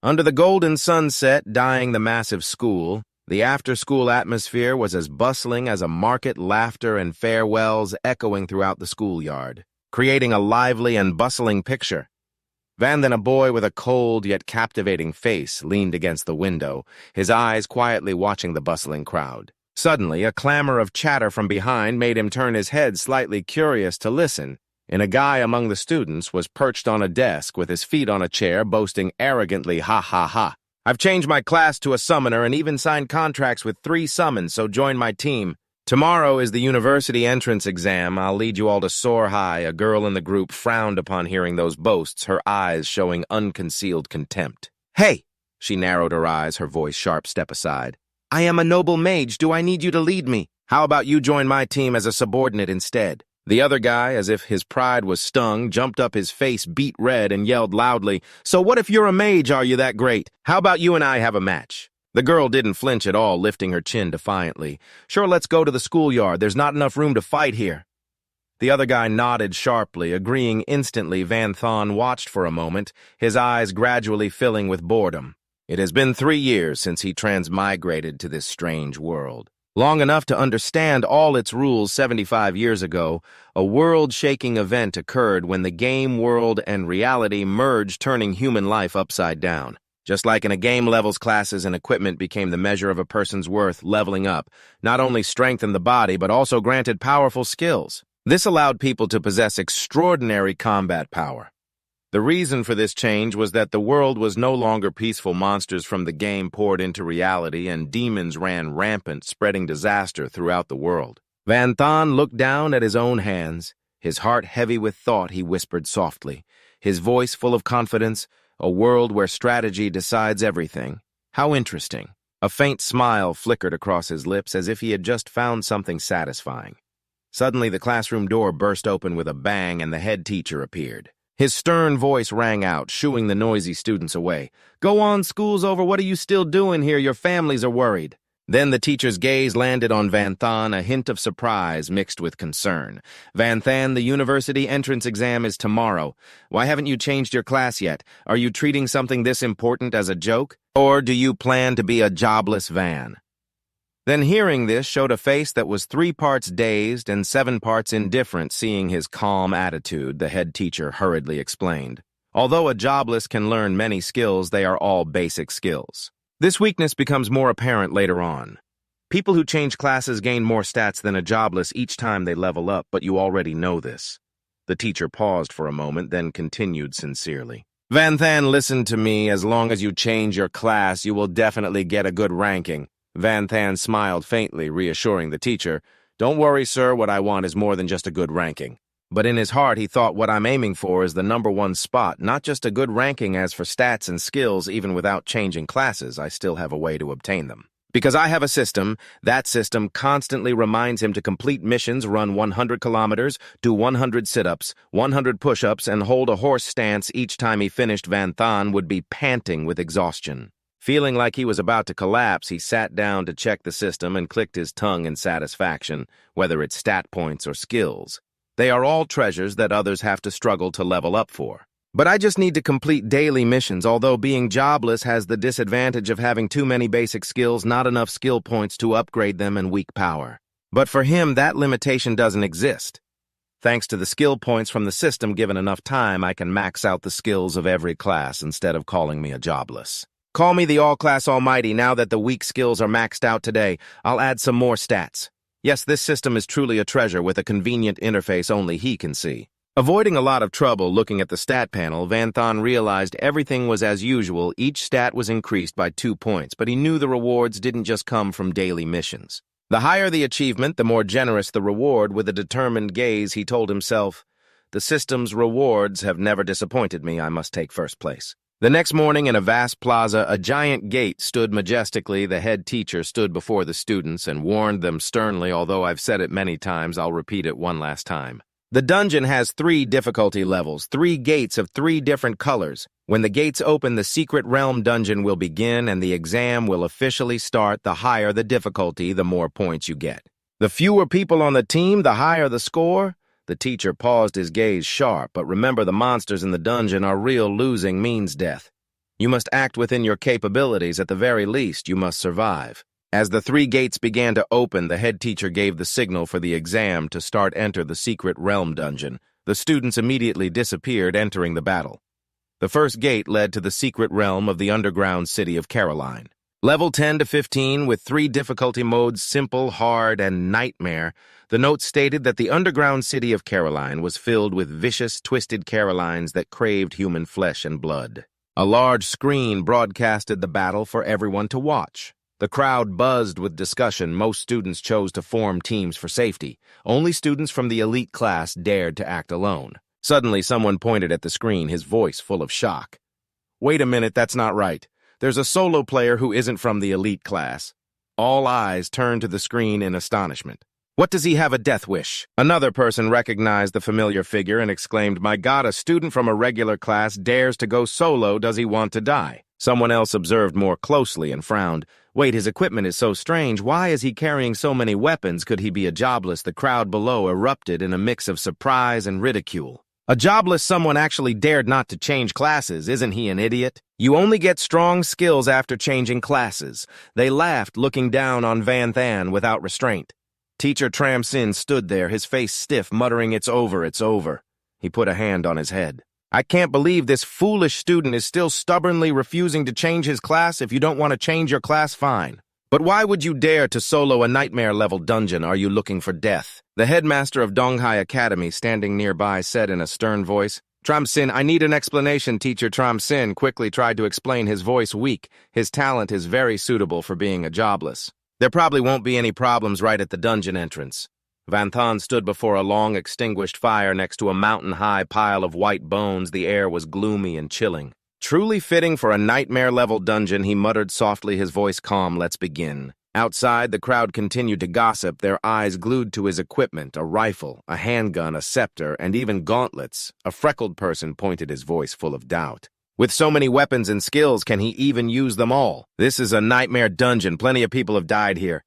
Under the golden sunset dyeing the massive school, the after-school atmosphere was as bustling as a market, laughter and farewells echoing throughout the schoolyard, creating a lively and bustling picture. Then a boy with a cold yet captivating face leaned against the window, his eyes quietly watching the bustling crowd. Suddenly, a clamor of chatter from behind made him turn his head slightly curious to listen, and a guy among the students was perched on a desk with his feet on a chair, boasting arrogantly, "Ha ha ha. I've changed my class to a summoner and even signed contracts with 3 summons, so join my team. Tomorrow is the university entrance exam. I'll lead you all to soar high." A girl in the group frowned upon hearing those boasts, her eyes showing unconcealed contempt. "Hey!" She narrowed her eyes, her voice sharp. "Step aside. I am a noble mage. Do I need you to lead me? How about you join my team as a subordinate instead?" The other guy, as if his pride was stung, jumped up, his face beet red, and yelled loudly, "So what if you're a mage? Are you that great? How about you and I have a match?" The girl didn't flinch at all, lifting her chin defiantly. "Sure, let's go to the schoolyard. There's not enough room to fight here." The other guy nodded sharply, agreeing instantly. Van Thon watched for a moment, his eyes gradually filling with boredom. It has been 3 years since he transmigrated to this strange world. Long enough to understand all its rules. 75 years ago, a world-shaking event occurred when the game world and reality merged, turning human life upside down. Just like in a game, levels, classes, and equipment became the measure of a person's worth. Leveling up not only strengthened the body, but also granted powerful skills. This allowed people to possess extraordinary combat power. The reason for this change was that the world was no longer peaceful. Monsters from the game poured into reality, and demons ran rampant, spreading disaster throughout the world. Van Thon looked down at his own hands. His heart heavy with thought, he whispered softly, his voice full of confidence, "A world where strategy decides everything. How interesting." A faint smile flickered across his lips, as if he had just found something satisfying. Suddenly, the classroom door burst open with a bang, and the head teacher appeared. His stern voice rang out, shooing the noisy students away. "Go on, school's over. What are you still doing here? Your families are worried." Then the teacher's gaze landed on Van Thon, a hint of surprise mixed with concern. "Van Thon, the university entrance exam is tomorrow. Why haven't you changed your class yet? Are you treating something this important as a joke? Or do you plan to be a jobless Van?" Then hearing this showed a face that was 3 parts dazed and 7 parts indifferent. Seeing his calm attitude, the head teacher hurriedly explained, "Although a jobless can learn many skills, they are all basic skills. This weakness becomes more apparent later on. People who change classes gain more stats than a jobless each time they level up, but you already know this." The teacher paused for a moment, then continued sincerely. "Van Thon, listen to me. As long as you change your class, you will definitely get a good ranking." Van Thon smiled faintly, reassuring the teacher, "Don't worry, sir, what I want is more than just a good ranking." But in his heart, he thought, what I'm aiming for is the #1 spot, not just a good ranking. As for stats and skills, even without changing classes, I still have a way to obtain them. Because I have a system, that system constantly reminds him to complete missions, run 100 kilometers, do 100 sit-ups, 100 push-ups, and hold a horse stance. Each time he finished, Van Thon would be panting with exhaustion. Feeling like he was about to collapse, he sat down to check the system and clicked his tongue in satisfaction, whether it's stat points or skills. They are all treasures that others have to struggle to level up for. But I just need to complete daily missions, although being jobless has the disadvantage of having too many basic skills, not enough skill points to upgrade them, and weak power. But for him, that limitation doesn't exist. Thanks to the skill points from the system, given enough time, I can max out the skills of every class instead of calling me a jobless. Call me the all-class almighty. Now that the weak skills are maxed out today, I'll add some more stats. Yes, this system is truly a treasure with a convenient interface only he can see. Avoiding a lot of trouble looking at the stat panel, Van Thon realized everything was as usual. Each stat was increased by 2 points, but he knew the rewards didn't just come from daily missions. The higher the achievement, the more generous the reward. With a determined gaze, he told himself, "The system's rewards have never disappointed me. I must take first place." The next morning, in a vast plaza, a giant gate stood majestically. The head teacher stood before the students and warned them sternly. Although I've said it many times, I'll repeat it one last time. The dungeon has 3 difficulty levels, 3 gates of 3 different colors. When the gates open, the secret realm dungeon will begin and the exam will officially start. The higher the difficulty, the more points you get. The fewer people on the team, the higher the score. The teacher paused, his gaze sharp, but remember, the monsters in the dungeon are real. Losing means death. You must act within your capabilities. At the very least, you must survive. As the 3 gates began to open, the head teacher gave the signal for the exam to enter the secret realm dungeon. The students immediately disappeared, entering the battle. The first gate led to the secret realm of the underground city of Caroline. Level 10 to 15 with 3 difficulty modes, simple, hard, and nightmare. The note stated that the underground city of Caroline was filled with vicious, twisted Carolines that craved human flesh and blood. A large screen broadcasted the battle for everyone to watch. The crowd buzzed with discussion. Most students chose to form teams for safety. Only students from the elite class dared to act alone. Suddenly, someone pointed at the screen, his voice full of shock. "Wait a minute, that's not right. There's a solo player who isn't from the elite class." All eyes turned to the screen in astonishment. "What does he have a death wish?" Another person recognized the familiar figure and exclaimed, "My God, a student from a regular class dares to go solo. Does he want to die?" Someone else observed more closely and frowned. "Wait, his equipment is so strange. Why is he carrying so many weapons? Could he be a jobless?" The crowd below erupted in a mix of surprise and ridicule. "A jobless? Someone actually dared not to change classes. Isn't he an idiot? You only get strong skills after changing classes." They laughed, looking down on Van Than without restraint. Teacher Tram Sin stood there, his face stiff, muttering, "It's over, it's over." He put a hand on his head. "I can't believe this foolish student is still stubbornly refusing to change his class. If you don't want to change your class, fine. But why would you dare to solo a nightmare-level dungeon? Are you looking for death?" The headmaster of Donghai Academy, standing nearby, said in a stern voice, "Tram Sin, I need an explanation." Teacher Tram Sin quickly tried to explain, his voice weak. His talent is very suitable for being a jobless. "There probably won't be any problems right at the dungeon entrance." Van Than stood before a long extinguished fire next to a mountain-high pile of white bones. The air was gloomy and chilling. "Truly fitting for a nightmare-level dungeon," he muttered softly, his voice calm. "Let's begin." Outside, the crowd continued to gossip, their eyes glued to his equipment, a rifle, a handgun, a scepter, and even gauntlets. A freckled person pointed, his voice full of doubt. "With so many weapons and skills, can he even use them all? This is a nightmare dungeon. Plenty of people have died here."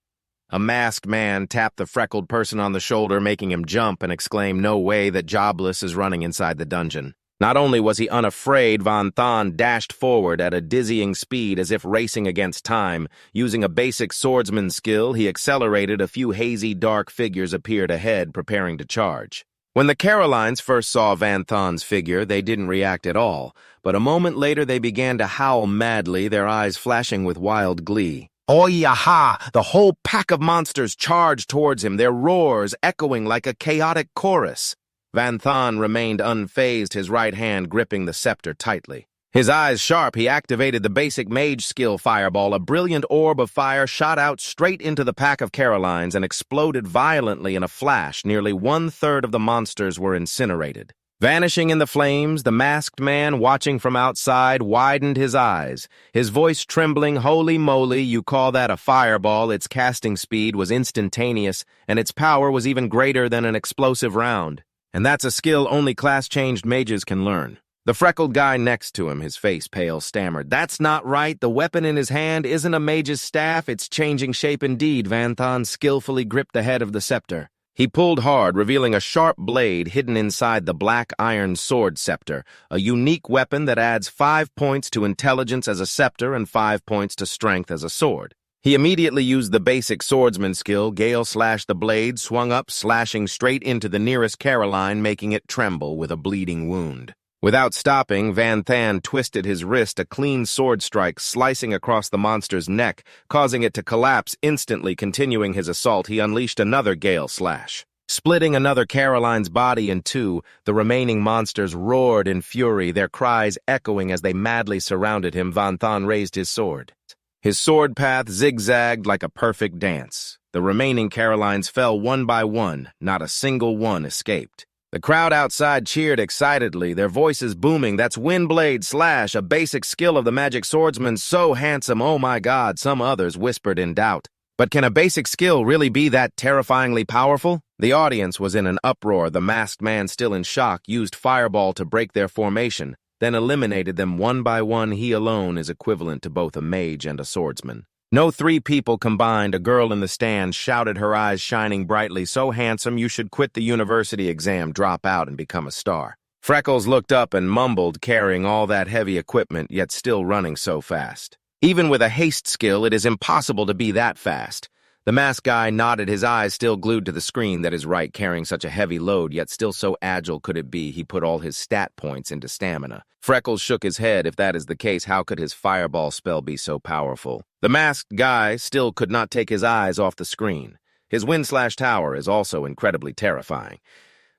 A masked man tapped the freckled person on the shoulder, making him jump, and exclaim, "No way that Jobless is running inside the dungeon." Not only was he unafraid, Van Than dashed forward at a dizzying speed as if racing against time. Using a basic swordsman skill, he accelerated. A few hazy, dark figures appeared ahead, preparing to charge. When the Carolines first saw Van Than's figure, they didn't react at all, but a moment later they began to howl madly, their eyes flashing with wild glee. "Oi-ya-ha!" The whole pack of monsters charged towards him, their roars echoing like a chaotic chorus. Van Than remained unfazed, his right hand gripping the scepter tightly. His eyes sharp, he activated the basic mage skill Fireball. A brilliant orb of fire shot out straight into the pack of Carolines and exploded violently in a flash. Nearly 1/3 of the monsters were incinerated. Vanishing in the flames, the masked man, watching from outside, widened his eyes, his voice trembling. "Holy moly, you call that a fireball?" Its casting speed was instantaneous, and its power was even greater than an explosive round. And that's a skill only class-changed mages can learn. The freckled guy next to him, his face pale, stammered, "That's not right. The weapon in his hand isn't a mage's staff. It's changing shape indeed." Van Than skillfully gripped the head of the scepter. He pulled hard, revealing a sharp blade hidden inside the black iron sword scepter, a unique weapon that adds 5 points to intelligence as a scepter and 5 points to strength as a sword. He immediately used the basic swordsman skill. Gale slashed the blade, swung up, slashing straight into the nearest Caroline, making it tremble with a bleeding wound. Without stopping, Van Than twisted his wrist, a clean sword strike slicing across the monster's neck, causing it to collapse instantly. Continuing his assault, he unleashed another gale slash. Splitting another Caroline's body in two, the remaining monsters roared in fury, their cries echoing as they madly surrounded him. Van Than raised his sword. His sword path zigzagged like a perfect dance. The remaining Carolines fell one by one. Not a single one escaped. The crowd outside cheered excitedly, their voices booming. "That's Windblade Slash, a basic skill of the magic swordsman. So handsome, oh my God," some others whispered in doubt. But can a basic skill really be that terrifyingly powerful? The audience was in an uproar. The masked man, still in shock, used Fireball to break their formation, then eliminated them one by one. He alone is equivalent to both a mage and a swordsman. No 3 people combined. A girl in the stand shouted, her eyes shining brightly, "So handsome you should quit the university exam, drop out, and become a star." Freckles looked up and mumbled, carrying all that heavy equipment, yet still running so fast. Even with a haste skill, it is impossible to be that fast. The masked guy nodded, his eyes still glued to the screen. That is right, carrying such a heavy load, yet still so agile could it be. He put all his stat points into stamina. Freckles shook his head. If that is the case, how could his fireball spell be so powerful? The masked guy still could not take his eyes off the screen. His wind-slash tower is also incredibly terrifying.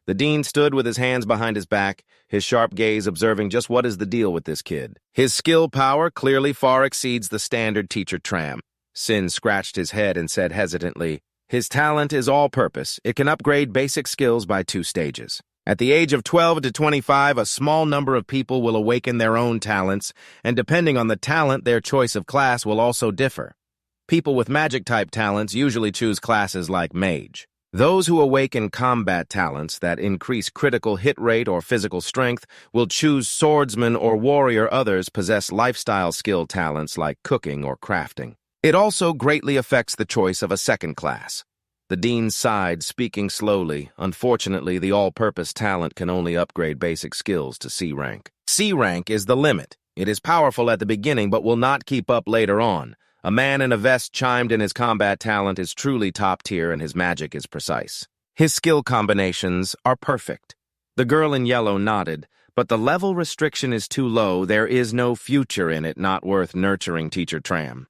The dean stood with his hands behind his back, his sharp gaze observing just what is the deal with this kid. His skill power clearly far exceeds the standard teacher tram. Sin scratched his head and said hesitantly, "His talent is all-purpose. It can upgrade basic skills by 2 stages. At the age of 12 to 25, a small number of people will awaken their own talents, and depending on the talent, their choice of class will also differ. People with magic-type talents usually choose classes like mage. Those who awaken combat talents that increase critical hit rate or physical strength will choose swordsman or warrior. Others possess lifestyle skill talents like cooking or crafting. It also greatly affects the choice of a second class." The dean sighed, speaking slowly. "Unfortunately, the all-purpose talent can only upgrade basic skills to C rank. C rank is the limit. It is powerful at the beginning but will not keep up later on. A man in a vest chimed in. His combat talent is truly top tier and his magic is precise. His skill combinations are perfect." The girl in yellow nodded. "But the level restriction is too low. There is no future in it, not worth nurturing, Teacher Tram."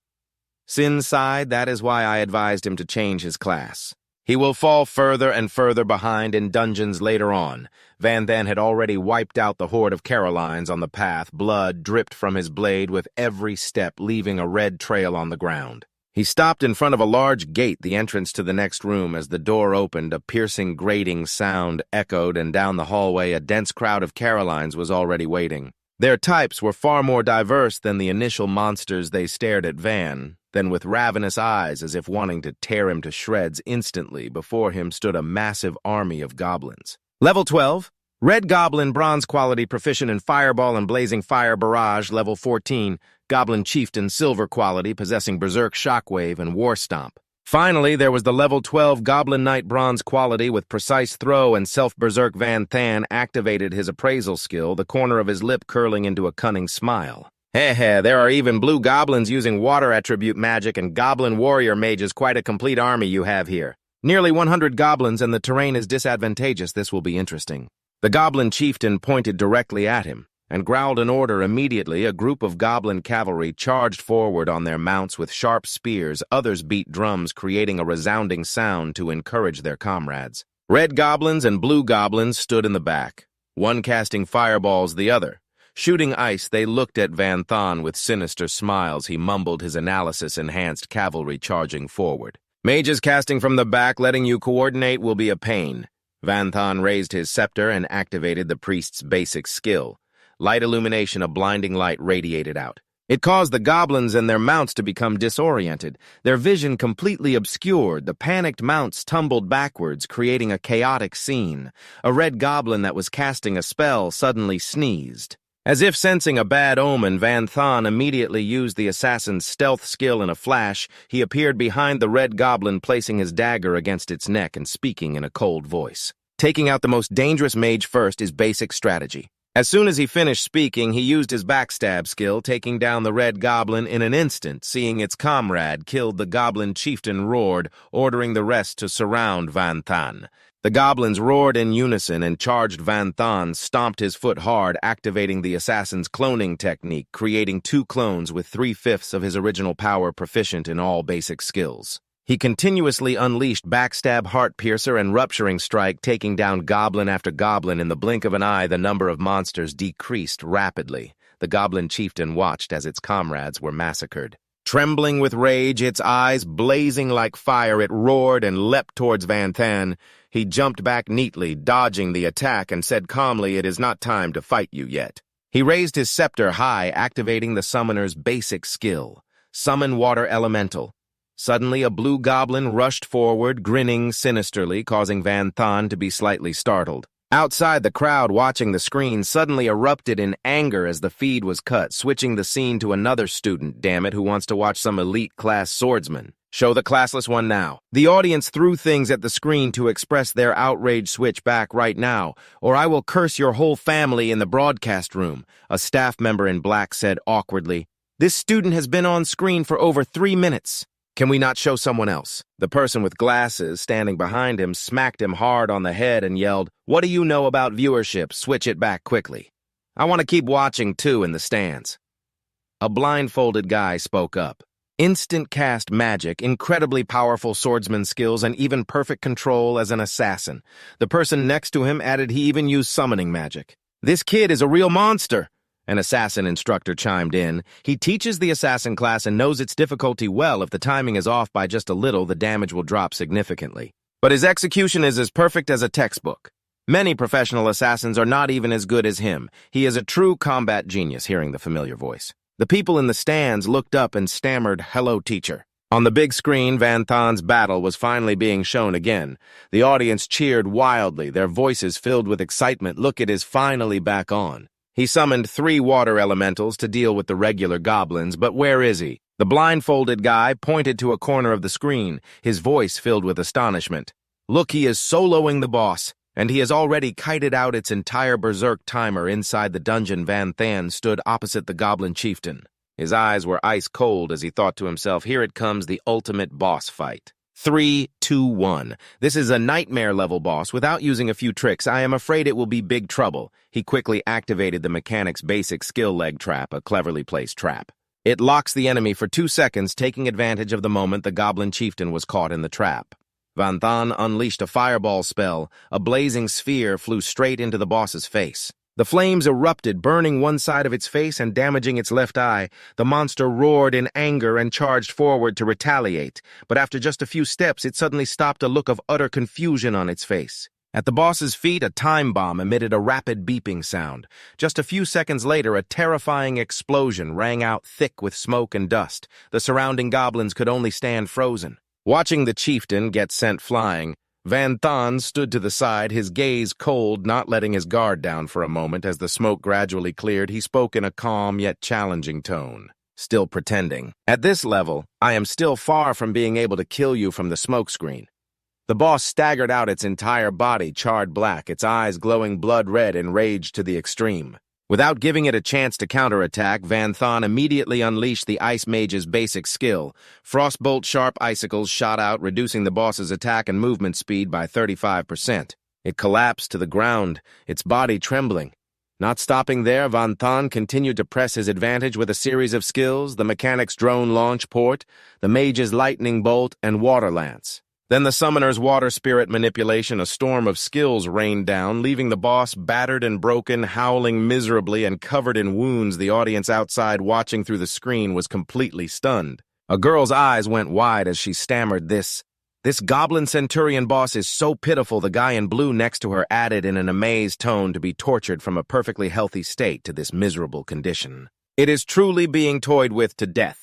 Sin sighed. "That is why I advised him to change his class. He will fall further and further behind in dungeons later on." Van Than had already wiped out the horde of Carolines on the path. Blood dripped from his blade with every step, leaving a red trail on the ground. He stopped in front of a large gate, the entrance to the next room. As the door opened, a piercing grating sound echoed, and down the hallway a dense crowd of Carolines was already waiting. Their types were far more diverse than the initial monsters. They stared at Van. Then with ravenous eyes, as if wanting to tear him to shreds instantly, before him stood a massive army of goblins. Level 12, Red Goblin, Bronze Quality, proficient in Fireball and Blazing Fire Barrage. Level 14, Goblin Chieftain, Silver Quality, possessing Berserk Shockwave and War Stomp. Finally, there was the Level 12 Goblin Knight, Bronze Quality, with Precise Throw and Self-Berserk. Van Than activated his appraisal skill, the corner of his lip curling into a cunning smile. "Heh, there are even blue goblins using water attribute magic and goblin warrior mages. Quite a complete army you have here. Nearly 100 goblins, and the terrain is disadvantageous. This will be interesting." The goblin chieftain pointed directly at him and growled an order. Immediately, a group of goblin cavalry charged forward on their mounts with sharp spears. Others beat drums, creating a resounding sound to encourage their comrades. Red goblins and blue goblins stood in the back, one casting fireballs, the other shooting ice. They looked at Van Than with sinister smiles. He mumbled his analysis-enhanced cavalry charging forward. "Mages casting from the back, letting you coordinate will be a pain." Van Than raised his scepter and activated the priest's basic skill. Light illumination, a blinding light radiated out. It caused the goblins and their mounts to become disoriented, their vision completely obscured. The panicked mounts tumbled backwards, creating a chaotic scene. A red goblin that was casting a spell suddenly sneezed. As if sensing a bad omen, Van Than immediately used the assassin's stealth skill. In a flash, he appeared behind the red goblin, placing his dagger against its neck and speaking in a cold voice. Taking out the most dangerous mage first is basic strategy. As soon as he finished speaking, he used his backstab skill, taking down the red goblin in an instant. Seeing its comrade killed, the goblin chieftain roared, ordering the rest to surround Van Than. The goblins roared in unison and charged. Van Than stomped his foot hard, activating the assassin's cloning technique, creating 2 clones with 3/5 of his original power, proficient in all basic skills. He continuously unleashed Backstab, Heart Piercer, and Rupturing Strike, taking down goblin after goblin. In the blink of an eye, the number of monsters decreased rapidly. The goblin chieftain watched as its comrades were massacred. Trembling with rage, its eyes blazing like fire, it roared and leapt towards Van Than. He jumped back neatly, dodging the attack, and said calmly, "It is not time to fight you yet." He raised his scepter high, activating the summoner's basic skill, Summon Water Elemental. Suddenly, a blue goblin rushed forward, grinning sinisterly, causing Van Than to be slightly startled. Outside, the crowd watching the screen suddenly erupted in anger as the feed was cut, switching the scene to another student, damn it, who wants to watch some elite-class swordsman. Show the classless one now. The audience threw things at the screen to express their outrage. Switch back right now, or I will curse your whole family in the broadcast room, a staff member in black said awkwardly. This student has been on screen for over 3 minutes. Can we not show someone else? The person with glasses standing behind him smacked him hard on the head and yelled, What do you know about viewership? Switch it back quickly. I want to keep watching too in the stands. A blindfolded guy spoke up. Instant cast magic, incredibly powerful swordsman skills, and even perfect control as an assassin. The person next to him added he even used summoning magic. This kid is a real monster. An assassin instructor chimed in. He teaches the assassin class and knows its difficulty well. If the timing is off by just a little, the damage will drop significantly. But his execution is as perfect as a textbook. Many professional assassins are not even as good as him. He is a true combat genius, hearing the familiar voice. The people in the stands looked up and stammered, Hello, teacher. On the big screen, Van Thon's battle was finally being shown again. The audience cheered wildly, their voices filled with excitement. Look, it is finally back on. He summoned 3 water elementals to deal with the regular goblins, but where is he? The blindfolded guy pointed to a corner of the screen, his voice filled with astonishment. Look, he is soloing the boss. And he has already kited out its entire berserk timer inside the dungeon. Van Thon stood opposite the goblin chieftain. His eyes were ice cold as he thought to himself, here it comes, the ultimate boss fight. 3, 2, 1. This is a nightmare-level boss without using a few tricks. I am afraid it will be big trouble. He quickly activated the mechanic's basic skill leg trap, a cleverly placed trap. It locks the enemy for 2 seconds, taking advantage of the moment the goblin chieftain was caught in the trap. Van Thon unleashed a fireball spell. A blazing sphere flew straight into the boss's face. The flames erupted, burning one side of its face and damaging its left eye. The monster roared in anger and charged forward to retaliate. But after just a few steps, it suddenly stopped, a look of utter confusion on its face. At the boss's feet, a time bomb emitted a rapid beeping sound. Just a few seconds later, a terrifying explosion rang out thick with smoke and dust. The surrounding goblins could only stand frozen. Watching the chieftain get sent flying, Van Thon stood to the side, his gaze cold, not letting his guard down for a moment. As the smoke gradually cleared, he spoke in a calm yet challenging tone, still pretending. At this level, I am still far from being able to kill you from the smoke screen. The boss staggered out, its entire body charred black, its eyes glowing blood red, enraged to the extreme. Without giving it a chance to counterattack, Van Thon immediately unleashed the Ice Mage's basic skill. Frostbolt sharp icicles shot out, reducing the boss's attack and movement speed by 35%. It collapsed to the ground, its body trembling. Not stopping there, Van Thon continued to press his advantage with a series of skills, the mechanic's drone launch port, the mage's lightning bolt, and water lance. Then the summoner's water spirit manipulation. A storm of skills rained down, leaving the boss battered and broken, howling miserably and covered in wounds. The audience outside watching through the screen was completely stunned. A girl's eyes went wide as she stammered, This goblin centurion boss is so pitiful. The guy in blue next to her added in an amazed tone, to be tortured from a perfectly healthy state to this miserable condition. It is truly being toyed with to death.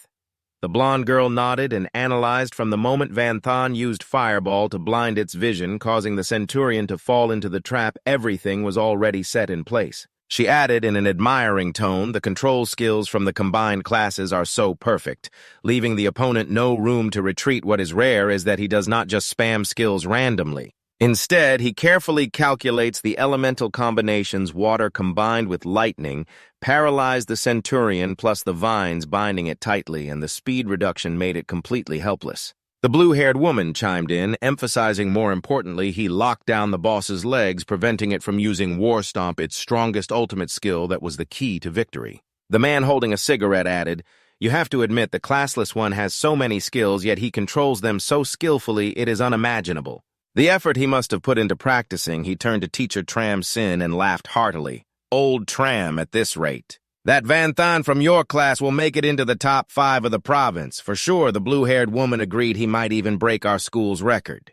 The blonde girl nodded and analyzed. From the moment Van Thon used Fireball to blind its vision, causing the Centurion to fall into the trap, everything was already set in place. She added in an admiring tone, the control skills from the combined classes are so perfect, leaving the opponent no room to retreat. What is rare is that he does not just spam skills randomly. Instead, he carefully calculates the elemental combinations. Water combined with lightning paralyzed the Centurion, plus the vines binding it tightly, and the speed reduction made it completely helpless. The blue-haired woman chimed in, emphasizing more importantly, he locked down the boss's legs, preventing it from using War Stomp, its strongest ultimate skill that was the key to victory. The man holding a cigarette added, You have to admit the classless one has so many skills, yet he controls them so skillfully it is unimaginable. The effort he must have put into practicing. He turned to teacher Tram Sin and laughed heartily. Old Tram at this rate. That Van Thon from your class will make it into the top 5 of the province. For sure, the blue-haired woman agreed he might even break our school's record.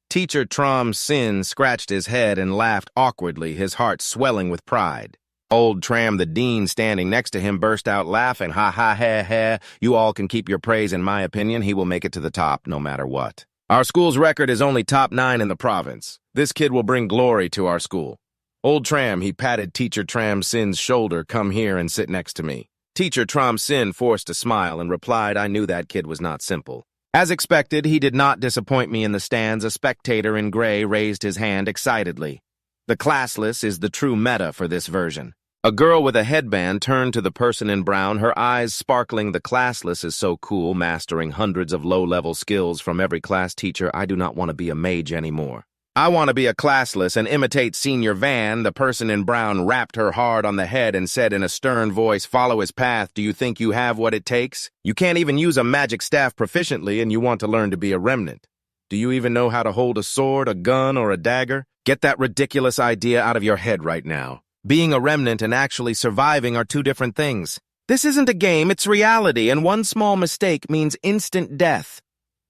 Teacher Tram Sin scratched his head and laughed awkwardly, his heart swelling with pride. Old Tram, the dean, standing next to him, burst out laughing. Ha ha ha ha. You all can keep your praise. In my opinion, he will make it to the top no matter what. Our school's record is only top 9 in the province. This kid will bring glory to our school. Old Tram, he patted Teacher Tram Sin's shoulder, come here and sit next to me. Teacher Tram Sin forced a smile and replied, I knew that kid was not simple. As expected, he did not disappoint me in the stands. A spectator in gray raised his hand excitedly. The classless is the true meta for this version. A girl with a headband turned to the person in brown, her eyes sparkling. The classless is so cool, mastering hundreds of low-level skills from every class teacher. I do not want to be a mage anymore. I want to be a classless and imitate Senior Van. The person in brown rapped her hard on the head and said in a stern voice, "Follow his path. Do you think you have what it takes? You can't even use a magic staff proficiently and you want to learn to be a remnant. Do you even know how to hold a sword, a gun, or a dagger? Get that ridiculous idea out of your head right now. Being a remnant and actually surviving are two different things. This isn't a game, it's reality, and one small mistake means instant death."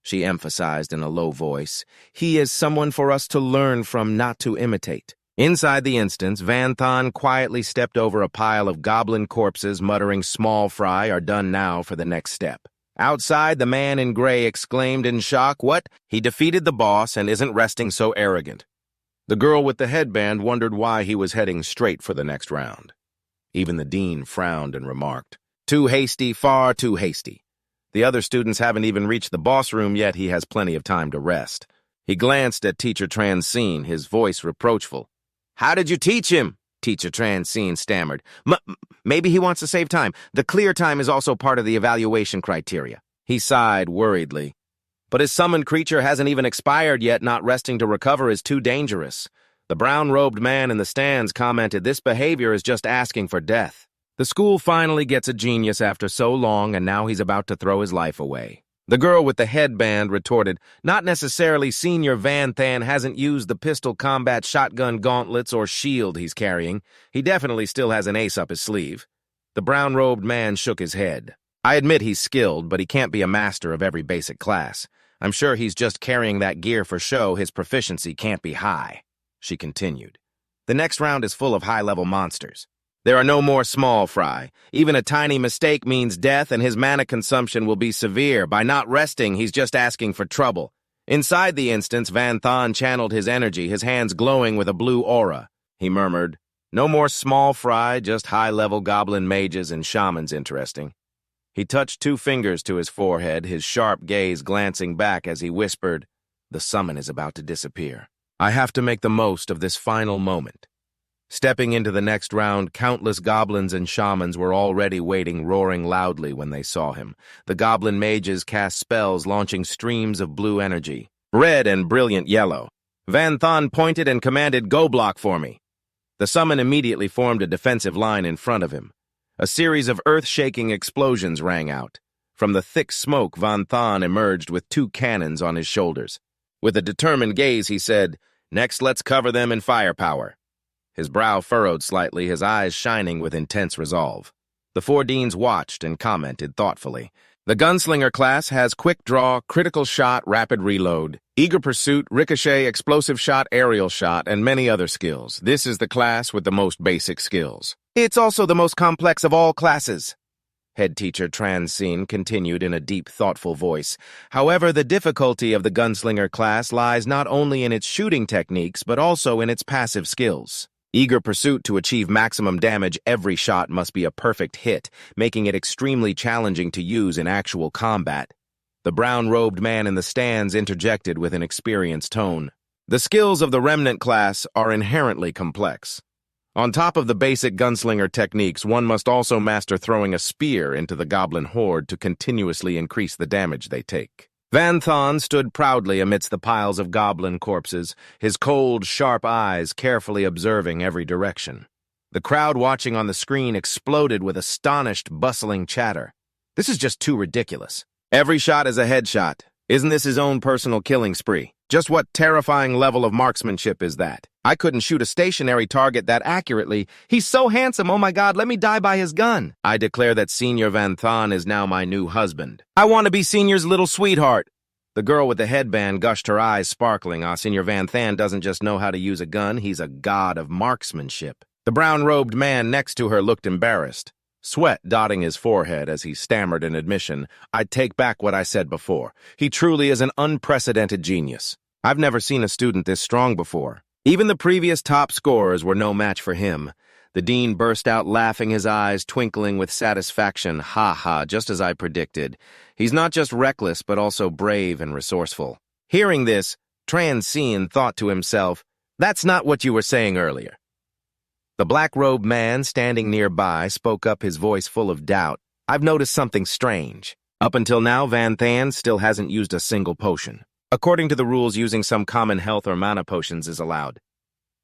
She emphasized in a low voice. He is someone for us to learn from, not to imitate. Inside the instance, Van Thon quietly stepped over a pile of goblin corpses, muttering, "Small fry are done now for the next step." Outside, the man in gray exclaimed in shock, "What? He defeated the boss and isn't resting so arrogant." The girl with the headband wondered why he was heading straight for the next round. Even the dean frowned and remarked, "Too hasty, far too hasty. The other students haven't even reached the boss room yet. He has plenty of time to rest." He glanced at Teacher Transcene, his voice reproachful. "How did you teach him?" Teacher Transcene stammered. Maybe he wants to save time. The clear time is also part of the evaluation criteria." He sighed worriedly. "But his summoned creature hasn't even expired yet. Not resting to recover is too dangerous." The brown-robed man in the stands commented, "This behavior is just asking for death. The school finally gets a genius after so long, and now he's about to throw his life away." The girl with the headband retorted, "Not necessarily. Senior Van Than hasn't used the pistol combat shotgun gauntlets or shield he's carrying. He definitely still has an ace up his sleeve." The brown-robed man shook his head. "I admit he's skilled, but he can't be a master of every basic class. I'm sure he's just carrying that gear for show. His proficiency can't be high." She continued, "The next round is full of high-level monsters. There are no more small fry. Even a tiny mistake means death, and his mana consumption will be severe. By not resting, he's just asking for trouble." Inside the instance, Van Thon channeled his energy, his hands glowing with a blue aura. He murmured, "No more small fry, just high-level goblin mages and shamans interesting." He touched 2 fingers to his forehead, his sharp gaze glancing back as he whispered, "The summon is about to disappear. I have to make the most of this final moment." Stepping into the next round, countless goblins and shamans were already waiting, roaring loudly when they saw him. The goblin mages cast spells, launching streams of blue energy, red and brilliant yellow. Van Thon pointed and commanded, "Go block for me." The summon immediately formed a defensive line in front of him. A series of earth-shaking explosions rang out. From the thick smoke, Van Thon emerged with 2 cannons on his shoulders. With a determined gaze, he said, "Next, let's cover them in firepower." His brow furrowed slightly, his eyes shining with intense resolve. The 4 deans watched and commented thoughtfully. "The gunslinger class has quick draw, critical shot, rapid reload, eager pursuit, ricochet, explosive shot, aerial shot, and many other skills. This is the class with the most basic skills. It's also the most complex of all classes." Head teacher Transcene continued in a deep, thoughtful voice. "However, the difficulty of the gunslinger class lies not only in its shooting techniques, but also in its passive skills. Eager pursuit to achieve maximum damage, every shot must be a perfect hit, making it extremely challenging to use in actual combat." The brown-robed man in the stands interjected with an experienced tone. "The skills of the remnant class are inherently complex. On top of the basic gunslinger techniques, one must also master throwing a spear into the goblin horde to continuously increase the damage they take." Van Thon stood proudly amidst the piles of goblin corpses, his cold, sharp eyes carefully observing every direction. The crowd watching on the screen exploded with astonished, bustling chatter. "This is just too ridiculous. Every shot is a headshot. Isn't this his own personal killing spree? Just what terrifying level of marksmanship is that? I couldn't shoot a stationary target that accurately. He's so handsome, oh my God, let me die by his gun. I declare that Senior Van Thon is now my new husband. I want to be Senior's little sweetheart." The girl with the headband gushed, her eyes sparkling. Senior Van Thon doesn't just know how to use a gun, he's a god of marksmanship. The brown-robed man next to her looked embarrassed, sweat dotting his forehead as he stammered in admission. "I take back what I said before. He truly is an unprecedented genius. I've never seen a student this strong before. Even the previous top scorers were no match for him. The dean burst out laughing, his eyes twinkling with satisfaction. Ha ha, just as I predicted. He's not just reckless, but also brave and resourceful. Hearing this, Tran thought to himself, "That's not what you were saying earlier." The black-robed man standing nearby spoke up, his voice full of doubt. "I've noticed something strange. Up until now, Van Than still hasn't used a single potion. According to the rules, using some common health or mana potions is allowed."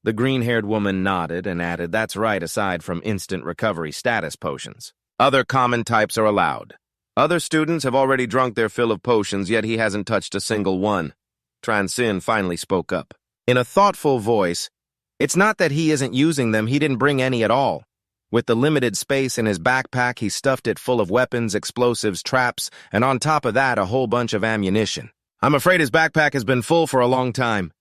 The green-haired woman nodded and added, "That's right, aside from instant recovery status potions. Other common types are allowed. Other students have already drunk their fill of potions, yet he hasn't touched a single one." Tran finally spoke up. In a thoughtful voice, "It's not that he isn't using them, he didn't bring any at all. With the limited space in his backpack, he stuffed it full of weapons, explosives, traps, and on top of that, a whole bunch of ammunition. I'm afraid his backpack has been full for a long time."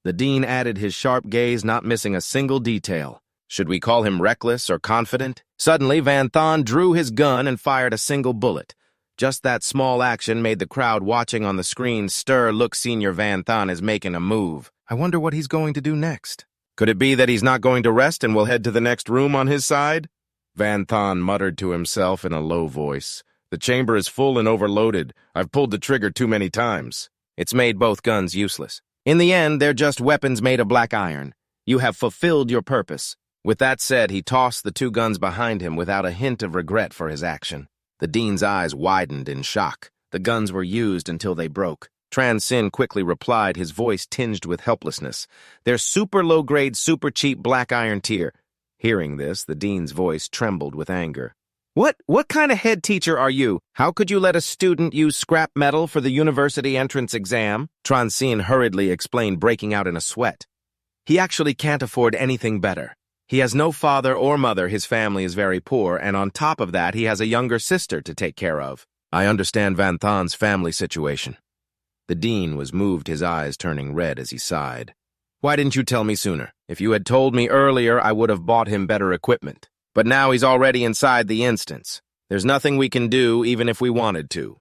The dean added, his sharp gaze not missing a single detail. Should we call him reckless or confident? Suddenly, Van Than drew his gun and fired a single bullet. Just that small action made the crowd watching on the screen stir. "Look, Senior Van Than is making a move. I wonder what he's going to do next. Could it be that he's not going to rest and will head to the next room on his side?" Van Than muttered to himself in a low voice. "The chamber is full and overloaded. I've pulled the trigger too many times." It's made both guns useless. In the end, they're just weapons made of black iron. You have fulfilled your purpose. With that said, he tossed the two guns behind him without a hint of regret for his action. The dean's eyes widened in shock. The guns were used until they broke. Tran quickly replied, his voice tinged with helplessness. "They're super low-grade, super cheap black iron tier." Hearing this, the dean's voice trembled with anger. What kind of head teacher are you? How could you let a student use scrap metal for the university entrance exam?" Tran hurriedly explained, breaking out in a sweat. "He actually can't afford anything better. He has no father or mother, his family is very poor, and on top of that, he has a younger sister to take care of." "I understand Van Than's family situation." The dean was moved, his eyes turning red as he sighed. "Why didn't you tell me sooner? If you had told me earlier, I would have bought him better equipment. But now he's already inside the instance. There's nothing we can do, even if we wanted to."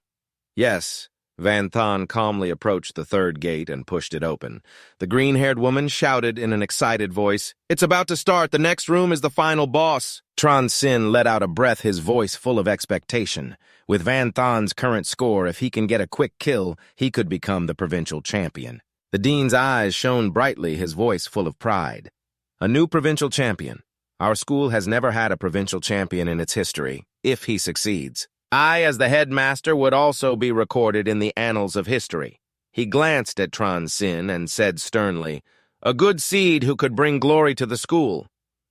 "Yes." Van Than calmly approached the third gate and pushed it open. The green-haired woman shouted in an excited voice, "It's about to start. The next room is the final boss." Tran let out a breath, his voice full of expectation. With Van Than's current score, if he can get a quick kill, he could become the provincial champion. The dean's eyes shone brightly, his voice full of pride. "A new provincial champion. Our school has never had a provincial champion in its history, if he succeeds. I, as the headmaster, would also be recorded in the annals of history." He glanced at Tran and said sternly, "A good seed who could bring glory to the school.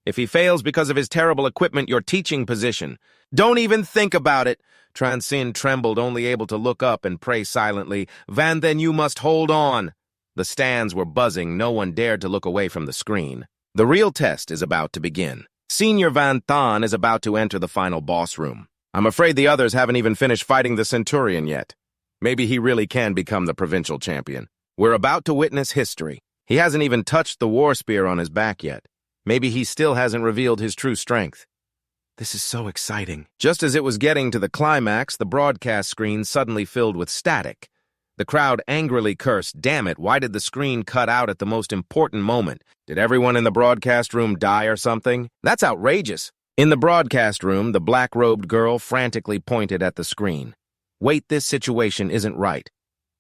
If he fails because of his terrible equipment, your teaching position." "Don't even think about it." Tran trembled, only able to look up and pray silently, "Van, then you must hold on." The stands were buzzing, no one dared to look away from the screen. The real test is about to begin. Senior Van Than is about to enter the final boss room. I'm afraid the others haven't even finished fighting the Centurion yet. Maybe he really can become the provincial champion. We're about to witness history. He hasn't even touched the war spear on his back yet. Maybe he still hasn't revealed his true strength. This is so exciting. Just as it was getting to the climax, the broadcast screen suddenly filled with static. The crowd angrily cursed, "Damn it, why did the screen cut out at the most important moment? Did everyone in the broadcast room die or something? That's outrageous." In the broadcast room, the black-robed girl frantically pointed at the screen. "Wait, this situation isn't right.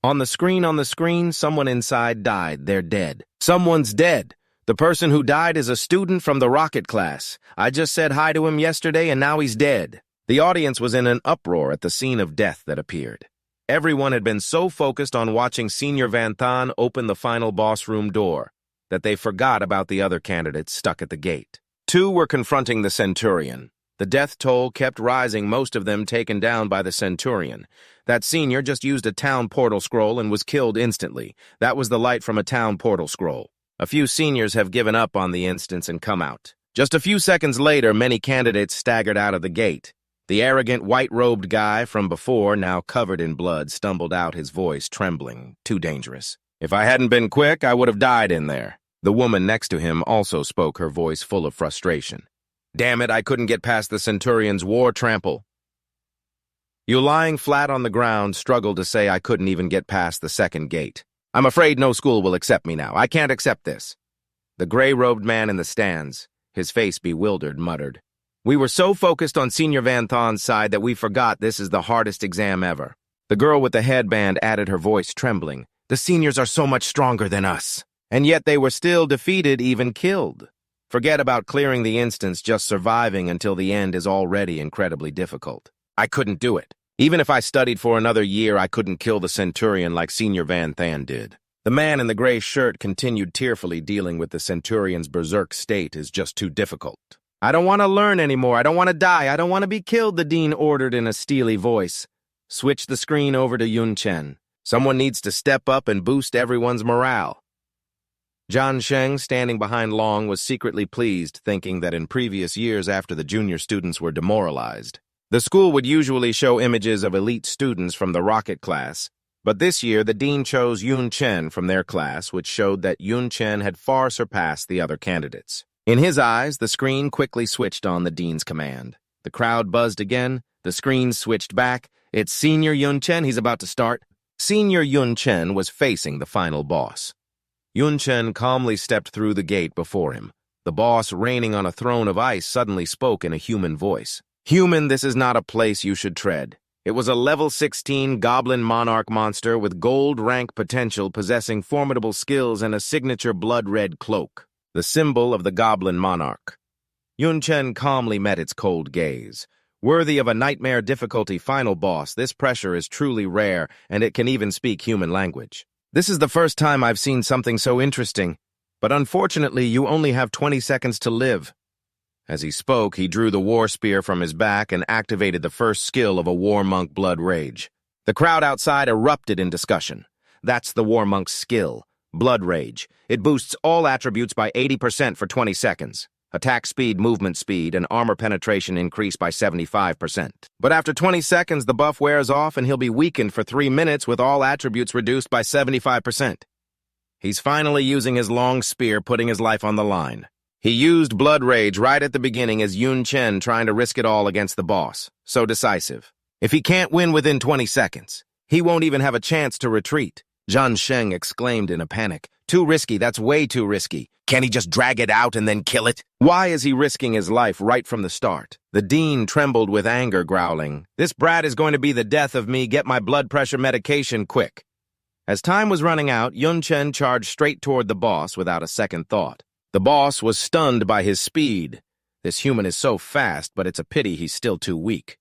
On the screen, someone inside died. They're dead. Someone's dead. The person who died is a student from the rocket class. I just said hi to him yesterday and now he's dead." The audience was in an uproar at the scene of death that appeared. Everyone had been so focused on watching Senior Van Than open the final boss room door that they forgot about the other candidates stuck at the gate. Two were confronting the Centurion. The death toll kept rising, most of them taken down by the Centurion. That senior just used a town portal scroll and was killed instantly. That was the light from a town portal scroll. A few seniors have given up on the instance and come out. Just a few seconds later, many candidates staggered out of the gate. The arrogant, white-robed guy from before, now covered in blood, stumbled out, his voice trembling. Too dangerous. "If I hadn't been quick, I would have died in there." The woman next to him also spoke, her voice full of frustration. "Damn it, I couldn't get past the Centurion's war trample." You, lying flat on the ground, struggled to say, "I couldn't even get past the second gate. I'm afraid no school will accept me now. I can't accept this." The gray-robed man in the stands. His face bewildered, muttered. We were so focused on Senior Van Thon's side that we forgot this is the hardest exam ever. The girl with the headband added, her voice trembling. The seniors are so much stronger than us. And yet they were still defeated, even killed. Forget about clearing the instance, just surviving until the end is already incredibly difficult. I couldn't do it. Even if I studied for another year, I couldn't kill the Centurion like Senior Van Thon did. The man in the gray shirt continued tearfully. Dealing with the Centurion's berserk state is just too difficult. I don't want to learn anymore. I don't want to die. I don't want to be killed, the dean ordered in a steely voice. Switch the screen over to Yun Chen. Someone needs to step up and boost everyone's morale. John Sheng, standing behind Long, was secretly pleased, thinking that in previous years after the junior students were demoralized, the school would usually show images of elite students from the rocket class, but this year the dean chose Yun Chen from their class, which showed that Yun Chen had far surpassed the other candidates. In his eyes, the screen quickly switched on the dean's command. The crowd buzzed again. The screen switched back. It's Senior Yun Chen. He's about to start. Senior Yun Chen was facing the final boss. Yun Chen calmly stepped through the gate before him. The boss, reigning on a throne of ice, suddenly spoke in a human voice. Human, this is not a place you should tread. It was a level 16 goblin monarch monster with gold rank potential, possessing formidable skills and a signature blood-red cloak, the symbol of the goblin monarch. Yun Chen calmly met its cold gaze. Worthy of a nightmare difficulty final boss, this pressure is truly rare, and it can even speak human language. This is the first time I've seen something so interesting, but unfortunately you only have 20 seconds to live. As he spoke, he drew the war spear from his back and activated the first skill of a war monk, Blood Rage. The crowd outside erupted in discussion. That's the war monk's skill, Blood Rage. It boosts all attributes by 80% for 20 seconds. Attack speed, movement speed, and armor penetration increase by 75%. But after 20 seconds, the buff wears off and he'll be weakened for 3 minutes with all attributes reduced by 75%. He's finally using his long spear, putting his life on the line. He used Blood Rage right at the beginning as Yun Chen trying to risk it all against the boss. So decisive. If he can't win within 20 seconds, he won't even have a chance to retreat. Zhan Sheng exclaimed in a panic. Too risky, that's way too risky. Can't he just drag it out and then kill it? Why is he risking his life right from the start? The dean trembled with anger, growling, This brat is going to be the death of me. Get my blood pressure medication quick. As time was running out, Yun Chen charged straight toward the boss without a second thought. The boss was stunned by his speed. This human is so fast, but it's a pity he's still too weak.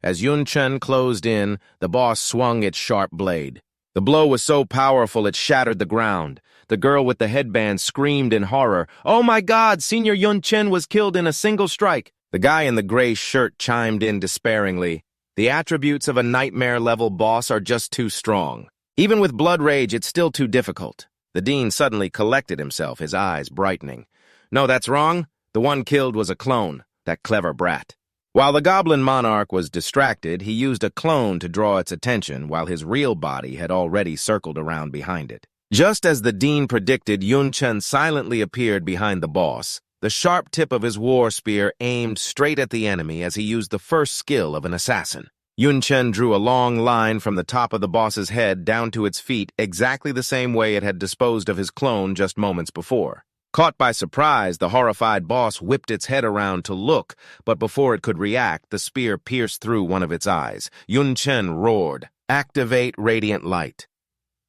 As Yun Chen closed in, the boss swung its sharp blade. The blow was so powerful it shattered the ground. The girl with the headband screamed in horror. Oh my God, Senior Yun Chen was killed in a single strike. The guy in the gray shirt chimed in despairingly. The attributes of a nightmare-level boss are just too strong. Even with Blood Rage, it's still too difficult. The dean suddenly collected himself, his eyes brightening. No, that's wrong. The one killed was a clone, that clever brat. While the goblin monarch was distracted, he used a clone to draw its attention, while his real body had already circled around behind it. Just as the dean predicted, Yun Chen silently appeared behind the boss, the sharp tip of his war spear aimed straight at the enemy as he used the first skill of an assassin. Yun Chen drew a long line from the top of the boss's head down to its feet, exactly the same way it had disposed of his clone just moments before. Caught by surprise, the horrified boss whipped its head around to look, but before it could react, the spear pierced through one of its eyes. Yun Chen roared, "Activate Radiant Light."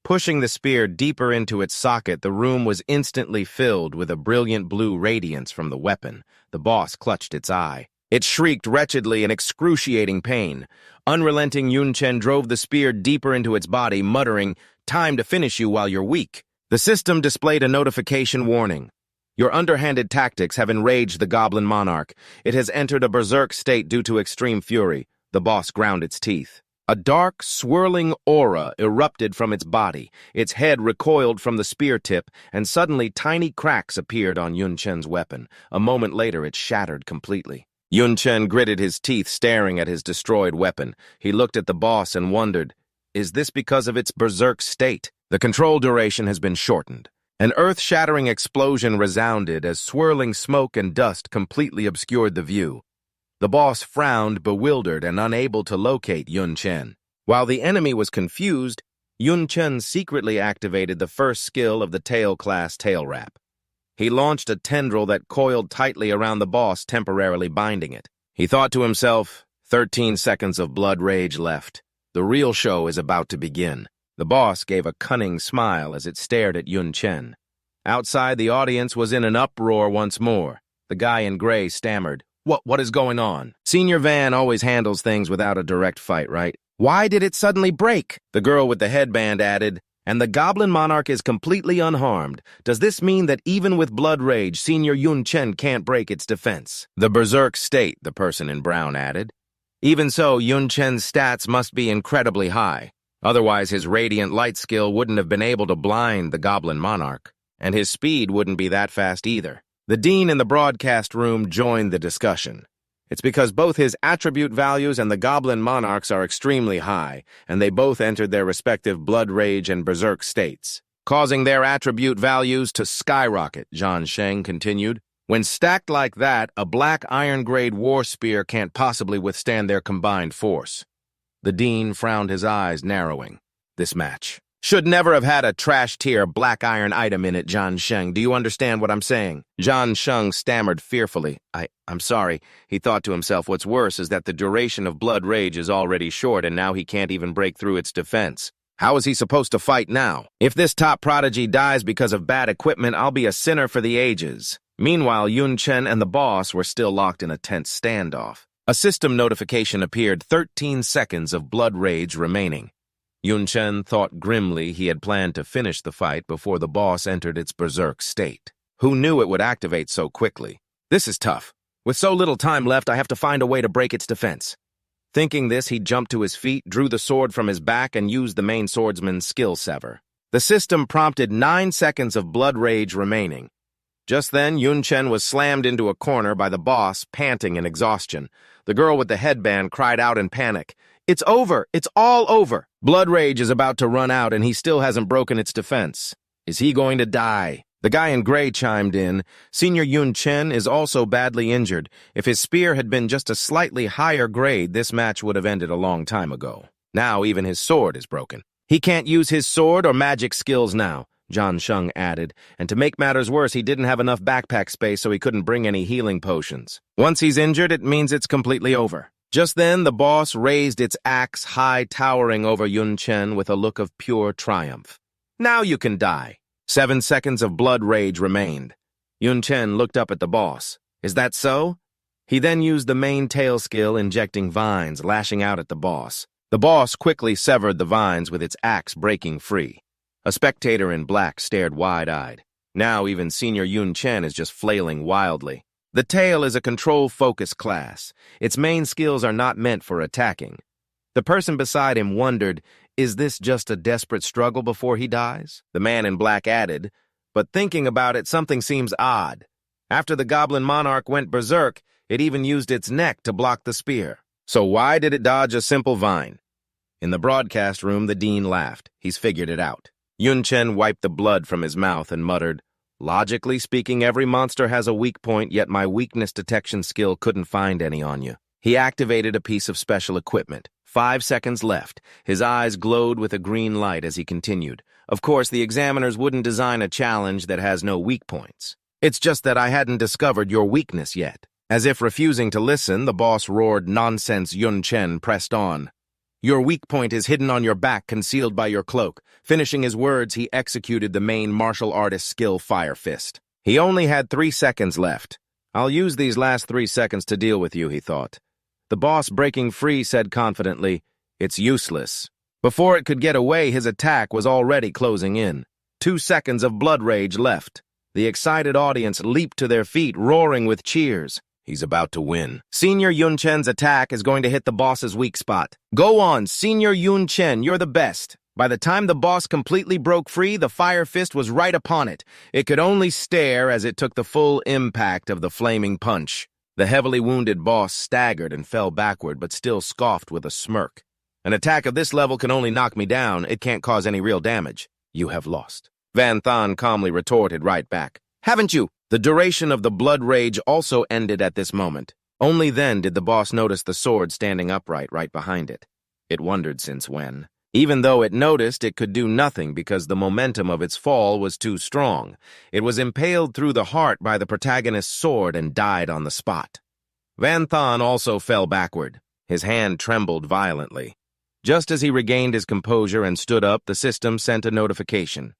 Pushing the spear deeper into its socket, the room was instantly filled with a brilliant blue radiance from the weapon. The boss clutched its eye. It shrieked wretchedly in excruciating pain. Unrelenting, Yun Chen drove the spear deeper into its body, muttering, "Time to finish you while you're weak." The system displayed a notification warning. Your underhanded tactics have enraged the goblin monarch. It has entered a berserk state due to extreme fury. The boss ground its teeth. A dark, swirling aura erupted from its body. Its head recoiled from the spear tip, and suddenly tiny cracks appeared on Yun Chen's weapon. A moment later, it shattered completely. Yun Chen gritted his teeth, staring at his destroyed weapon. He looked at the boss and wondered, is this because of its berserk state? The control duration has been shortened. An earth-shattering explosion resounded as swirling smoke and dust completely obscured the view. The boss frowned, bewildered and unable to locate Yun Chen. While the enemy was confused, Yun Chen secretly activated the first skill of the tail class tail wrap. He launched a tendril that coiled tightly around the boss, temporarily binding it. He thought to himself, 13 seconds of blood rage left. The real show is about to begin. The boss gave a cunning smile as it stared at Yun Chen. Outside, the audience was in an uproar once more. The guy in gray stammered, What is going on? Senior Van always handles things without a direct fight, right? Why did it suddenly break? The girl with the headband added, And the Goblin Monarch is completely unharmed. Does this mean that even with blood rage, Senior Yun Chen can't break its defense? The berserk state, the person in brown added. Even so, Yun Chen's stats must be incredibly high. Otherwise, his radiant light skill wouldn't have been able to blind the Goblin Monarch. And his speed wouldn't be that fast either. The dean in the broadcast room joined the discussion. It's because both his attribute values and the Goblin Monarch's are extremely high, and they both entered their respective blood rage and berserk states, causing their attribute values to skyrocket, Zhang Sheng continued. When stacked like that, a black iron-grade war spear can't possibly withstand their combined force. The dean frowned, his eyes narrowing. This match should never have had a trash-tier black iron item in it, Zhang Sheng. Do you understand what I'm saying? Zhang Sheng stammered fearfully. I'm sorry. He thought to himself, what's worse is that the duration of blood rage is already short, and now he can't even break through its defense. How is he supposed to fight now? If this top prodigy dies because of bad equipment, I'll be a sinner for the ages. Meanwhile, Yun Chen and the boss were still locked in a tense standoff. A system notification appeared, 13 seconds of blood rage remaining. Yun Chen thought grimly he had planned to finish the fight before the boss entered its berserk state. Who knew it would activate so quickly? This is tough. With so little time left, I have to find a way to break its defense. Thinking this, he jumped to his feet, drew the sword from his back, and used the main swordsman's skill sever. The system prompted 9 seconds of blood rage remaining. Just then, Yun Chen was slammed into a corner by the boss, panting in exhaustion. The girl with the headband cried out in panic. It's over! It's all over! Blood rage is about to run out, and he still hasn't broken its defense. Is he going to die? The guy in gray chimed in. Senior Yun Chen is also badly injured. If his spear had been just a slightly higher grade, this match would have ended a long time ago. Now even his sword is broken. He can't use his sword or magic skills now, Zhang Sheng added, and to make matters worse, he didn't have enough backpack space, so he couldn't bring any healing potions. Once he's injured, it means it's completely over. Just then, the boss raised its axe high, towering over Yun Chen with a look of pure triumph. Now you can die. 7 seconds of blood rage remained. Yun Chen looked up at the boss. Is that so? He then used the main tail skill, injecting vines, lashing out at the boss. The boss quickly severed the vines with its axe breaking free. A spectator in black stared wide-eyed. Now even Senior Yun Chen is just flailing wildly. The tail is a control-focus class. Its main skills are not meant for attacking. The person beside him wondered, is this just a desperate struggle before he dies? The man in black added, but thinking about it, something seems odd. After the Goblin Monarch went berserk, it even used its neck to block the spear. So why did it dodge a simple vine? In the broadcast room, the dean laughed. He's figured it out. Yun Chen wiped the blood from his mouth and muttered, Logically speaking, every monster has a weak point, yet my weakness detection skill couldn't find any on you. He activated a piece of special equipment. 5 seconds left. His eyes glowed with a green light as he continued. Of course, the examiners wouldn't design a challenge that has no weak points. It's just that I hadn't discovered your weakness yet. As if refusing to listen, the boss roared, Nonsense. Yun Chen pressed on. Your weak point is hidden on your back, concealed by your cloak. Finishing his words, he executed the main martial artist skill, Fire Fist. He only had 3 seconds left. I'll use these last 3 seconds to deal with you, he thought. The boss, breaking free, said confidently, It's useless. Before it could get away, his attack was already closing in. 2 seconds of blood rage left. The excited audience leaped to their feet, roaring with cheers. He's about to win. Senior Yun Chen's attack is going to hit the boss's weak spot. Go on, Senior Yun Chen, you're the best. By the time the boss completely broke free, the Fire Fist was right upon it. It could only stare as it took the full impact of the flaming punch. The heavily wounded boss staggered and fell backward, but still scoffed with a smirk. An attack of this level can only knock me down. It can't cause any real damage. You have lost. Van Than calmly retorted right back. Haven't you? The duration of the blood rage also ended at this moment. Only then did the boss notice the sword standing upright right behind it. It wondered since when. Even though it noticed, it could do nothing because the momentum of its fall was too strong. It was impaled through the heart by the protagonist's sword and died on the spot. Van Thon also fell backward. His hand trembled violently. Just as he regained his composure and stood up, the system sent a notification.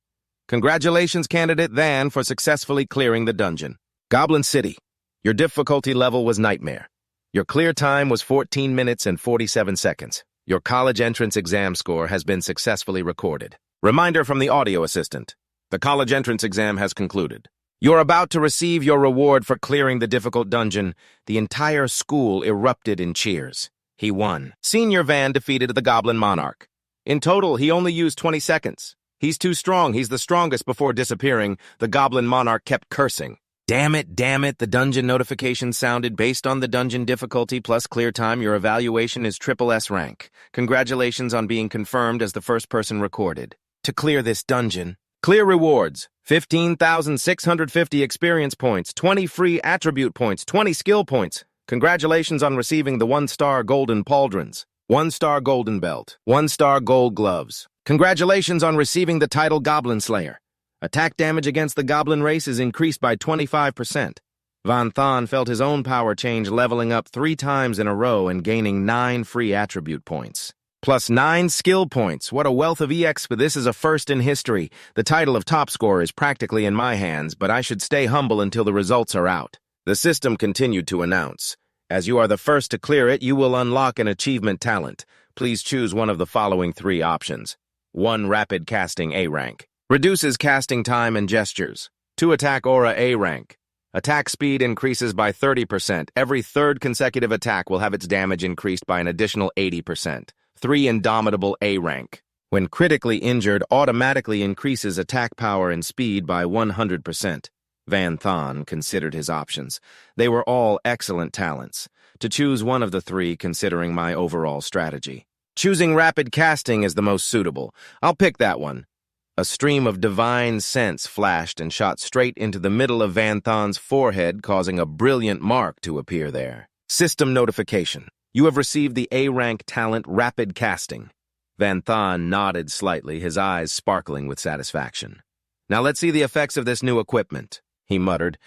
Congratulations, Candidate Van, for successfully clearing the dungeon. Goblin City. Your difficulty level was Nightmare. Your clear time was 14 minutes and 47 seconds. Your college entrance exam score has been successfully recorded. Reminder from the audio assistant. The college entrance exam has concluded. You're about to receive your reward for clearing the difficult dungeon. The entire school erupted in cheers. He won. Senior Van defeated the Goblin Monarch. In total, he only used 20 seconds. He's too strong. He's the strongest. Before disappearing, the Goblin Monarch kept cursing. Damn it, the dungeon notification sounded. Based on the dungeon difficulty plus clear time, your evaluation is SSS-Rank. Congratulations on being confirmed as the first person recorded. To clear this dungeon, clear rewards: 15,650 experience points, 20 free attribute points, 20 skill points. Congratulations on receiving the 1-star golden pauldrons, 1-star golden belt, 1-star gold gloves. Congratulations on receiving the title Goblin Slayer. Attack damage against the goblin race is increased by 25%. Van Thon felt his own power change, leveling up 3 times in a row and gaining 9 free attribute points. Plus 9 skill points. What a wealth of EX, but this is a first in history. The title of top scorer is practically in my hands, but I should stay humble until the results are out. The system continued to announce. As you are the first to clear it, you will unlock an achievement talent. Please choose one of the following 3 options. 1. Rapid Casting A rank. Reduces casting time and gestures. 2. Attack Aura A rank. Attack speed increases by 30%. Every 3rd consecutive attack will have its damage increased by an additional 80%. 3. Indomitable A rank. When critically injured, automatically increases attack power and speed by 100%. Van Thon considered his options. They were all excellent talents. To choose one of the 3 considering my overall strategy. Choosing rapid casting is the most suitable. I'll pick that one. A stream of divine sense flashed and shot straight into the middle of Van Thon's forehead, causing a brilliant mark to appear there. System notification. You have received the A-rank talent Rapid Casting. Van Thon nodded slightly, his eyes sparkling with satisfaction. Now let's see the effects of this new equipment, he muttered.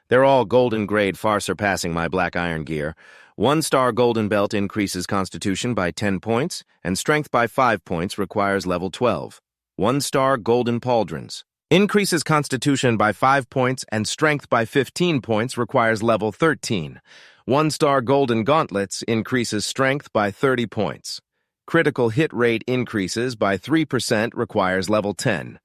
They're all golden grade, far surpassing my black iron gear. 1-star golden belt increases constitution by 10 points, and strength by 5 points, requires level 12. 1-star golden pauldrons. Increases constitution by 5 points and strength by 15 points, requires level 13. 1-star golden gauntlets increases strength by 30 points. Critical hit rate increases by 3%, requires level 10.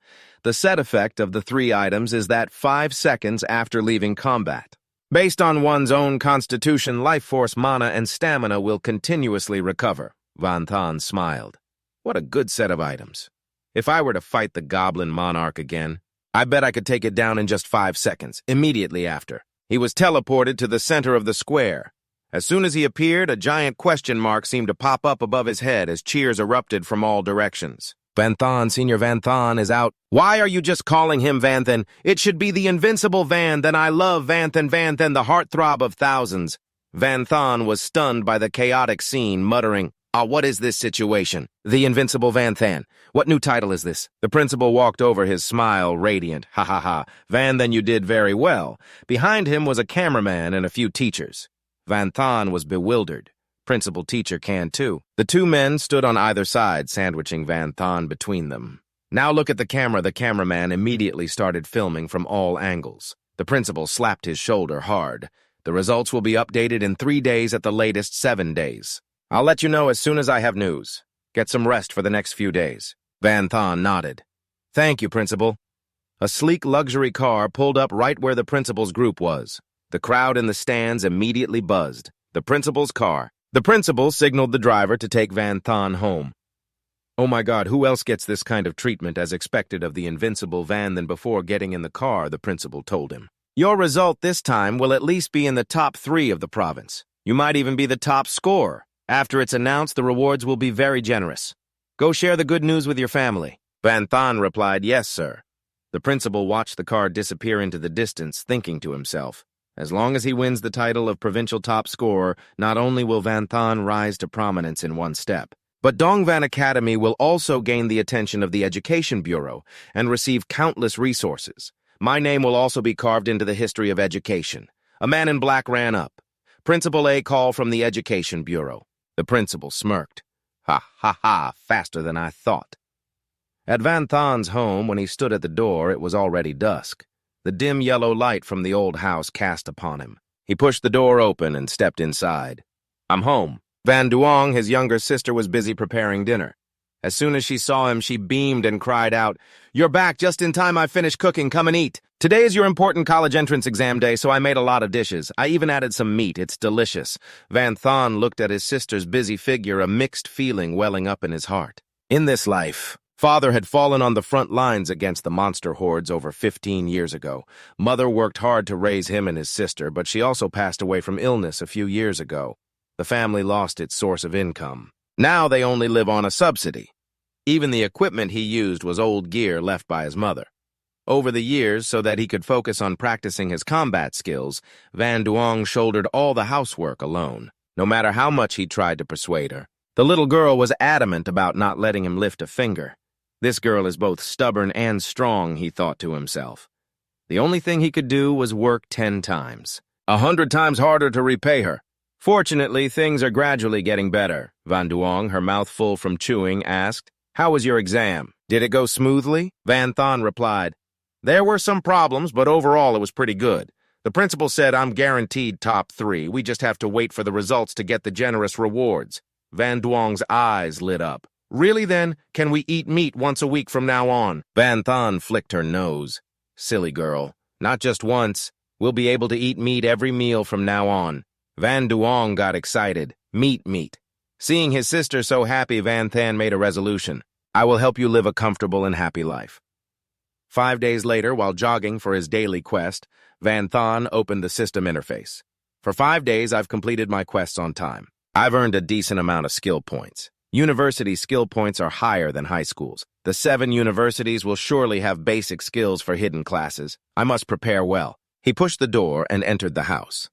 The set effect of the 3 items is that 5 seconds after leaving combat. Based on one's own constitution, life force, mana, and stamina will continuously recover. Van Thon smiled. What a good set of items. If I were to fight the Goblin Monarch again, I bet I could take it down in just 5 seconds, immediately after. He was teleported to the center of the square. As soon as he appeared, a giant question mark seemed to pop up above his head as cheers erupted from all directions. Van Thon, Senior Van Thon is out. Why are you just calling him Vanthan? It should be the invincible Vanthan. I love Vanthan, the heartthrob of thousands. Van Thon was stunned by the chaotic scene, muttering, what is this situation? The invincible Vanthan. What new title is this? The principal walked over, his smile radiant. Ha ha ha. Vanthan, you did very well. Behind him was a cameraman and a few teachers. Van Thon was bewildered. Principal teacher can too. The 2 men stood on either side, sandwiching Van Thon between them. Now look at the camera. The cameraman immediately started filming from all angles. The principal slapped his shoulder hard. The results will be updated in 3 days, at the latest 7 days. I'll let you know as soon as I have news. Get some rest for the next few days. Van Thon nodded. Thank you, Principal. A sleek luxury car pulled up right where the principal's group was. The crowd in the stands immediately buzzed. The principal's car. The principal signaled the driver to take Van Thon home. Oh my God, who else gets this kind of treatment as expected of the invincible Van than before getting in the car, the principal told him. Your result this time will at least be in the top 3 of the province. You might even be the top scorer. After it's announced, the rewards will be very generous. Go share the good news with your family. Van Thon replied, yes, sir. The principal watched the car disappear into the distance, thinking to himself, as long as he wins the title of provincial top scorer, not only will Van Thon rise to prominence in one step, But Dongvan Academy will also gain the attention of the Education Bureau and receive countless resources. My name will also be carved into the history of education. A man in black ran up. Principal A call from the Education Bureau. The principal smirked. Ha, ha, ha, faster than I thought. At Van Thon's home, when he stood at the door, it was already dusk. The dim yellow light from the old house cast upon him. He pushed the door open and stepped inside. I'm home. Van Duong, his younger sister, was busy preparing dinner. As soon as she saw him, she beamed and cried out, "You're back just in time. I finished cooking. Come and eat. Today is your important college entrance exam day, so I made a lot of dishes. I even added some meat. It's delicious." Van Thon looked at his sister's busy figure, a mixed feeling welling up in his heart. In this life, father had fallen on the front lines against the monster hordes over 15 years ago. Mother worked hard to raise him and his sister, but she also passed away from illness a few years ago. The family lost its source of income. Now they only live on a subsidy. Even the equipment he used was old gear left by his mother. Over the years, so that he could focus on practicing his combat skills, Van Duong shouldered all the housework alone, no matter how much he tried to persuade her. The little girl was adamant about not letting him lift a finger. This girl is both stubborn and strong, he thought to himself. The only thing he could do was work 10 times. 100 times harder to repay her. Fortunately, things are gradually getting better. Van Duong, her mouth full from chewing, asked, "How was your exam? Did it go smoothly?" Van Thon replied, "There were some problems, but overall it was pretty good. The principal said I'm guaranteed top 3. We just have to wait for the results to get the generous rewards." Van Duong's eyes lit up. "Really then, can we eat meat once a week from now on?" Van Thon flicked her nose. "Silly girl. Not just once. We'll be able to eat meat every meal from now on." Van Duong got excited. Meat. Seeing his sister so happy, Van Thon made a resolution. "I will help you live a comfortable and happy life." 5 days later, while jogging for his daily quest, Van Thon opened the system interface. "For 5 days, I've completed my quests on time. I've earned a decent amount of skill points. University skill points are higher than high schools. The 7 universities will surely have basic skills for hidden classes. I must prepare well." He pushed the door and entered the house.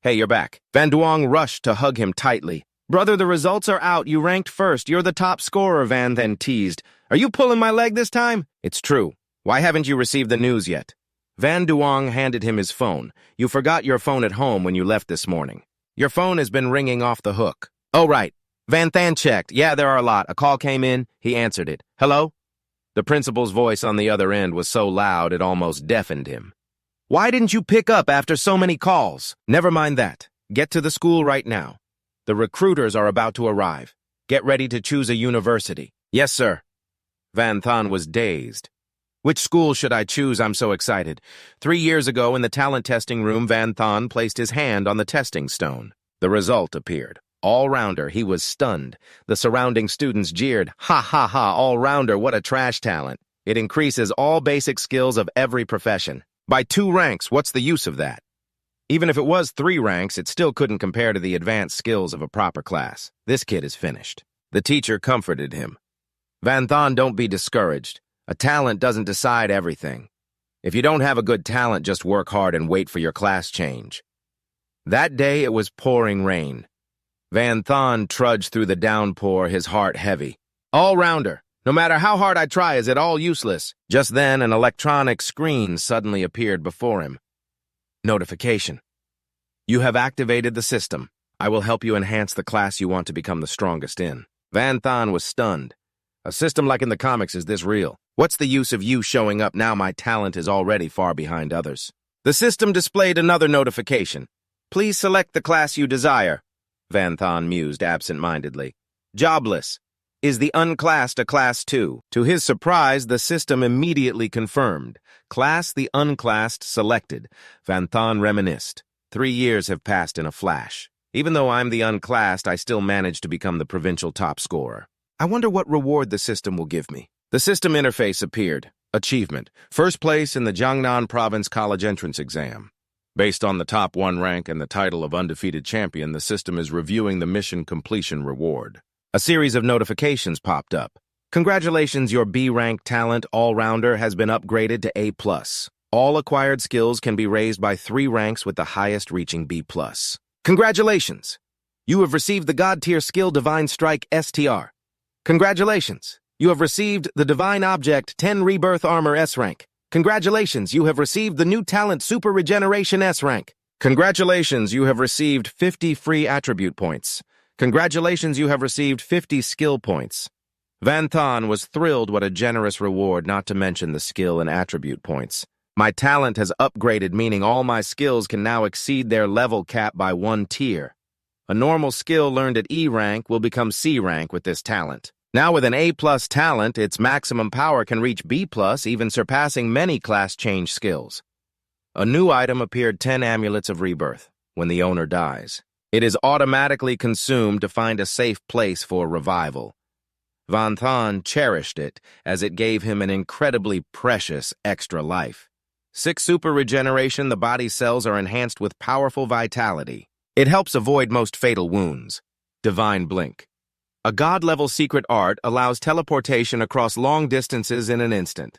"Hey, you're back." Van Duong rushed to hug him tightly. "Brother, the results are out. You ranked first. You're the top scorer," Van then teased. "Are you pulling my leg this time?" "It's true. Why haven't you received the news yet?" Van Duong handed him his phone. "You forgot your phone at home when you left this morning. Your phone has been ringing off the hook." "Oh, right." Van Thon checked. "Yeah, there are a lot. A call came in." He answered it. "Hello?" The principal's voice on the other end was so loud it almost deafened him. "Why didn't you pick up after so many calls?" "Never mind that. Get to the school right now. The recruiters are about to arrive. Get ready to choose a university." "Yes, sir." Van Thon was dazed. "Which school should I choose? I'm so excited." 3 years ago, in the talent testing room, Van Thon placed his hand on the testing stone. The result appeared. All-rounder. He was stunned. The surrounding students jeered. "Ha ha ha, all-rounder, what a trash talent. It increases all basic skills of every profession. By 2 ranks, what's the use of that?" Even if it was 3 ranks, it still couldn't compare to the advanced skills of a proper class. This kid is finished. The teacher comforted him. "Van Thon, don't be discouraged. A talent doesn't decide everything. If you don't have a good talent, just work hard and wait for your class change." That day it was pouring rain. Van Thon trudged through the downpour, his heart heavy. "All-rounder. No matter how hard I try, is it all useless?" Just then, an electronic screen suddenly appeared before him. Notification. "You have activated the system. I will help you enhance the class you want to become the strongest in." Van Thon was stunned. A system like in the comics is this real? What's the use of you showing up now my talent is already far behind others? The system displayed another notification. "Please select the class you desire." Van Thon mused absent-mindedly. "Jobless. Is the unclassed a class 2? To his surprise, the system immediately confirmed. Class the unclassed selected. Van Thon reminisced. 3 years have passed in a flash. Even though I'm the unclassed, I still managed to become the provincial top scorer. I wonder what reward the system will give me. The system interface appeared. Achievement. First place in the Jiangnan Province College Entrance Exam. Based on the top 1 rank and the title of undefeated champion, the system is reviewing the mission completion reward. A series of notifications popped up. Congratulations, your B-rank talent all-rounder has been upgraded to A+. All acquired skills can be raised by 3 ranks with the highest reaching B+. Congratulations! You have received the God-tier skill Divine Strike STR. Congratulations! You have received the Divine Object 10 Rebirth Armor S-Rank. Congratulations, you have received the new talent Super Regeneration S-Rank. Congratulations, you have received 50 free attribute points. Congratulations, you have received 50 skill points. Van Thon was thrilled what a generous reward, not to mention the skill and attribute points. My talent has upgraded, meaning all my skills can now exceed their level cap by 1 tier. A normal skill learned at E rank will become C rank with this talent. Now with an A+ talent, its maximum power can reach B+, even surpassing many class change skills. A new item appeared: 10 Amulets of Rebirth. When the owner dies, it is automatically consumed to find a safe place for revival. Van Thon cherished it, as it gave him an incredibly precious extra life. 6 Super Regeneration, the body cells are enhanced with powerful vitality. It helps avoid most fatal wounds. Divine Blink. A god-level secret art allows teleportation across long distances in an instant.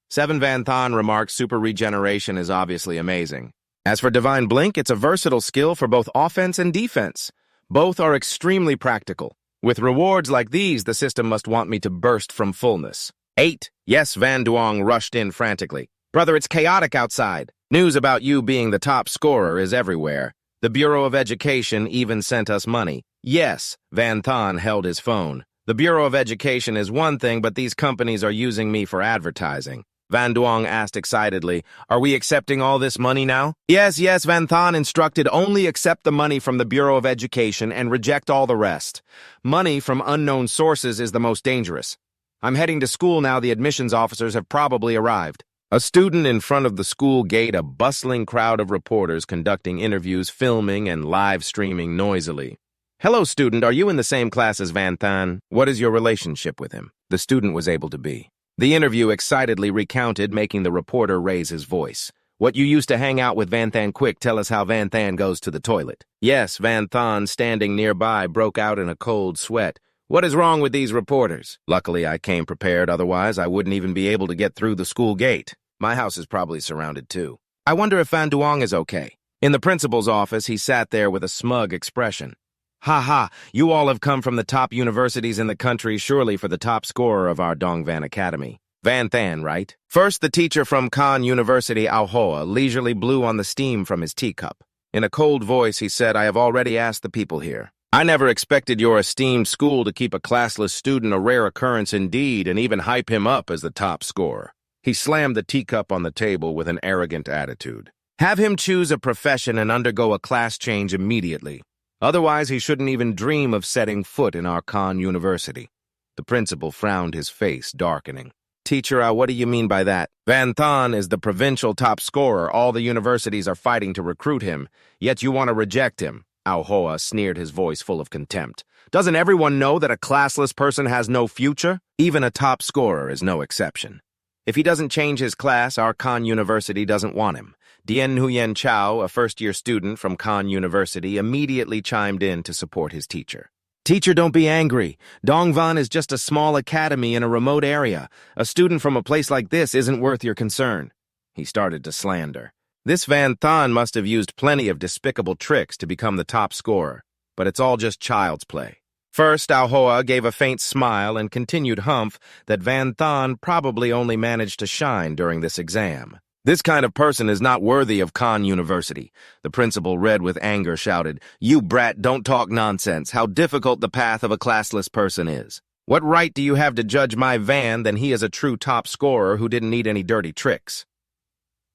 7 Van Thon remarks Super Regeneration is obviously amazing. As for Divine Blink, it's a versatile skill for both offense and defense. Both are extremely practical. With rewards like these, the system must want me to burst from fullness. 8. Yes, Van Duong rushed in frantically. Brother, it's chaotic outside. News about you being the top scorer is everywhere. The Bureau of Education even sent us money. Yes, Van Thon held his phone. The Bureau of Education is one thing, but these companies are using me for advertising. Van Duong asked excitedly, are we accepting all this money now? Yes, Van Thon instructed only accept the money from the Bureau of Education and reject all the rest. Money from unknown sources is the most dangerous. I'm heading to school now. The admissions officers have probably arrived. A student in front of the school gate, a bustling crowd of reporters conducting interviews, filming, and live streaming noisily. Hello, student. Are you in the same class as Van Thon? What is your relationship with him? The student was able to be. The interview excitedly recounted, making the reporter raise his voice. What, you used to hang out with Van Thon? Quick, tell us how Van Thon goes to the toilet. Yes, Van Thon, standing nearby, broke out in a cold sweat. What is wrong with these reporters? Luckily, I came prepared, otherwise I wouldn't even be able to get through the school gate. My house is probably surrounded too. I wonder if Van Duong is okay. In the principal's office, he sat there with a smug expression. Ha ha, you all have come from the top universities in the country, surely for the top scorer of our Dongvan Academy. Van Thon, right? First, the teacher from Khan University, Ao Hoa, leisurely blew on the steam from his teacup. In a cold voice, he said, I have already asked the people here. I never expected your esteemed school to keep a classless student a rare occurrence indeed, and even hype him up as the top scorer. He slammed the teacup on the table with an arrogant attitude. Have him choose a profession and undergo a class change immediately. Otherwise, he shouldn't even dream of setting foot in our Khan University. The principal frowned, his face darkening. Teacher, what do you mean by that? Van Thon is the provincial top scorer. All the universities are fighting to recruit him, yet you want to reject him. Ao Hoa sneered, his voice full of contempt. Doesn't everyone know that a classless person has no future? Even a top scorer is no exception. If he doesn't change his class, our Khan University doesn't want him. Dien Huyen Chao, a first-year student from Khan University, immediately chimed in to support his teacher. Teacher, don't be angry. Dongvan is just a small academy in a remote area. A student from a place like this isn't worth your concern. He started to slander. This Van Thon must have used plenty of despicable tricks to become the top scorer, but it's all just child's play. First, Ao Hoa gave a faint smile and continued humph that Van Thon probably only managed to shine during this exam. This kind of person is not worthy of Khan University. The principal, red with anger, shouted, You brat, don't talk nonsense. How difficult the path of a classless person is. What right do you have to judge my Van than he is a true top scorer who didn't need any dirty tricks?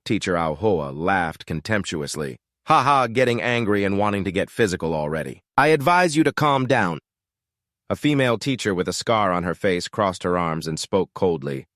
Teacher Ao Hoa laughed contemptuously. Ha ha, getting angry and wanting to get physical already. I advise you to calm down. A female teacher with a scar on her face crossed her arms and spoke coldly.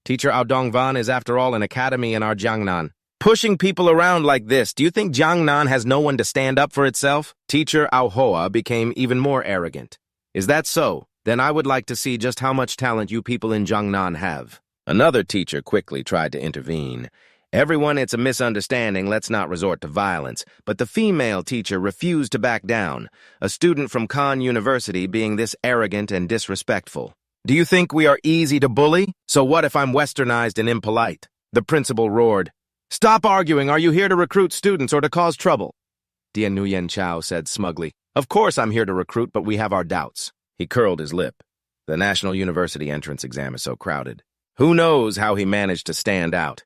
Teacher Ao Dongvan is after all an academy in our Jiangnan. Pushing people around like this, do you think Jiangnan has no one to stand up for itself? Teacher Ao Hoa became even more arrogant. Is that so? Then I would like to see just how much talent you people in Jiangnan have. Another teacher quickly tried to intervene. Everyone, it's a misunderstanding, let's not resort to violence. But the female teacher refused to back down, a student from Khan University being this arrogant and disrespectful. Do you think we are easy to bully? So what if I'm westernized and impolite? The principal roared. Stop arguing, are you here to recruit students or to cause trouble? Dien Nguyen Chao said smugly. Of course I'm here to recruit, but we have our doubts. He curled his lip. The National University entrance exam is so crowded. Who knows how he managed to stand out?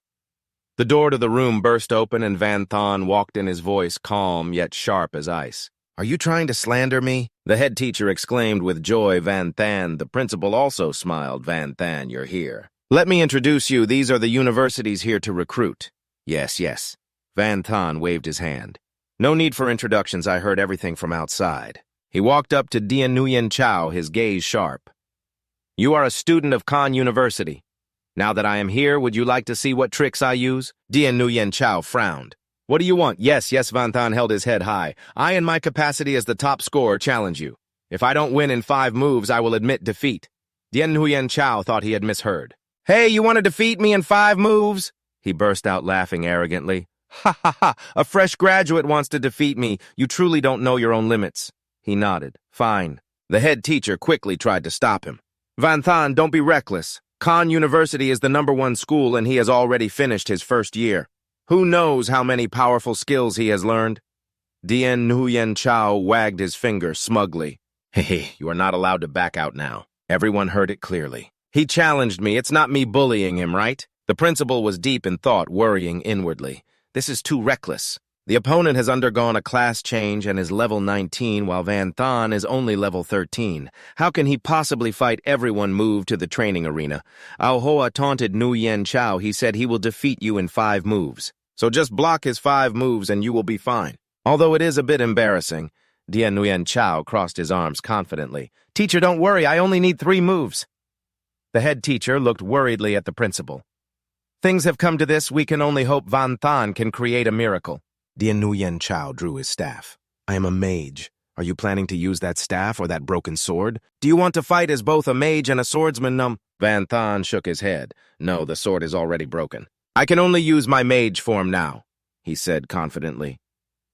The door to the room burst open and Van Thon walked in, his voice calm yet sharp as ice. "Are you trying to slander me?" The head teacher exclaimed with joy. Van Than, the principal, also smiled. "Van Than, you're here. Let me introduce you. These are the universities here to recruit." Yes, yes. Van Thon waved his hand. "No need for introductions. I heard everything from outside." He walked up to Dien Nguyen Chao, his gaze sharp. "You are a student of Khan University. Now that I am here, would you like to see what tricks I use?" Dien Nguyen Chao frowned. "What do you want?" Yes, Van Thon held his head high. "I, in my capacity as the top scorer, challenge you. If I don't win in 5 moves, I will admit defeat." Dien Nguyen Chao thought he had misheard. "Hey, you want to defeat me in 5 moves?" He burst out laughing arrogantly. "Ha ha ha, a fresh graduate wants to defeat me. You truly don't know your own limits." He nodded. "Fine." The head teacher quickly tried to stop him. "Van Thon, don't be reckless. Khan University is the #1 school and he has already finished his first year. Who knows how many powerful skills he has learned?" Dien Nguyen Chao wagged his finger smugly. "Hey, you are not allowed to back out now." Everyone heard it clearly. "He challenged me. It's not me bullying him, right?" The principal was deep in thought, worrying inwardly. This is too reckless. The opponent has undergone a class change and is level 19, while Van Thon is only level 13. How can he possibly fight everyone moved to the training arena? Ao Hoa taunted Nguyen Chao. He said he will defeat you in 5 moves. So just block his 5 moves and you will be fine. Although it is a bit embarrassing. Dien Nguyen Chao crossed his arms confidently. "Teacher, don't worry, I only need 3 moves." The head teacher looked worriedly at the principal. "Things have come to this, we can only hope Van Thon can create a miracle." Dien Nguyen Chao drew his staff. "I am a mage. Are you planning to use that staff or that broken sword? Do you want to fight as both a mage and a swordsman?" Van Thon shook his head. "No, the sword is already broken. I can only use my mage form now," he said confidently.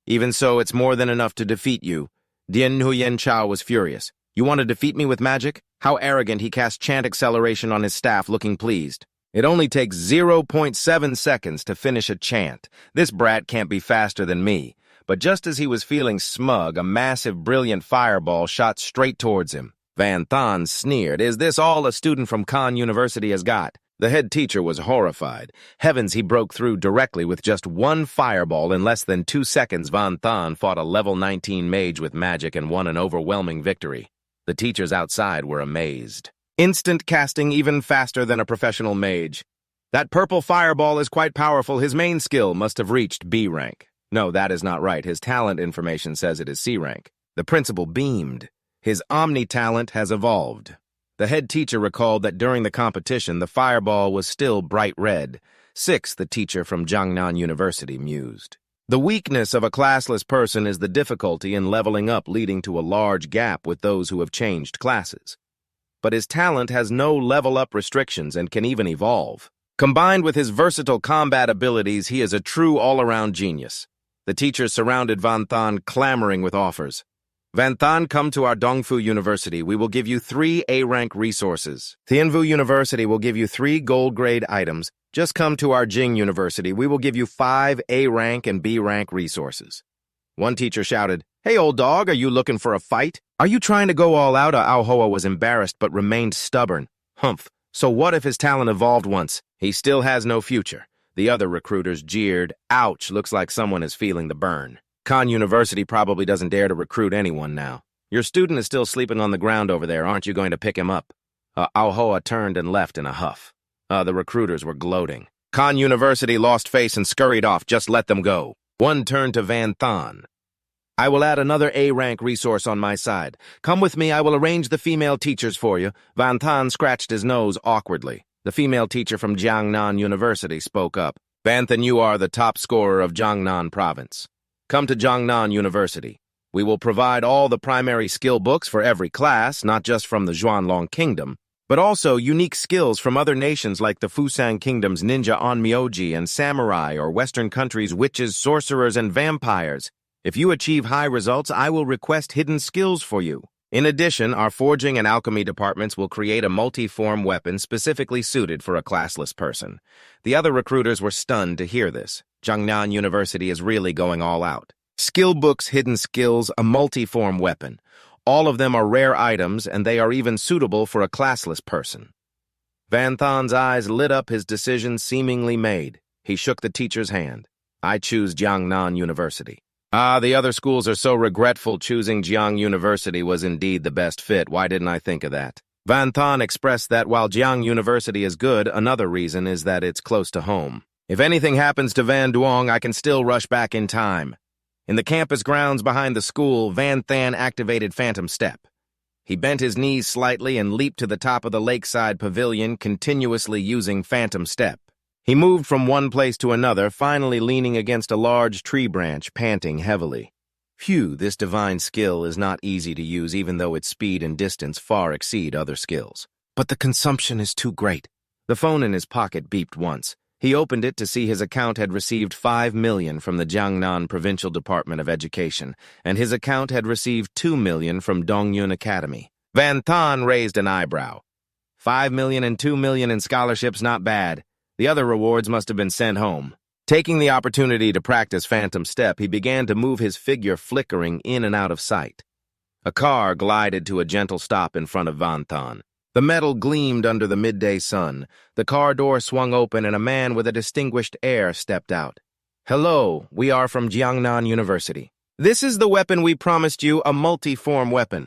"Even so, it's more than enough to defeat you." Dien Nguyen Chao was furious. "You want to defeat me with magic?" How arrogant. He cast chant acceleration on his staff, looking pleased. It only takes 0.7 seconds to finish a chant. This brat can't be faster than me. But just as he was feeling smug, a massive, brilliant fireball shot straight towards him. Van Thon sneered. "Is this all a student from Khan University has got?" The head teacher was horrified. Heavens, he broke through directly with just 1 fireball. In less than 2 seconds, Van Thon fought a level 19 mage with magic and won an overwhelming victory. The teachers outside were amazed. Instant casting even faster than a professional mage. That purple fireball is quite powerful. His main skill must have reached B rank. No, that is not right. His talent information says it is C rank. The principal beamed. His omni talent has evolved. The head teacher recalled that during the competition, the fireball was still bright red. 6, the teacher from Jiangnan University mused. The weakness of a classless person is the difficulty in leveling up, leading to a large gap with those who have changed classes. But his talent has no level-up restrictions and can even evolve. Combined with his versatile combat abilities, he is a true all-around genius. The teachers surrounded Van Thon, clamoring with offers. "Van Thon, come to our Dongfu University. We will give you 3 A-rank resources. Thienvu University will give you 3 gold-grade items. Just come to our Jing University. We will give you 5 A-rank and B-rank resources." One teacher shouted, "Hey, old dog, are you looking for a fight? Are you trying to go all out?" Ao Hoa was embarrassed but remained stubborn. "Humph. So what if his talent evolved once? He still has no future." The other recruiters jeered. "Ouch, looks like someone is feeling the burn. Khan University probably doesn't dare to recruit anyone now. Your student is still sleeping on the ground over there. Aren't you going to pick him up?" Ao Hoa turned and left in a huff. The recruiters were gloating. Khan University lost face and scurried off. Just let them go. One turned to Van Thon. "I will add another A-rank resource on my side. Come with me, I will arrange the female teachers for you." Van Thon scratched his nose awkwardly. The female teacher from Jiangnan University spoke up. "Van Thon, you are the top scorer of Jiangnan province. Come to Jiangnan University. We will provide all the primary skill books for every class, not just from the Zhuanlong Kingdom, but also unique skills from other nations like the Fusang Kingdom's ninja onmyoji and samurai, or Western countries' witches, sorcerers, and vampires. If you achieve high results, I will request hidden skills for you. In addition, our forging and alchemy departments will create a multi-form weapon specifically suited for a classless person." The other recruiters were stunned to hear this. Jiangnan University is really going all out. Skill books, hidden skills, a multi-form weapon. All of them are rare items, and they are even suitable for a classless person. Van Thon's eyes lit up, his decision seemingly made. He shook the teacher's hand. I choose Jiangnan University. Ah, the other schools are so regretful. Choosing Jiang University was indeed the best fit. Why didn't I think of that? Van Thon expressed that while Jiang University is good, another reason is that it's close to home. If anything happens to Van Duong, I can still rush back in time. In the campus grounds behind the school, Van Thon activated Phantom Step. He bent his knees slightly and leaped to the top of the lakeside pavilion, continuously using Phantom Step. He moved from one place to another, finally leaning against a large tree branch, panting heavily. Phew, this divine skill is not easy to use, even though its speed and distance far exceed other skills. But the consumption is too great. The phone in his pocket beeped once. He opened it to see his account had received 5 million from the Jiangnan Provincial Department of Education, and his account had received 2 million from Dongyun Academy. Van Thon raised an eyebrow. 5 million and 2 million in scholarships, not bad. The other rewards must have been sent home. Taking the opportunity to practice Phantom Step, he began to move his figure, flickering in and out of sight. A car glided to a gentle stop in front of Van Thon. The metal gleamed under the midday sun. The car door swung open and a man with a distinguished air stepped out. Hello, we are from Jiangnan University. This is the weapon we promised you, a multi-form weapon.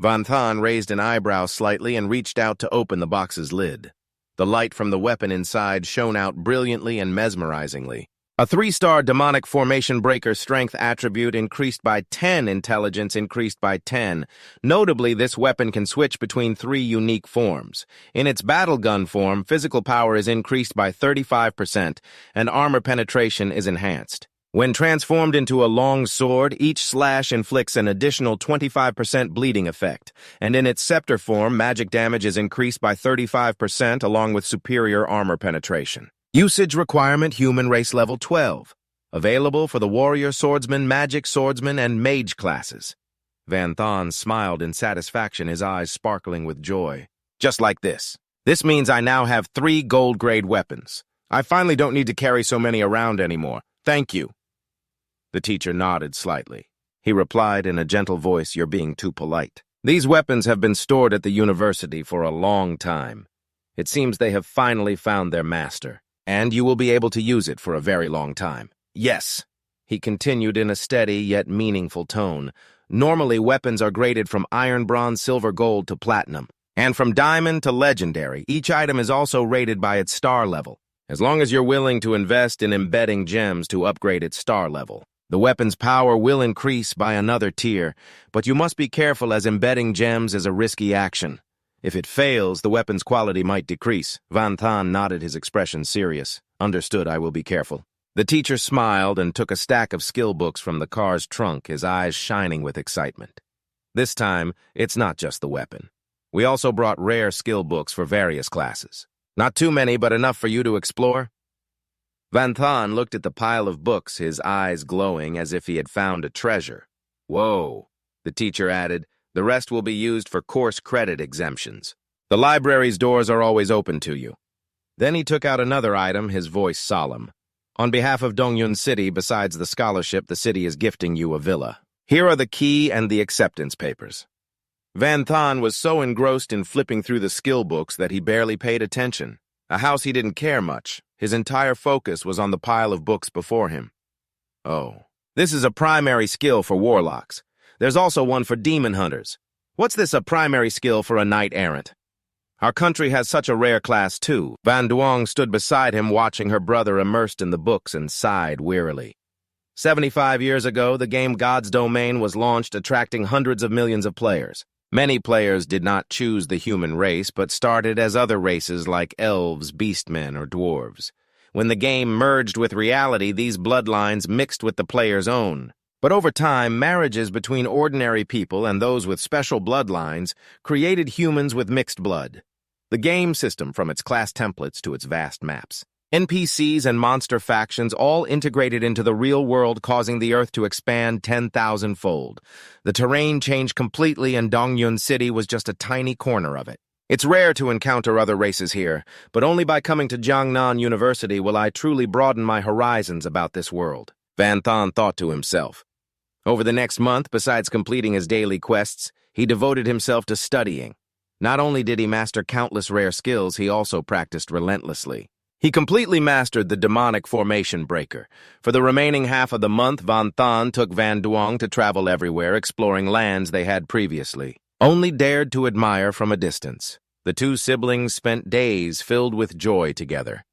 Van Thon raised an eyebrow slightly and reached out to open the box's lid. The light from the weapon inside shone out brilliantly and mesmerizingly. A 3-star demonic formation breaker strength attribute increased by 10, intelligence increased by 10. Notably, this weapon can switch between 3 unique forms. In its battle gun form, physical power is increased by 35%, and armor penetration is enhanced. When transformed into a long sword, each slash inflicts an additional 25% bleeding effect, and in its scepter form, magic damage is increased by 35% along with superior armor penetration. Usage requirement, human race level 12. Available for the warrior, swordsman, magic swordsman, and mage classes. Van Thon smiled in satisfaction, his eyes sparkling with joy. Just like this. This means I now have 3 gold-grade weapons. I finally don't need to carry so many around anymore. Thank you. The teacher nodded slightly. He replied in a gentle voice, "You're being too polite. These weapons have been stored at the university for a long time. It seems they have finally found their master, and you will be able to use it for a very long time." Yes, he continued in a steady yet meaningful tone. Normally, weapons are graded from iron, bronze, silver, gold to platinum, and from diamond to legendary. Each item is also rated by its star level, as long as you're willing to invest in embedding gems to upgrade its star level. The weapon's power will increase by another tier, but you must be careful as embedding gems is a risky action. If it fails, the weapon's quality might decrease. Van Thon nodded, his expression serious. Understood, I will be careful. The teacher smiled and took a stack of skill books from the car's trunk, his eyes shining with excitement. This time, it's not just the weapon. We also brought rare skill books for various classes. Not too many, but enough for you to explore. Van Thon looked at the pile of books, his eyes glowing as if he had found a treasure. Whoa, the teacher added, the rest will be used for course credit exemptions. The library's doors are always open to you. Then he took out another item, his voice solemn. On behalf of Dongyun City, besides the scholarship, the city is gifting you a villa. Here are the key and the acceptance papers. Van Thon was so engrossed in flipping through the skill books that he barely paid attention. A house he didn't care much. His entire focus was on the pile of books before him. Oh, this is a primary skill for warlocks. There's also one for demon hunters. What's this, a primary skill for a knight-errant? Our country has such a rare class, too. Van Duong stood beside him, watching her brother immersed in the books, and sighed wearily. 75 years ago, the game God's Domain was launched, attracting hundreds of millions of players. Many players did not choose the human race, but started as other races like elves, beastmen, or dwarves. When the game merged with reality, these bloodlines mixed with the player's own. But over time, marriages between ordinary people and those with special bloodlines created humans with mixed blood. The game system, from its class templates to its vast maps. NPCs and monster factions all integrated into the real world, causing the Earth to expand 10,000-fold. The terrain changed completely, and Dongyun City was just a tiny corner of it. It's rare to encounter other races here, but only by coming to Jiangnan University will I truly broaden my horizons about this world, Van Thon thought to himself. Over the next month, besides completing his daily quests, He devoted himself to studying. Not only did he master countless rare skills, he also practiced relentlessly. He completely mastered the demonic formation breaker. For the remaining half of the month, Van Than took Van Duong to travel everywhere, exploring lands they had previously only dared to admire from a distance. The two siblings spent days filled with joy together.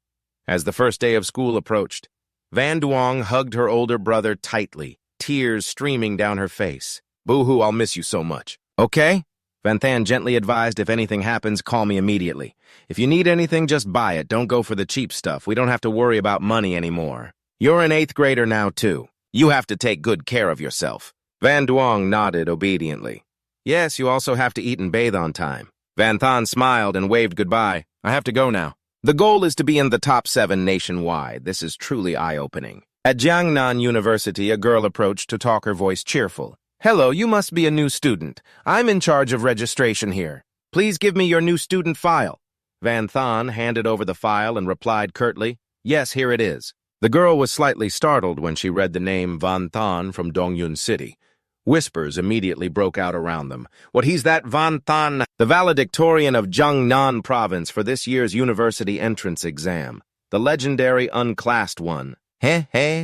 As the first day of school approached, Van Duong hugged her older brother tightly, tears streaming down her face. "Boo-hoo, I'll miss you so much." "Okay?" Van Than gently advised, "If anything happens, call me immediately. If you need anything, just buy it. Don't go for the cheap stuff. We don't have to worry about money anymore. You're an 8th grader now, too. You have to take good care of yourself." Van Duong nodded obediently. "Yes, you also have to eat and bathe on time." Van Than smiled and waved goodbye. "I have to go now." The goal is to be in the top 7 nationwide. This is truly eye-opening. At Jiangnan University, a girl approached to talk, her voice cheerful. "Hello, you must be a new student. I'm in charge of registration here. Please give me your new student file." Van Than handed over the file and replied curtly, "Yes, here it is." The girl was slightly startled when she read the name Van Than from Dongyun City. Whispers immediately broke out around them. "What, he's that Van Than, the valedictorian of Jiangnan province for this year's university entrance exam. The legendary unclassed one.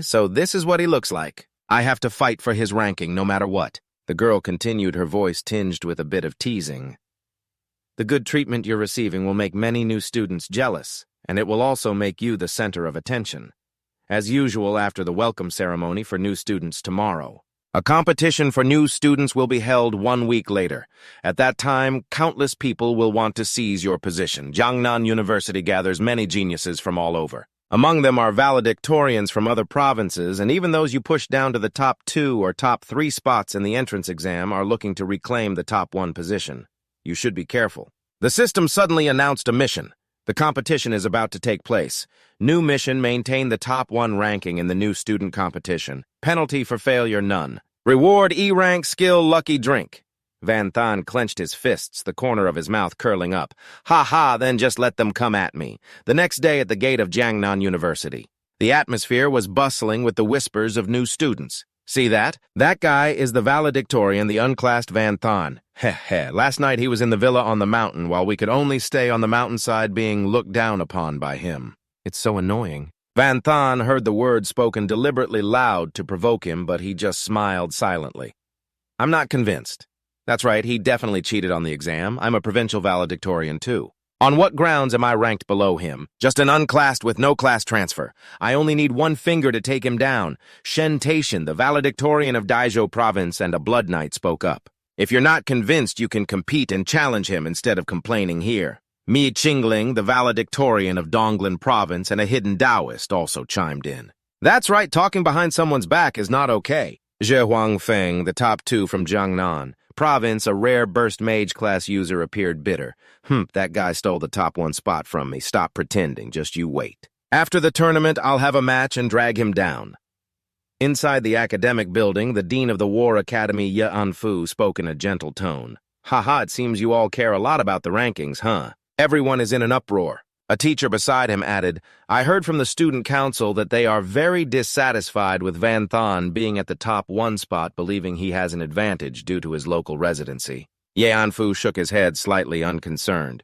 So this is what he looks like. I have to fight for his ranking no matter what." The girl continued, her voice tinged with a bit of teasing. "The good treatment you're receiving will make many new students jealous, and it will also make you the center of attention. As usual, after the welcome ceremony for new students tomorrow. A competition for new students will be held 1 week later. At that time, countless people will want to seize your position. Jiangnan University gathers many geniuses from all over. Among them are valedictorians from other provinces, and even those you push down to the top 2 or top 3 spots in the entrance exam are looking to reclaim the top 1 position. You should be careful." The system suddenly announced a mission. The competition is about to take place. New mission: maintain the top 1 ranking in the new student competition. Penalty for failure: none. Reward: E-rank skill lucky drink. Van Than clenched his fists, the corner of his mouth curling up. "Ha, then just let them come at me." The next day at the gate of Jiangnan University, the atmosphere was bustling with the whispers of new students. "See that? That guy is the valedictorian, the unclassed Van Than. Last night he was in the villa on the mountain, while we could only stay on the mountainside being looked down upon by him. It's so annoying." Van Than heard the words spoken deliberately loud to provoke him, but he just smiled silently. "I'm not convinced. That's right, he definitely cheated on the exam. I'm a provincial valedictorian too. On what grounds am I ranked below him? Just an unclassed with no class transfer. I only need 1 finger to take him down." Shen Taishan, the valedictorian of Daizhou province and a blood knight, spoke up. "If you're not convinced, you can compete and challenge him instead of complaining here." Mi Qingling, the valedictorian of Donglan province and a hidden Taoist, also chimed in. "That's right, talking behind someone's back is not okay." Zhe Huangfeng, the top 2 from Jiangnan province, a rare burst mage class user, appeared bitter. That guy stole the top 1 spot from me. Stop pretending, just you wait. After the tournament, I'll have a match and drag him down." Inside the academic building, the dean of the War Academy, Ye Anfu, spoke in a gentle tone. It seems you all care a lot about the rankings, huh? Everyone is in an uproar. A teacher beside him added, "I heard from the student council that they are very dissatisfied with Van Than being at the top 1 spot, believing he has an advantage due to his local residency." Ye Anfu shook his head, slightly unconcerned.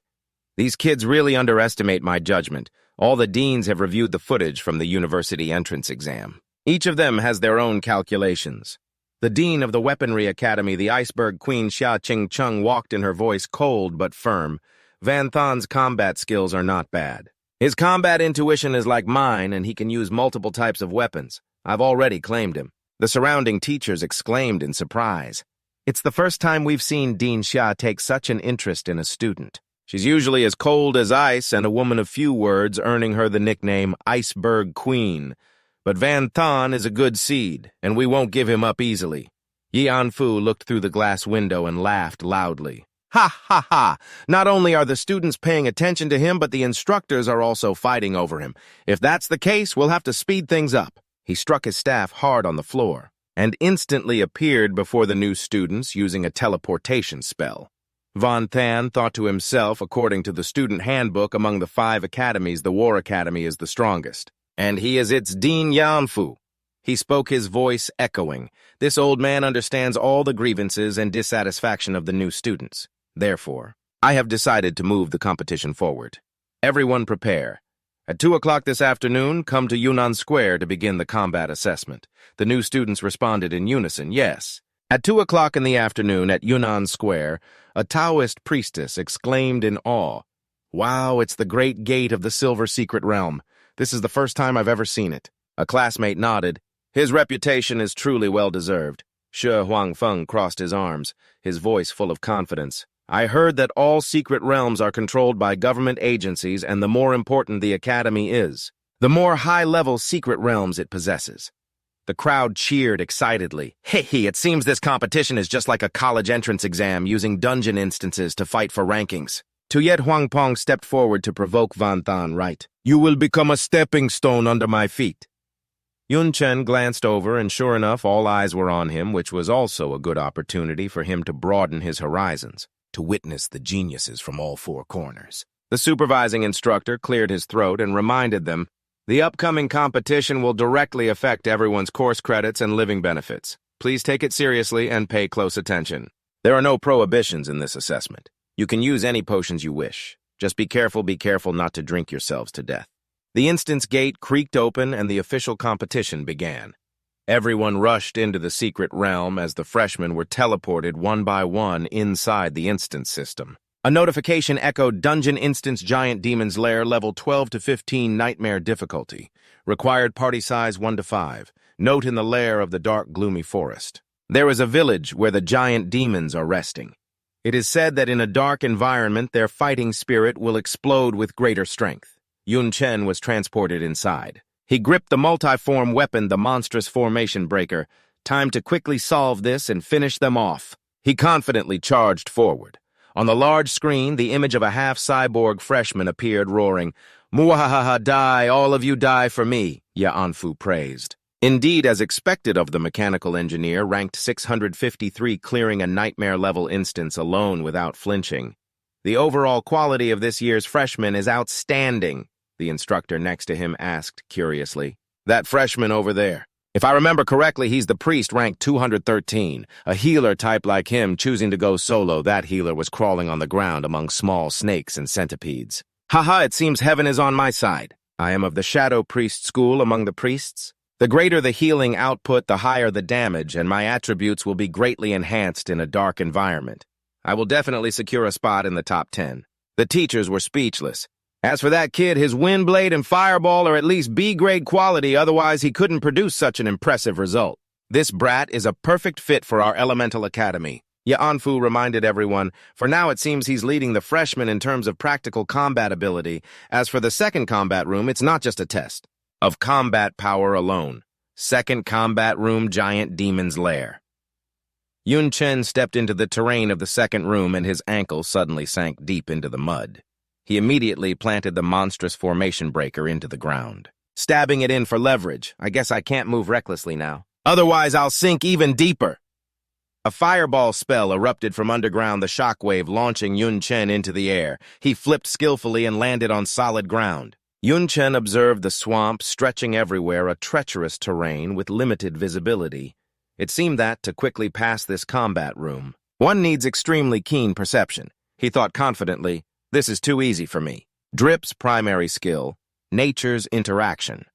"These kids really underestimate my judgment. All the deans have reviewed the footage from the university entrance exam. Each of them has their own calculations." The dean of the Weaponry Academy, the Iceberg Queen Xia Qingcheng, walked in, her voice cold but firm. "Van Than's combat skills are not bad. His combat intuition is like mine, and he can use multiple types of weapons. I've already claimed him." The surrounding teachers exclaimed in surprise. It's the first time we've seen Dean Xia take such an interest in a student. She's usually as cold as ice and a woman of few words, earning her the nickname Iceberg Queen. But Van Than is a good seed, and we won't give him up easily. Ye Anfu looked through the glass window and laughed loudly. Ha! Not only are the students paying attention to him, but the instructors are also fighting over him. If that's the case, we'll have to speed things up. He struck his staff hard on the floor and instantly appeared before the new students using a teleportation spell. Van Than thought to himself, according to the student handbook, among the 5 academies, the War Academy is the strongest, and he is its Dean Yanfu. He spoke, his voice echoing. This old man understands all the grievances and dissatisfaction of the new students. Therefore, I have decided to move the competition forward. Everyone prepare. At 2 o'clock this afternoon, come to Yunnan Square to begin the combat assessment. The new students responded in unison, yes. At 2 o'clock in the afternoon at Yunnan Square, a Taoist priestess exclaimed in awe, "Wow, it's the great gate of the Silver Secret Realm. This is the first time I've ever seen it." A classmate nodded. His reputation is truly well-deserved. Shi Huangfeng crossed his arms, his voice full of confidence. I heard that all secret realms are controlled by government agencies, and the more important the academy is, the more high-level secret realms it possesses. The crowd cheered excitedly. Hey, it seems this competition is just like a college entrance exam using dungeon instances to fight for rankings. Tuyet Huangpong stepped forward to provoke Van Than right. You will become a stepping stone under my feet. Yun Chen glanced over, and sure enough, all eyes were on him, which was also a good opportunity for him to broaden his horizons, to witness the geniuses from all four corners. The supervising instructor cleared his throat and reminded them, the upcoming competition will directly affect everyone's course credits and living benefits. Please take it seriously and pay close attention. There are no prohibitions in this assessment. You can use any potions you wish. Just be careful not to drink yourselves to death. The instance gate creaked open and the official competition began. Everyone rushed into the secret realm as the freshmen were teleported one by one inside the instance system. A notification echoed Dungeon Instance Giant Demon's Lair level 12 to 15 Nightmare difficulty. Required party size 1 to 5. Note in the lair of the dark gloomy forest. There is a village where the giant demons are resting. It is said that in a dark environment their fighting spirit will explode with greater strength. Yun Chen was transported inside. He gripped the multiform weapon, the monstrous formation breaker. Time to quickly solve this and finish them off. He confidently charged forward. On the large screen, the image of a half-cyborg freshman appeared, roaring, "Muahaha, die, all of you die for me," Yanfu praised. Indeed, as expected of the mechanical engineer, ranked 653, clearing a nightmare-level instance alone without flinching. The overall quality of this year's freshman is outstanding, the instructor next to him asked curiously. That freshman over there. If I remember correctly, he's the priest ranked 213. A healer type like him choosing to go solo, that healer was crawling on the ground among small snakes and centipedes. Haha, it seems heaven is on my side. I am of the Shadow Priest school among the priests. The greater the healing output, the higher the damage, and my attributes will be greatly enhanced in a dark environment. I will definitely secure a spot in the top 10. The teachers were speechless. As for that kid, his Windblade and Fireball are at least B-grade quality, otherwise he couldn't produce such an impressive result. This brat is a perfect fit for our elemental academy. Yanfu reminded everyone, for now it seems he's leading the freshmen in terms of practical combat ability. As for the second combat room, it's not just a test of combat power alone. Second combat room, Giant Demon's Lair. Yun Chen stepped into the terrain of the second room and his ankle suddenly sank deep into the mud. He immediately planted the monstrous formation breaker into the ground. Stabbing it in for leverage. I guess I can't move recklessly now. Otherwise, I'll sink even deeper. A fireball spell erupted from underground, the shockwave launching Yun Chen into the air. He flipped skillfully and landed on solid ground. Yun Chen observed the swamp stretching everywhere, a treacherous terrain with limited visibility. It seemed that, to quickly pass this combat room, one needs extremely keen perception. He thought confidently, this is too easy for me. Drip's primary skill, Nature's Interaction.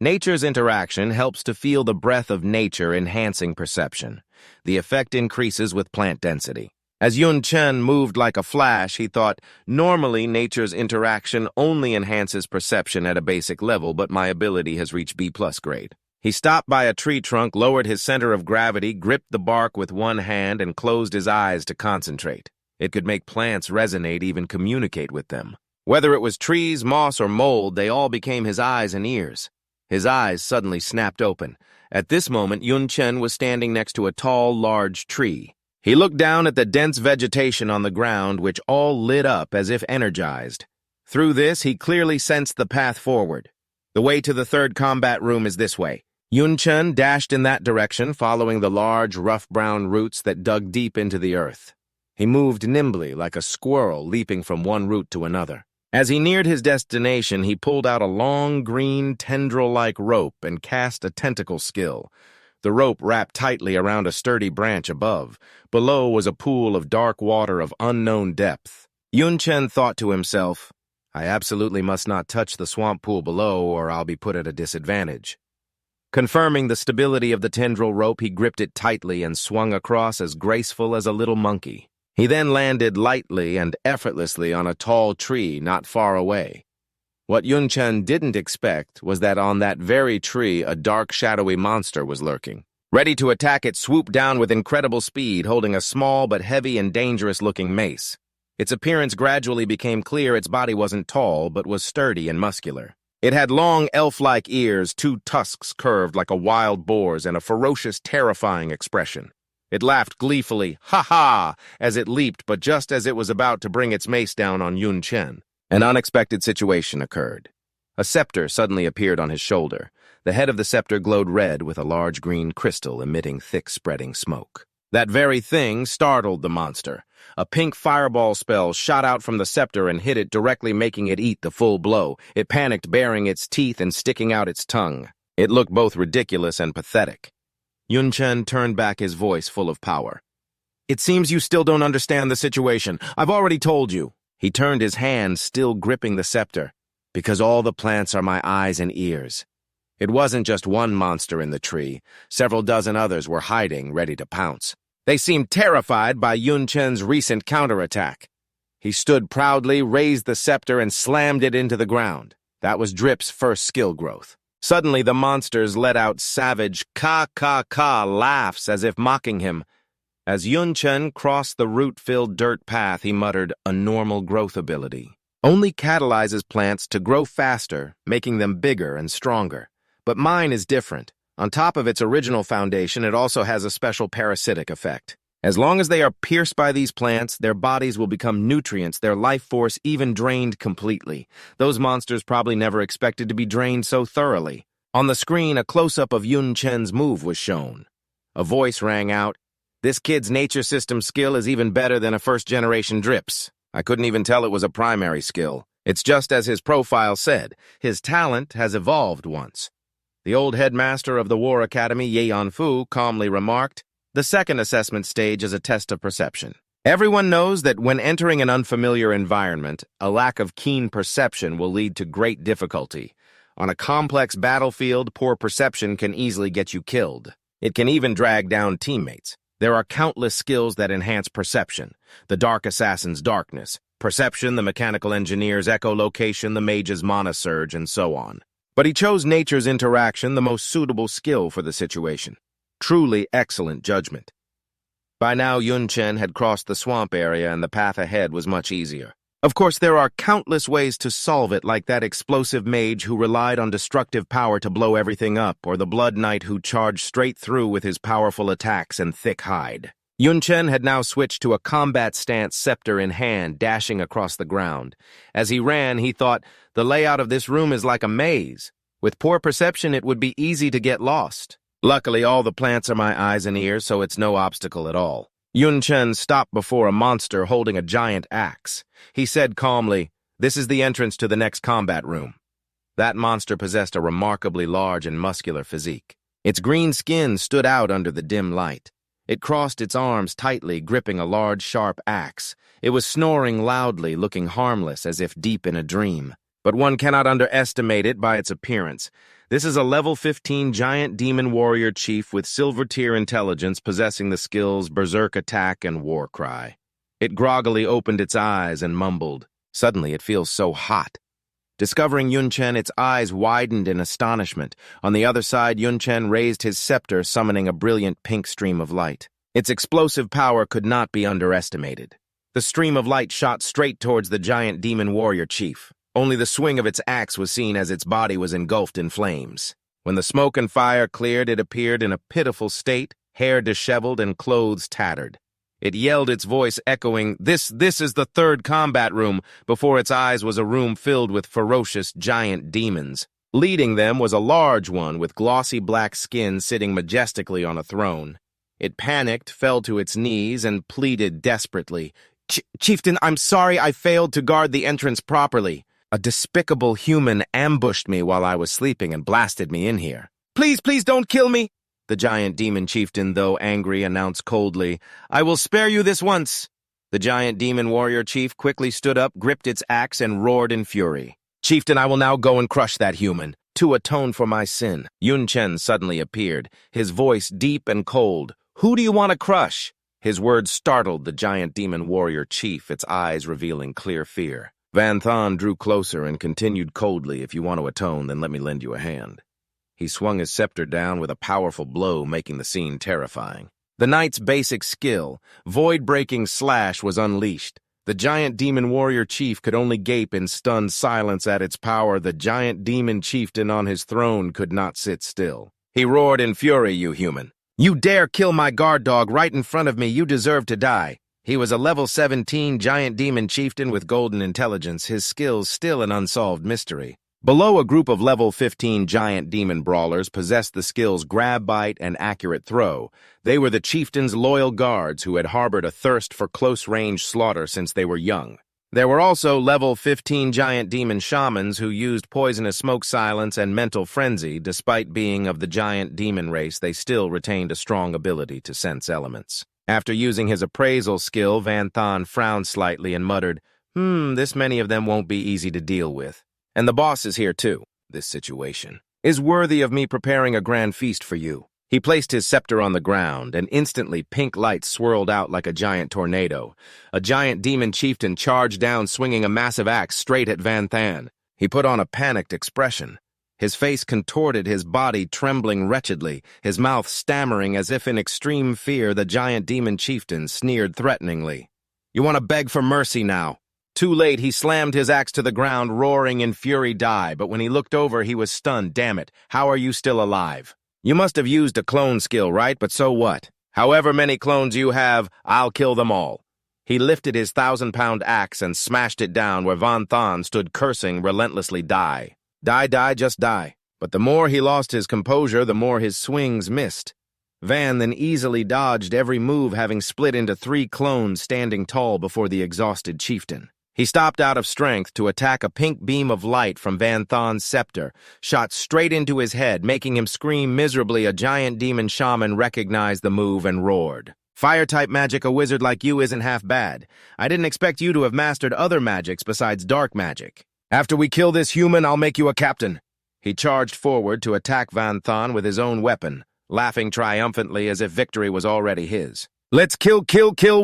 Nature's Interaction helps to feel the breath of nature, enhancing perception. The effect increases with plant density. As Yun Chen moved like a flash, he thought, normally Nature's Interaction only enhances perception at a basic level, but my ability has reached B+ grade. He stopped by a tree trunk, lowered his center of gravity, gripped the bark with one hand, and closed his eyes to concentrate. It could make plants resonate, even communicate with them. Whether it was trees, moss, or mold, they all became his eyes and ears. His eyes suddenly snapped open. At this moment, Yun Chen was standing next to a tall, large tree. He looked down at the dense vegetation on the ground, which all lit up as if energized. Through this, he clearly sensed the path forward. The way to the third combat room is this way. Yun Chen dashed in that direction, following the large, rough brown roots that dug deep into the earth. He moved nimbly, like a squirrel leaping from one root to another. As he neared his destination, he pulled out a long, green, tendril-like rope and cast a tentacle skill. The rope wrapped tightly around a sturdy branch above. Below was a pool of dark water of unknown depth. Yun-Chen thought to himself, I absolutely must not touch the swamp pool below or I'll be put at a disadvantage. Confirming the stability of the tendril rope, he gripped it tightly and swung across as graceful as a little monkey. He then landed lightly and effortlessly on a tall tree not far away. What Yun-Chen didn't expect was that on that very tree a dark, shadowy monster was lurking. Ready to attack, it swooped down with incredible speed, holding a small but heavy and dangerous-looking mace. Its appearance gradually became clear. Its body wasn't tall, but was sturdy and muscular. It had long, elf-like ears, 2 tusks curved like a wild boar's, and a ferocious, terrifying expression. It laughed gleefully, ha-ha, as it leaped, but just as it was about to bring its mace down on Yun-Chen, an unexpected situation occurred. A scepter suddenly appeared on his shoulder. The head of the scepter glowed red with a large green crystal emitting thick, spreading smoke. That very thing startled the monster. A pink fireball spell shot out from the scepter and hit it directly, making it eat the full blow. It panicked, baring its teeth and sticking out its tongue. It looked both ridiculous and pathetic. Yun-Chen turned back, his voice full of power. It seems you still don't understand the situation. I've already told you. He turned his hand, still gripping the scepter. Because all the plants are my eyes and ears. It wasn't just one monster in the tree. Several dozen others were hiding, ready to pounce. They seemed terrified by Yun-Chen's recent counterattack. He stood proudly, raised the scepter, and slammed it into the ground. That was Drip's first skill growth. Suddenly, the monsters let out savage ka-ka-ka laughs as if mocking him. As Yun-Chen crossed the root-filled dirt path, he muttered, a normal growth ability. Only catalyzes plants to grow faster, making them bigger and stronger. But mine is different. On top of its original foundation, it also has a special parasitic effect. As long as they are pierced by these plants, their bodies will become nutrients, their life force even drained completely. Those monsters probably never expected to be drained so thoroughly. On the screen, a close-up of Yun-Chen's move was shown. A voice rang out, this kid's nature system skill is even better than a first-generation Drip's. I couldn't even tell it was a primary skill. It's just as his profile said. His talent has evolved once. The old headmaster of the War Academy, Ye Yanfu, calmly remarked, the second assessment stage is a test of perception. Everyone knows that when entering an unfamiliar environment, a lack of keen perception will lead to great difficulty. On a complex battlefield, poor perception can easily get you killed. It can even drag down teammates. There are countless skills that enhance perception. The Dark Assassin's darkness, perception, the mechanical engineer's echolocation, the mage's mana surge, and so on. But he chose nature's interaction, the most suitable skill for the situation. Truly excellent judgment. By now, Yun-Chen had crossed the swamp area and the path ahead was much easier. Of course, there are countless ways to solve it, like that explosive mage who relied on destructive power to blow everything up, or the blood knight who charged straight through with his powerful attacks and thick hide. Yun-Chen had now switched to a combat stance, scepter in hand, dashing across the ground. As he ran, he thought, the layout of this room is like a maze. With poor perception, it would be easy to get lost. Luckily, all the plants are my eyes and ears, so it's no obstacle at all. Yun-Chen stopped before a monster holding a giant axe. He said calmly, this is the entrance to the next combat room. That monster possessed a remarkably large and muscular physique. Its green skin stood out under the dim light. It crossed its arms tightly, gripping a large, sharp axe. It was snoring loudly, looking harmless as if deep in a dream. But one cannot underestimate it by its appearance. This is a level 15 giant demon warrior chief with silver tier intelligence possessing the skills Berserk Attack and War Cry. It groggily opened its eyes and mumbled, suddenly it feels so hot. Discovering Yun-Chen, its eyes widened in astonishment. On the other side, Yun-Chen raised his scepter, summoning a brilliant pink stream of light. Its explosive power could not be underestimated. The stream of light shot straight towards the giant demon warrior chief. Only the swing of its axe was seen as its body was engulfed in flames. When the smoke and fire cleared, it appeared in a pitiful state, hair disheveled and clothes tattered. It yelled, its voice echoing, This is the third combat room." Before its eyes was a room filled with ferocious giant demons. Leading them was a large one with glossy black skin sitting majestically on a throne. It panicked, fell to its knees, and pleaded desperately, Chieftain, I'm sorry I failed to guard the entrance properly. A despicable human ambushed me while I was sleeping and blasted me in here. Please, please don't kill me! The giant demon chieftain, though angry, announced coldly, I will spare you this once. The giant demon warrior chief quickly stood up, gripped its axe, and roared in fury. Chieftain, I will now go and crush that human, to atone for my sin. Yun Chen suddenly appeared, his voice deep and cold. Who do you want to crush? His words startled the giant demon warrior chief, its eyes revealing clear fear. Van Thon drew closer and continued coldly, if you want to atone, then let me lend you a hand. He swung his scepter down with a powerful blow, making the scene terrifying. The knight's basic skill, void-breaking slash, was unleashed. The giant demon warrior chief could only gape in stunned silence at its power. The giant demon chieftain on his throne could not sit still. He roared in fury, you human. You dare kill my guard dog right in front of me, you deserve to die. He was a level 17 giant demon chieftain with golden intelligence, his skills still an unsolved mystery. Below, a group of level 15 giant demon brawlers possessed the skills grab, bite, and accurate throw. They were the chieftain's loyal guards who had harbored a thirst for close-range slaughter since they were young. There were also level 15 giant demon shamans who used poisonous smoke silence and mental frenzy. Despite being of the giant demon race, they still retained a strong ability to sense elements. After using his appraisal skill, Van Thon frowned slightly and muttered, this many of them won't be easy to deal with. And the boss is here too. This situation is worthy of me preparing a grand feast for you. He placed his scepter on the ground, and instantly pink light swirled out like a giant tornado. A giant demon chieftain charged down, swinging a massive axe straight at Van Thon. He put on a panicked expression. His face contorted, his body trembling wretchedly, his mouth stammering as if in extreme fear. The giant demon chieftain sneered threateningly. You want to beg for mercy now? Too late, he slammed his axe to the ground, roaring in fury, die. But when he looked over, he was stunned. Damn it, how are you still alive? You must have used a clone skill, right? But so what? However many clones you have, I'll kill them all. He lifted his 1,000-pound axe and smashed it down where Van Thon stood cursing relentlessly, die. Die, just die. But the more he lost his composure, the more his swings missed. Van then easily dodged every move, having split into 3 clones standing tall before the exhausted chieftain. He stopped out of strength to attack a pink beam of light from Van Thon's scepter, shot straight into his head, making him scream miserably. A giant demon shaman recognized the move and roared. Fire-type magic, a wizard like you isn't half bad. I didn't expect you to have mastered other magics besides dark magic. After we kill this human, I'll make you a captain. He charged forward to attack Van Thon with his own weapon, laughing triumphantly as if victory was already his. Let's kill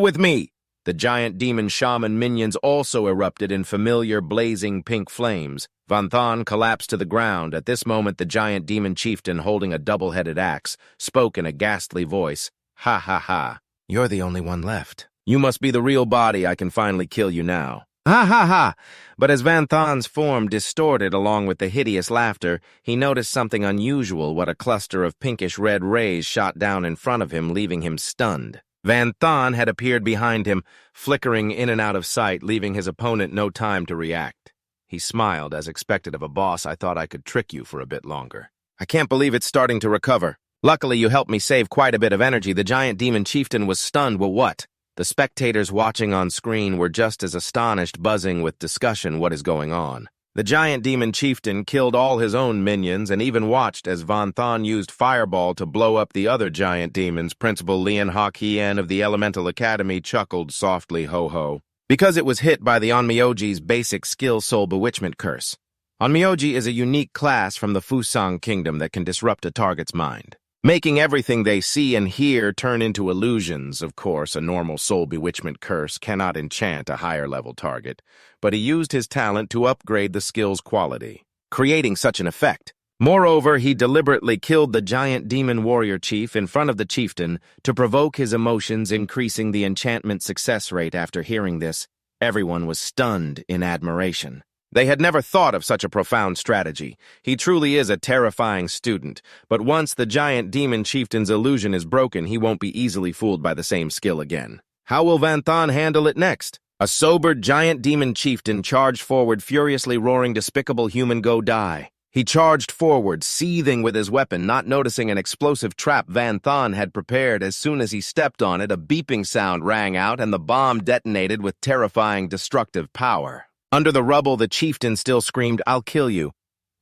with me! The giant demon shaman minions also erupted in familiar blazing pink flames. Van Thon collapsed to the ground. At this moment, the giant demon chieftain, holding a double-headed axe, spoke in a ghastly voice. Ha ha ha. You're the only one left. You must be the real body. I can finally kill you now. Ha ha ha! But as Van Thon's form distorted along with the hideous laughter, he noticed something unusual. What a cluster of pinkish-red rays shot down in front of him, leaving him stunned. Van Thon had appeared behind him, flickering in and out of sight, leaving his opponent no time to react. He smiled, as expected of a boss. I thought I could trick you for a bit longer. I can't believe it's starting to recover. Luckily, you helped me save quite a bit of energy. The giant demon chieftain was stunned. Well, what? The spectators watching on screen were just as astonished, buzzing with discussion. What is going on? The giant demon chieftain killed all his own minions and even watched as Van Thon used Fireball to blow up the other giant demons. Principal Lian Hak Hien of the Elemental Academy chuckled softly, ho-ho, because it was hit by the Onmyoji's basic skill Soul Bewitchment curse. Onmyoji is a unique class from the Fusang Kingdom that can disrupt a target's mind, making everything they see and hear turn into illusions. Of course, a normal soul bewitchment curse cannot enchant a higher-level target, but he used his talent to upgrade the skill's quality, creating such an effect. Moreover, he deliberately killed the giant demon warrior chief in front of the chieftain to provoke his emotions, increasing the enchantment success rate. After hearing this, everyone was stunned in admiration. They had never thought of such a profound strategy. He truly is a terrifying student, but once the giant demon chieftain's illusion is broken, he won't be easily fooled by the same skill again. How will Van Thon handle it next? A sobered giant demon chieftain charged forward, furiously roaring, "Despicable human, go die." He charged forward, seething with his weapon, not noticing an explosive trap Van Thon had prepared. As soon as he stepped on it, a beeping sound rang out, and the bomb detonated with terrifying, destructive power. Under the rubble, the chieftain still screamed, "I'll kill you."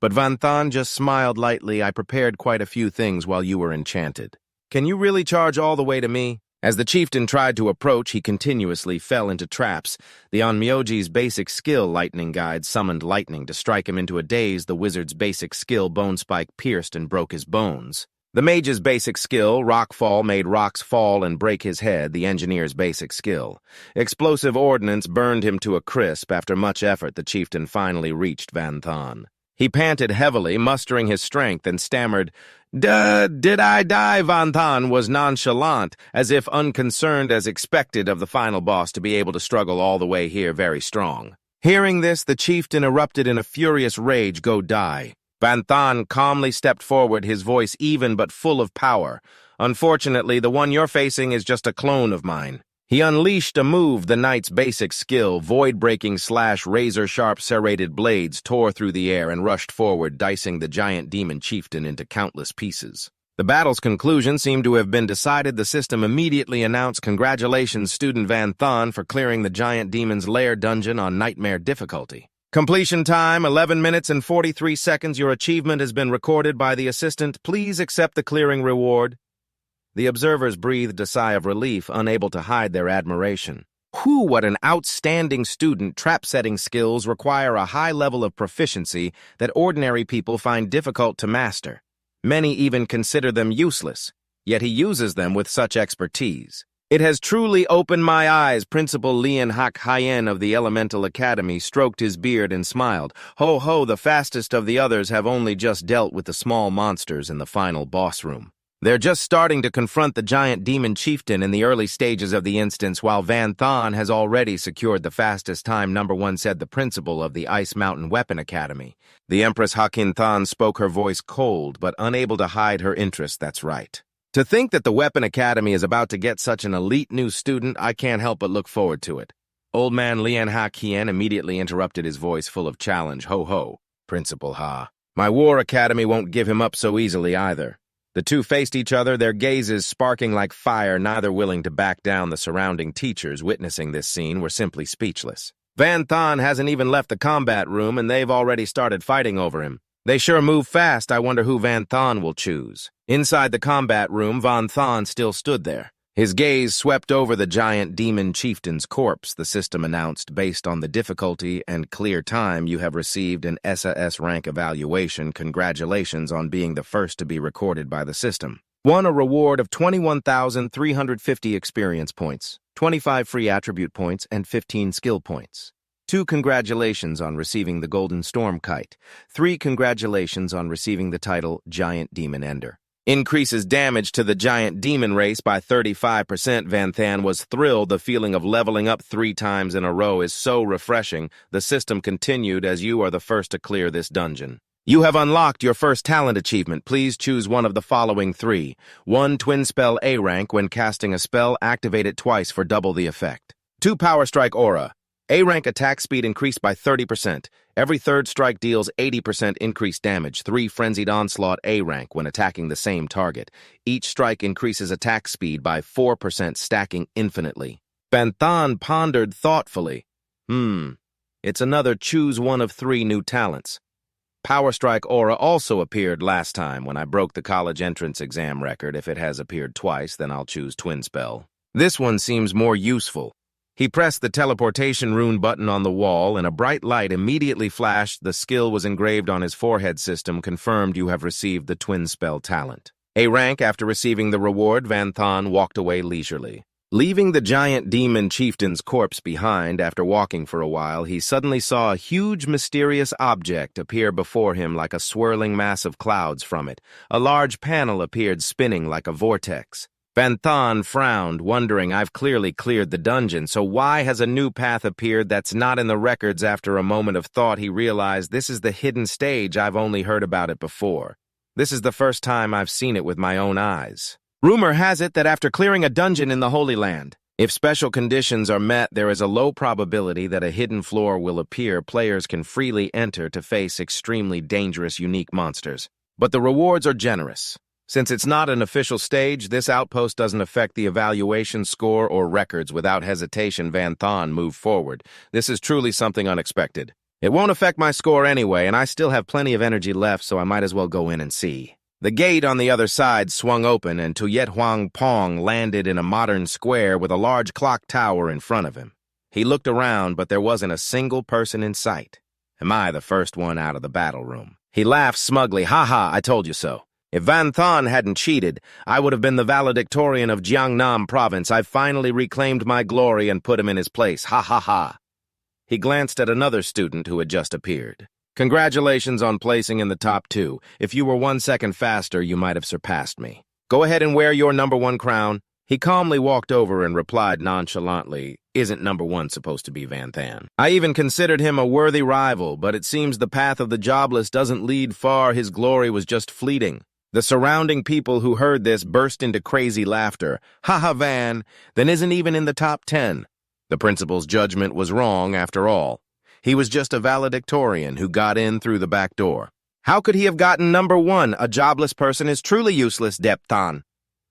But Van Thon just smiled lightly. "I prepared quite a few things while you were enchanted. Can you really charge all the way to me?" As the chieftain tried to approach, he continuously fell into traps. The Onmyoji's basic skill lightning guide summoned lightning to strike him into a daze. The wizard's basic skill bone spike pierced and broke his bones. The mage's basic skill rock fall made rocks fall and break his head. The engineer's basic skill explosive ordnance burned him to a crisp. After much effort, the chieftain finally reached Van Thon. He panted heavily, mustering his strength, and stammered, Did I die?" Van Thon was nonchalant, as if unconcerned, as expected of the final boss to be able to struggle all the way here very strong. Hearing this, the chieftain erupted in a furious rage. "Go die." Van Thon calmly stepped forward, his voice even but full of power. "Unfortunately, the one you're facing is just a clone of mine." He unleashed a move, the knight's basic skill, void-breaking slash razor-sharp serrated blades tore through the air and rushed forward, dicing the giant demon chieftain into countless pieces. The battle's conclusion seemed to have been decided. The system immediately announced, "Congratulations, student Van Thon, for clearing the giant demon's lair dungeon on nightmare difficulty. Completion time, 11 minutes and 43 seconds. Your achievement has been recorded by the assistant. Please accept the clearing reward." The observers breathed a sigh of relief, unable to hide their admiration. Whew, what an outstanding student! Trap-setting skills require a high level of proficiency that ordinary people find difficult to master. Many even consider them useless, yet he uses them with such expertise. "It has truly opened my eyes." Principal Lian Hak Hien of the Elemental Academy stroked his beard and smiled. "Ho ho, the fastest of the others have only just dealt with the small monsters in the final boss room. They're just starting to confront the giant demon chieftain in the early stages of the instance, while Van Thon has already secured the fastest time, #1," said the principal of the Ice Mountain Weapon Academy. The Empress Hakin Thon spoke, her voice cold, but unable to hide her interest. "That's right. To think that the Weapon Academy is about to get such an elite new student, I can't help but look forward to it." Old man Lian Hak Hien immediately interrupted, his voice full of challenge. "Ho ho, Principal Ha. My War Academy won't give him up so easily either." The two faced each other, their gazes sparking like fire, neither willing to back down. The surrounding teachers, witnessing this scene, were simply speechless. Van Thon hasn't even left the combat room, and they've already started fighting over him. They sure move fast. I wonder who Van Thon will choose. Inside the combat room, Van Thon still stood there. His gaze swept over the giant demon chieftain's corpse. The system announced, "Based on the difficulty and clear time, you have received an SSS-Rank evaluation. Congratulations on being the first to be recorded by the system. Won a reward of 21,350 experience points, 25 free attribute points, and 15 skill points. 2 congratulations on receiving the Golden Storm Kite. 3 congratulations on receiving the title Giant Demon Ender. Increases damage to the giant demon race by 35%. Van Thon was thrilled. The feeling of leveling up 3 times in a row is so refreshing. The system continued, "As you are the first to clear this dungeon. You have unlocked your first talent achievement. Please choose one of the following 3. 1. Twin Spell A rank. When casting a spell, activate it twice for double the effect. 2. Power Strike Aura. A rank attack speed increased by 30%. Every third strike deals 80% increased damage. 3. Frenzied Onslaught A rank when attacking the same target. Each strike increases attack speed by 4%, stacking infinitely." Van Thon pondered thoughtfully. It's another choose one of 3 new talents. Power Strike Aura also appeared last time when I broke the college entrance exam record. If it has appeared twice, then I'll choose Twin Spell. This one seems more useful. He pressed the teleportation rune button on the wall, and a bright light immediately flashed. The skill was engraved on his forehead. System confirmed you have received the Twin Spell talent. A rank. After receiving the reward, Van Thon walked away leisurely. Leaving the giant demon chieftain's corpse behind, after walking for a while, he suddenly saw a huge mysterious object appear before him like a swirling mass of clouds from it. A large panel appeared, spinning like a vortex. Van Thon frowned, wondering, I've clearly cleared the dungeon, so why has a new path appeared that's not in the records? After a moment of thought, he realized this is the hidden stage. I've only heard about it before. This is the first time I've seen it with my own eyes. Rumor has it that after clearing a dungeon in the Holy Land, If special conditions are met, there is a low probability that a hidden floor will appear. Players can freely enter to face extremely dangerous, unique monsters. But the rewards are generous. Since it's not an official stage, this outpost doesn't affect the evaluation score or records. Without hesitation, Van Thon moved forward. This is truly something unexpected. It won't affect my score anyway, and I still have plenty of energy left, so I might as well go in and see. The gate on the other side swung open, and Tuyet Huang Pong landed in a modern square with a large clock tower in front of him. He looked around, but there wasn't a single person in sight. Am I the first one out of the battle room? He laughed smugly. Ha ha, I told you so. If Van Thon hadn't cheated, I would have been the valedictorian of Jiangnam province. I've finally reclaimed my glory and put him in his place. Ha ha ha. He glanced at another student who had just appeared. Congratulations on placing in the top 2. If you were 1 second faster, you might have surpassed me. Go ahead and wear your #1 crown. He calmly walked over and replied nonchalantly, Isn't #1 supposed to be Van Thon? I even considered him a worthy rival, but it seems the path of the jobless doesn't lead far. His glory was just fleeting. The surrounding people who heard this burst into crazy laughter. Ha ha, Van, then isn't even in the top 10. The principal's judgment was wrong after all. He was just a valedictorian who got in through the back door. How could he have gotten #1? A jobless person is truly useless, Depthon.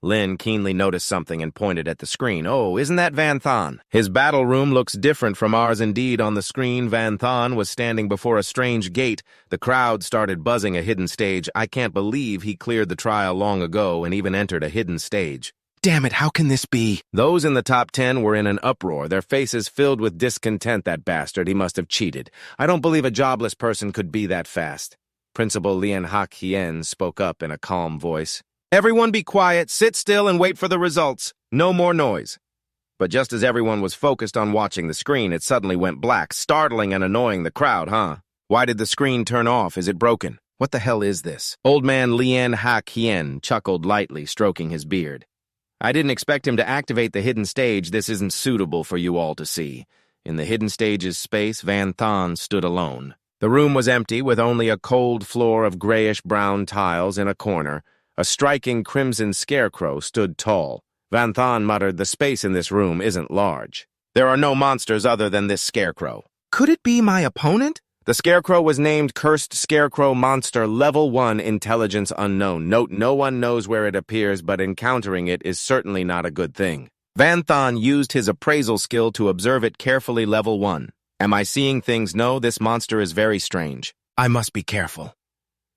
Lin keenly noticed something and pointed at the screen. Oh, isn't that Van Thon? His battle room looks different from ours indeed. On the screen, Van Thon was standing before a strange gate. The crowd started buzzing a hidden stage. I can't believe he cleared the trial long ago and even entered a hidden stage. Damn it, how can this be? Those in the top 10 were in an uproar, their faces filled with discontent. That bastard, he must have cheated. I don't believe a jobless person could be that fast. Principal Lian Hak Hien spoke up in a calm voice. Everyone be quiet, sit still, and wait for the results. No more noise. But just as everyone was focused on watching the screen, it suddenly went black, startling and annoying the crowd, huh? Why did the screen turn off? Is it broken? What the hell is this? Old man Lian Hak Hien chuckled lightly, stroking his beard. I didn't expect him to activate the hidden stage. This isn't suitable for you all to see. In the hidden stage's space, Van Thon stood alone. The room was empty, with only a cold floor of grayish-brown tiles in a corner. A striking crimson scarecrow stood tall. Van Thon muttered, The space in this room isn't large. There are no monsters other than this scarecrow. Could it be my opponent? The scarecrow was named Cursed Scarecrow Monster Level 1 Intelligence Unknown. Note, no one knows where it appears, but encountering it is certainly not a good thing. Van Thon used his appraisal skill to observe it carefully. Level 1. Am I seeing things? No, this monster is very strange. I must be careful.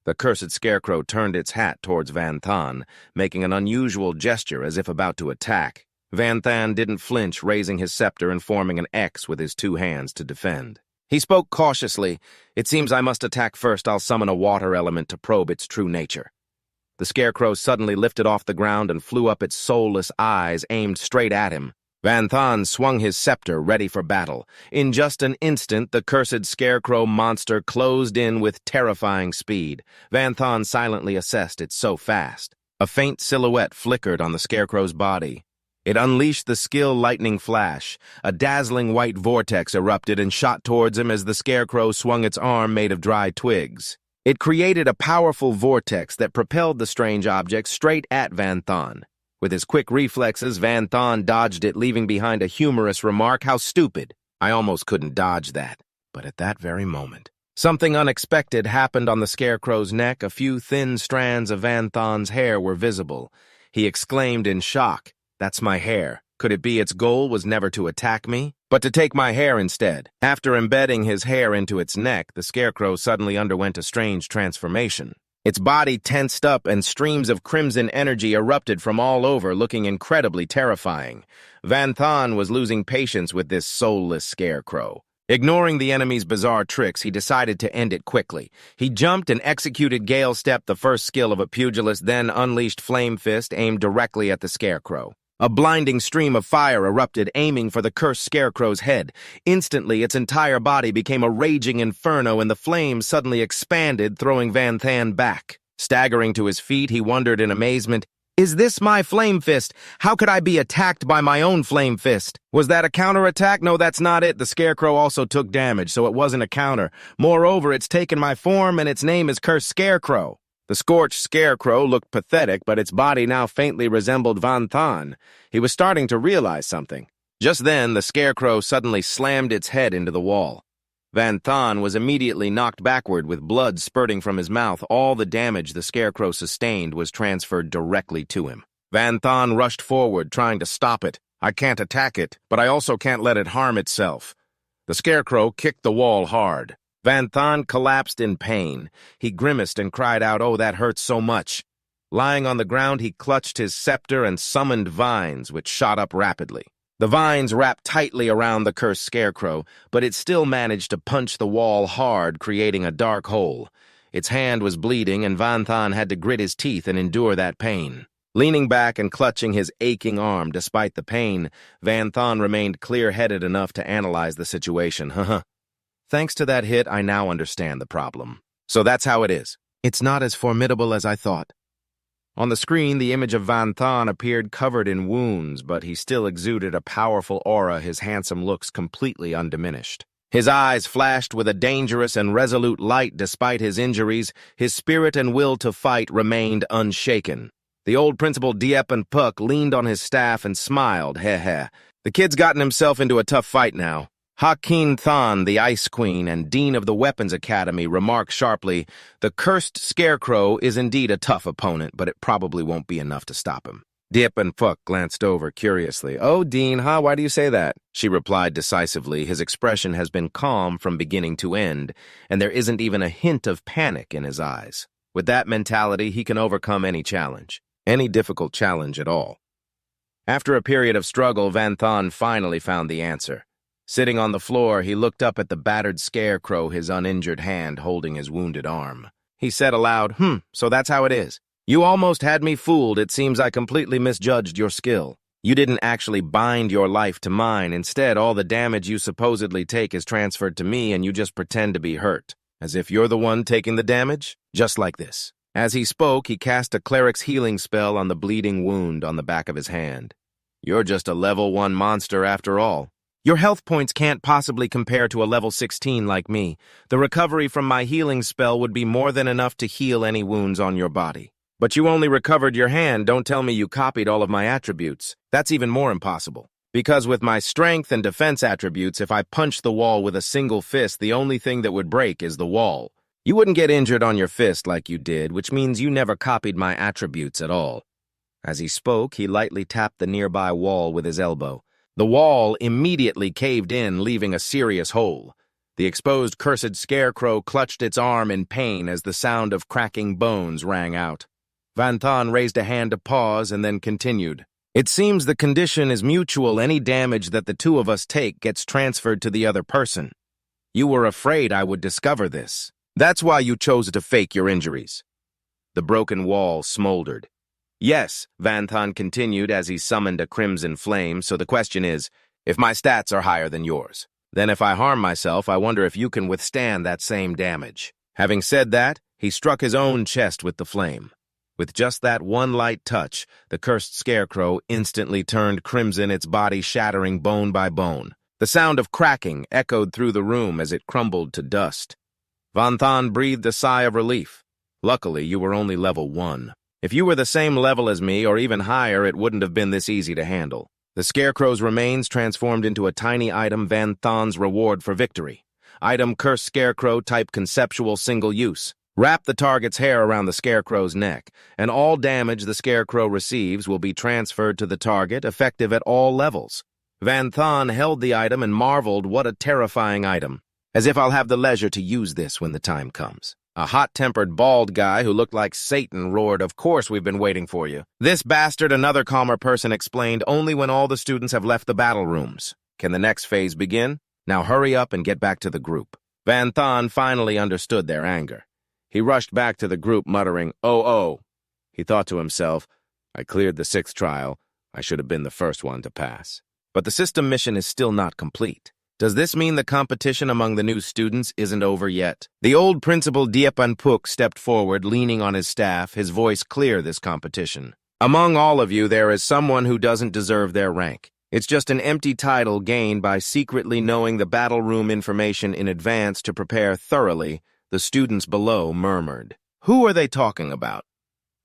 The cursed scarecrow turned its hat towards Van Thon, making an unusual gesture as if about to attack. Van Thon didn't flinch, raising his scepter and forming an X with his 2 hands to defend. He spoke cautiously. It seems I must attack first. I'll summon a water element to probe its true nature. The scarecrow suddenly lifted off the ground and flew up, its soulless eyes aimed straight at him. Van Thon swung his scepter, ready for battle. In just an instant, the cursed scarecrow monster closed in with terrifying speed. Van Thon silently assessed it so fast. A faint silhouette flickered on the scarecrow's body. It unleashed the skill lightning flash. A dazzling white vortex erupted and shot towards him as the scarecrow swung its arm made of dry twigs. It created a powerful vortex that propelled the strange object straight at Van Thon. With his quick reflexes, Van Thon dodged it, leaving behind a humorous remark, How stupid! I almost couldn't dodge that. But at that very moment, something unexpected happened on the scarecrow's neck. A few thin strands of Van Thon's hair were visible. He exclaimed in shock, That's my hair. Could it be its goal was never to attack me, but to take my hair instead? After embedding his hair into its neck, the scarecrow suddenly underwent a strange transformation. Its body tensed up and streams of crimson energy erupted from all over, looking incredibly terrifying. Van Thon was losing patience with this soulless scarecrow. Ignoring the enemy's bizarre tricks, he decided to end it quickly. He jumped and executed Gale Step, the first skill of a pugilist, then unleashed Flame Fist, aimed directly at the scarecrow. A blinding stream of fire erupted, aiming for the cursed scarecrow's head. Instantly, its entire body became a raging inferno, and the flames suddenly expanded, throwing Van Thon back. Staggering to his feet, he wondered in amazement, Is this my Flame Fist? How could I be attacked by my own Flame Fist? Was that a counterattack? No, that's not it. The scarecrow also took damage, so it wasn't a counter. Moreover, it's taken my form, and its name is Cursed Scarecrow. The scorched scarecrow looked pathetic, but its body now faintly resembled Van Thon. He was starting to realize something. Just then, the scarecrow suddenly slammed its head into the wall. Van Thon was immediately knocked backward with blood spurting from his mouth. All the damage the scarecrow sustained was transferred directly to him. Van Thon rushed forward, trying to stop it. I can't attack it, but I also can't let it harm itself. The scarecrow kicked the wall hard. Van Thon collapsed in pain. He grimaced and cried out, "Oh, that hurts so much." Lying on the ground, he clutched his scepter and summoned vines, which shot up rapidly. The vines wrapped tightly around the cursed scarecrow, but it still managed to punch the wall hard, creating a dark hole. Its hand was bleeding, and Van Thon had to grit his teeth and endure that pain. Leaning back and clutching his aching arm despite the pain, Van Thon remained clear-headed enough to analyze the situation. Thanks to that hit, I now understand the problem. So that's how it is. It's not as formidable as I thought. On the screen, the image of Van Thon appeared covered in wounds, but he still exuded a powerful aura, his handsome looks completely undiminished. His eyes flashed with a dangerous and resolute light despite his injuries. His spirit and will to fight remained unshaken. The old principal Diep and Puck leaned on his staff and smiled, heh. The kid's gotten himself into a tough fight now. Ha-Keen Thon, the Ice Queen and Dean of the Weapons Academy, remarked sharply, "The cursed scarecrow is indeed a tough opponent, but it probably won't be enough to stop him." Diep and Puck glanced over curiously. "Oh, Dean, huh? Why do you say that?" She replied decisively. His expression has been calm from beginning to end, and there isn't even a hint of panic in his eyes. With that mentality, he can overcome any challenge, any difficult challenge at all. After a period of struggle, Van Thon finally found the answer. Sitting on the floor, he looked up at the battered scarecrow, his uninjured hand holding his wounded arm. He said aloud, "So that's how it is. You almost had me fooled. It seems I completely misjudged your skill. You didn't actually bind your life to mine. Instead, all the damage you supposedly take is transferred to me, and you just pretend to be hurt, as if you're the one taking the damage, just like this." As he spoke, he cast a cleric's healing spell on the bleeding wound on the back of his hand. "You're just a level 1 monster after all. Your health points can't possibly compare to a level 16 like me. The recovery from my healing spell would be more than enough to heal any wounds on your body. But you only recovered your hand. Don't tell me you copied all of my attributes. That's even more impossible. Because with my strength and defense attributes, if I punch the wall with a single fist, the only thing that would break is the wall. You wouldn't get injured on your fist like you did, which means you never copied my attributes at all." As he spoke, he lightly tapped the nearby wall with his elbow. The wall immediately caved in, leaving a serious hole. The exposed cursed scarecrow clutched its arm in pain as the sound of cracking bones rang out. Van Thon raised a hand to pause and then continued. "It seems the condition is mutual. Any damage that the two of us take gets transferred to the other person. You were afraid I would discover this. That's why you chose to fake your injuries." The broken wall smoldered. "Yes," Van Thon continued as he summoned a crimson flame, "so the question is, if my stats are higher than yours, then if I harm myself, I wonder if you can withstand that same damage." Having said that, he struck his own chest with the flame. With just that one light touch, the cursed scarecrow instantly turned crimson, its body shattering bone by bone. The sound of cracking echoed through the room as it crumbled to dust. Van Thon breathed a sigh of relief. "Luckily, you were only level 1. If you were the same level as me, or even higher, it wouldn't have been this easy to handle." The scarecrow's remains transformed into a tiny item, Van Thon's reward for victory. Item: Cursed Scarecrow, type conceptual, single use. Wrap the target's hair around the scarecrow's neck, and all damage the scarecrow receives will be transferred to the target, effective at all levels. Van Thon held the item and marveled, "What a terrifying item. As if I'll have the leisure to use this when the time comes." A hot-tempered, bald guy who looked like Satan roared, "Of course we've been waiting for you." "This bastard," another calmer person explained, "only when all the students have left the battle rooms. Can the next phase begin? Now hurry up and get back to the group." Van Thon finally understood their anger. He rushed back to the group, muttering, "Oh." He thought to himself, "I cleared the 6th trial. I should have been the first one to pass." But the system mission is still not complete. Does this mean the competition among the new students isn't over yet? The old principal Diepan Puk stepped forward, leaning on his staff, his voice clear this competition. "Among all of you, there is someone who doesn't deserve their rank. It's just an empty title gained by secretly knowing the battle room information in advance to prepare thoroughly," the students below murmured. "Who are they talking about?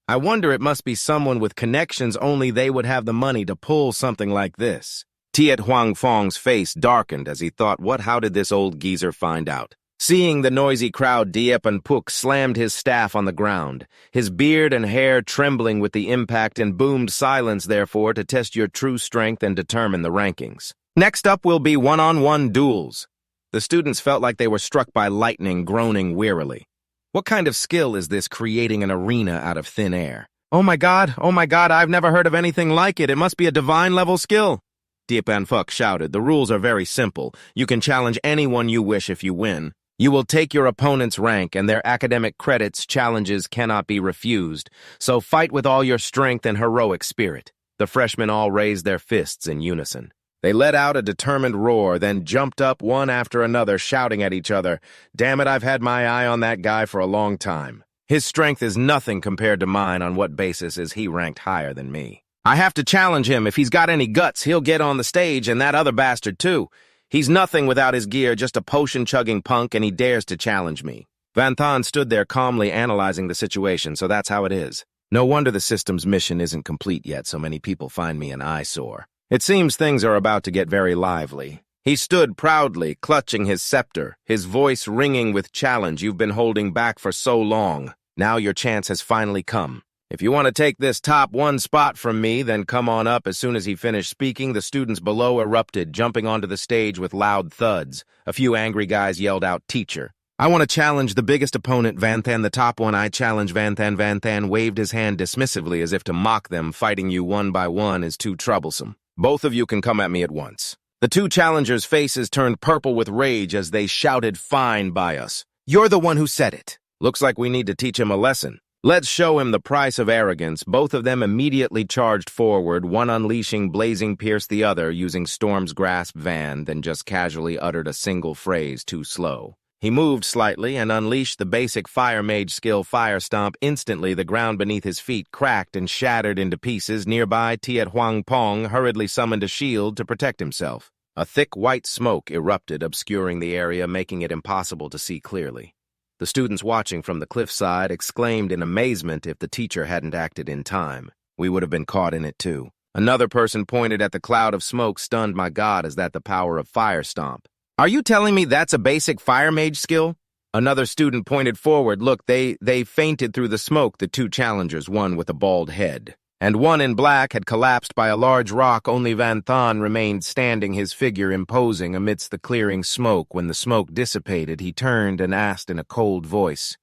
I wonder, it must be someone with connections. Only they would have the money to pull something like this." Tiet Huangfong's face darkened as he thought, how did this old geezer find out? Seeing the noisy crowd, Diep and Puk slammed his staff on the ground, his beard and hair trembling with the impact, and boomed silence, therefore, to test your true strength and determine the rankings. Next up will be one-on-one duels. The students felt like they were struck by lightning, groaning wearily. What kind of skill is this, creating an arena out of thin air? Oh my God, I've never heard of anything like it. It must be a divine-level skill. Diep and Puk shouted. The rules are very simple. You can challenge anyone you wish if you win. You will take your opponent's rank, and their academic credits challenges cannot be refused, so fight with all your strength and heroic spirit. The freshmen all raised their fists in unison. They let out a determined roar, then jumped up one after another, shouting at each other, "Damn it, I've had my eye on that guy for a long time. His strength is nothing compared to mine. On what basis is he ranked higher than me? I have to challenge him. If he's got any guts, he'll get on the stage, and that other bastard too. He's nothing without his gear, just a potion-chugging punk, and he dares to challenge me." Van Thon stood there calmly analyzing the situation, so that's how it is. No wonder the system's mission isn't complete yet, so many people find me an eyesore. It seems things are about to get very lively. He stood proudly, clutching his scepter, his voice ringing with challenge. You've been holding back for so long. Now your chance has finally come. If you want to take this top one spot from me, then come on up. As soon as he finished speaking, the students below erupted, jumping onto the stage with loud thuds. A few angry guys yelled out, "Teacher, I want to challenge the biggest opponent, Vanthan, the top one. I challenge Vanthan." Vanthan waved his hand dismissively as if to mock them. Fighting you one by one is too troublesome. Both of you can come at me at once. The two challengers' faces turned purple with rage as they shouted, "Fine by us. You're the one who said it. Looks like we need to teach him a lesson. Let's show him the price of arrogance." Both of them immediately charged forward, one unleashing blazing pierce the other, using Storm's grasp. Van then just casually uttered a single phrase, too slow. He moved slightly and unleashed the basic fire mage skill, Fire Stomp. Instantly, the ground beneath his feet cracked and shattered into pieces. Nearby, Tiet Huangpong hurriedly summoned a shield to protect himself. A thick white smoke erupted, obscuring the area, making it impossible to see clearly. The students watching from the cliffside exclaimed in amazement. If the teacher hadn't acted in time, we would have been caught in it too. Another person pointed at the cloud of smoke, stunned. My God, is that the power of Fire Stomp? Are you telling me that's a basic fire mage skill? Another student pointed forward. Look, they fainted through the smoke, the two challengers, one with a bald head, and one in black, had collapsed by a large rock. Only Van Thon remained standing, his figure imposing amidst the clearing smoke. When the smoke dissipated, he turned and asked in a cold voice,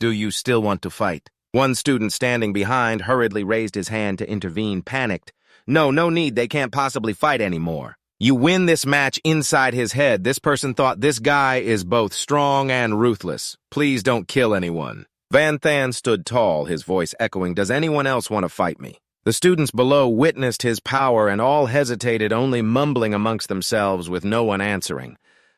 "Do you still want to fight?" One student standing behind hurriedly raised his hand to intervene, panicked. No need, they can't possibly fight anymore. You win this match inside his head. This person thought this guy is both strong and ruthless. Please don't kill anyone. Van Than stood tall, his voice echoing, "Does anyone else want to fight me?" The students below witnessed his power and all hesitated, only mumbling amongst themselves with no one answering.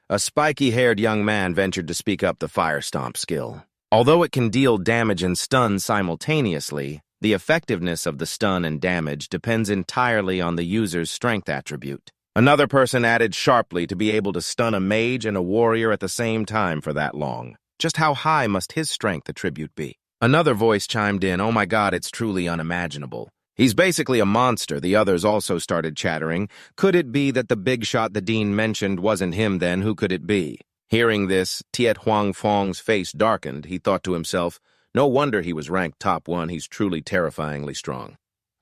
A spiky-haired young man ventured to speak up. The Fire Stomp skill. Although it can deal damage and stun simultaneously, the effectiveness of the stun and damage depends entirely on the user's strength attribute. Another person added sharply, to be able to stun a mage and a warrior at the same time for that long. Just how high must his strength attribute be? Another voice chimed in, "Oh my God, it's truly unimaginable. He's basically a monster." The others also started chattering. Could it be that the big shot the dean mentioned wasn't him then? Who could it be? Hearing this, Tiet Huangfong's face darkened. He thought to himself, no wonder he was ranked top one. He's truly terrifyingly strong.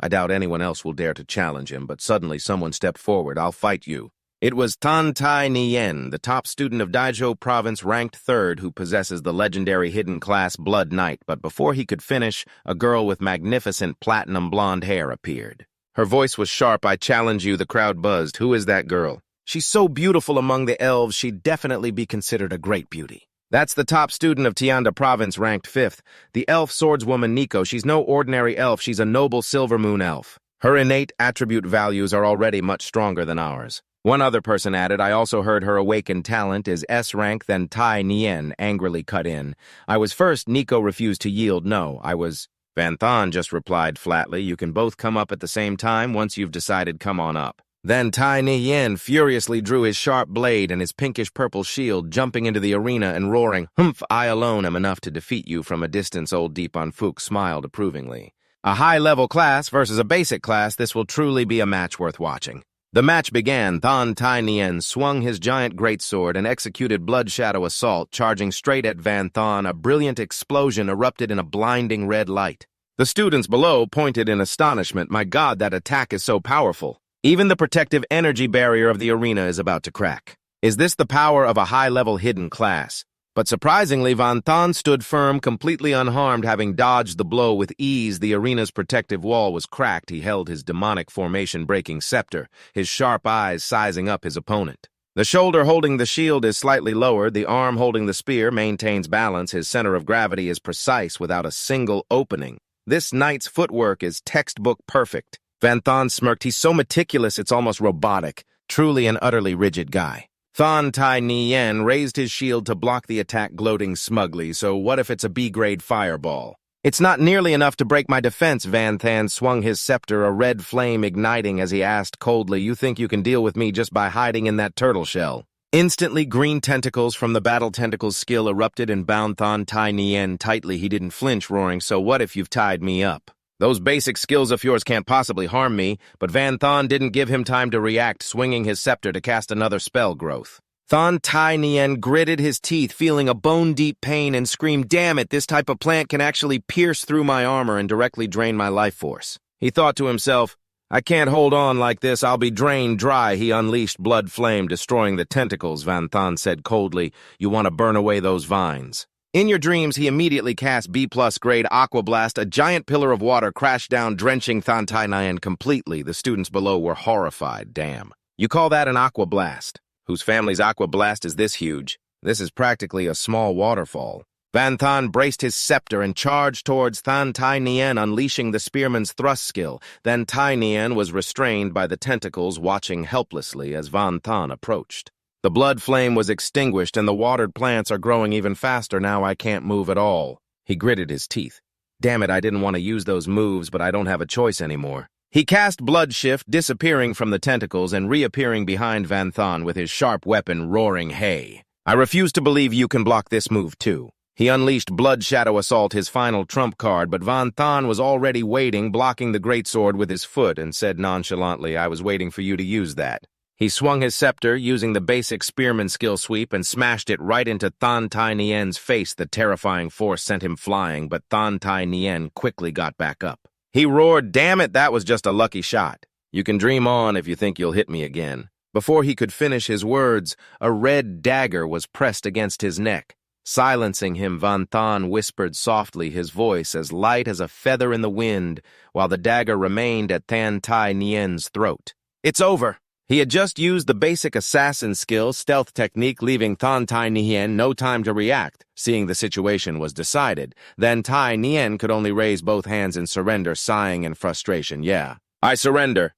I doubt anyone else will dare to challenge him, but suddenly someone stepped forward. "I'll fight you." It was Tan Tai Nien, the top student of Daizhou Province, ranked third, who possesses the legendary hidden class Blood Knight. But before he could finish, a girl with magnificent platinum blonde hair appeared. Her voice was sharp. "I challenge you." The crowd buzzed. "Who is that girl?" "She's so beautiful among the elves, she'd definitely be considered a great beauty." "That's the top student of Tianda Province, ranked fifth, the elf swordswoman Nico. She's no ordinary elf, she's a noble silver moon elf. Her innate attribute values are already much stronger than ours." One other person added, "I also heard her awakened talent is S-Rank." Then Tai Nien angrily cut in. "I was first." Nico refused to yield. "No, I was." Van Thon just replied flatly, "You can both come up at the same time. Once you've decided, come on up." Then Tai Nien furiously drew his sharp blade and his pinkish-purple shield, jumping into the arena and roaring, "Humph, I alone am enough to defeat you from a distance." Old Deepon Fook smiled approvingly. "A high-level class versus a basic class. This will truly be a match worth watching." The match began. Thon Tai Nien swung his giant greatsword and executed Blood Shadow Assault, charging straight at Van Thon. A brilliant explosion erupted in a blinding red light. The students below pointed in astonishment. My God, that attack is so powerful. Even the protective energy barrier of the arena is about to crack. Is this the power of a high-level hidden class? But surprisingly, Van Thon stood firm, completely unharmed, having dodged the blow with ease. The arena's protective wall was cracked. He held his demonic formation-breaking scepter, his sharp eyes sizing up his opponent. The shoulder holding the shield is slightly lowered. The arm holding the spear maintains balance. His center of gravity is precise without a single opening. This knight's footwork is textbook perfect. Van Thon smirked. He's so meticulous it's almost robotic. Truly an utterly rigid guy. Thon Tai Nien raised his shield to block the attack, gloating smugly. So what if it's a B-grade fireball? It's not nearly enough to break my defense. Van Thon swung his scepter, a red flame igniting as he asked coldly, you think you can deal with me just by hiding in that turtle shell? Instantly, green tentacles from the battle tentacles skill erupted and bound Thon Tai Nien tightly. He didn't flinch, roaring, so what if you've tied me up? Those basic skills of yours can't possibly harm me, but Van Thon didn't give him time to react, swinging his scepter to cast another spell growth. Thon Tai Nien gritted his teeth, feeling a bone-deep pain, and screamed, damn it, this type of plant can actually pierce through my armor and directly drain my life force. He thought to himself, I can't hold on like this, I'll be drained dry. He unleashed blood flame, destroying the tentacles. Van Thon said coldly, you want to burn away those vines. In your dreams, he immediately cast B+ grade Aqua Blast. A giant pillar of water crashed down, drenching Thon Tai Nien completely. The students below were horrified. Damn. You call that an Aqua Blast? Whose family's Aqua Blast is this huge? This is practically a small waterfall. Van Thon braced his scepter and charged towards Thon Tai Nien, unleashing the spearman's thrust skill. Then Tai Nien was restrained by the tentacles, watching helplessly as Van Thon approached. The blood flame was extinguished, and the watered plants are growing even faster. Now I can't move at all. He gritted his teeth. Damn it, I didn't want to use those moves, but I don't have a choice anymore. He cast Blood Shift, disappearing from the tentacles and reappearing behind Van Thon with his sharp weapon, roaring, hey. I refuse to believe you can block this move, too. He unleashed Blood Shadow Assault, his final trump card, but Van Thon was already waiting, blocking the greatsword with his foot, and said nonchalantly, I was waiting for you to use that. He swung his scepter, using the basic spearman skill sweep, and smashed it right into Thon Tai Nien's face. The terrifying force sent him flying, but Thon Tai Nien quickly got back up. He roared, damn it, that was just a lucky shot. You can dream on if you think you'll hit me again. Before he could finish his words, a red dagger was pressed against his neck. Silencing him, Van Thon whispered softly, his voice as light as a feather in the wind, while the dagger remained at Thon Tai Nien's throat. It's over. He had just used the basic assassin skill, stealth technique, leaving Thon Tai Nien no time to react. Seeing the situation was decided, then Tai Nien could only raise both hands in surrender, sighing in frustration. Yeah, I surrender.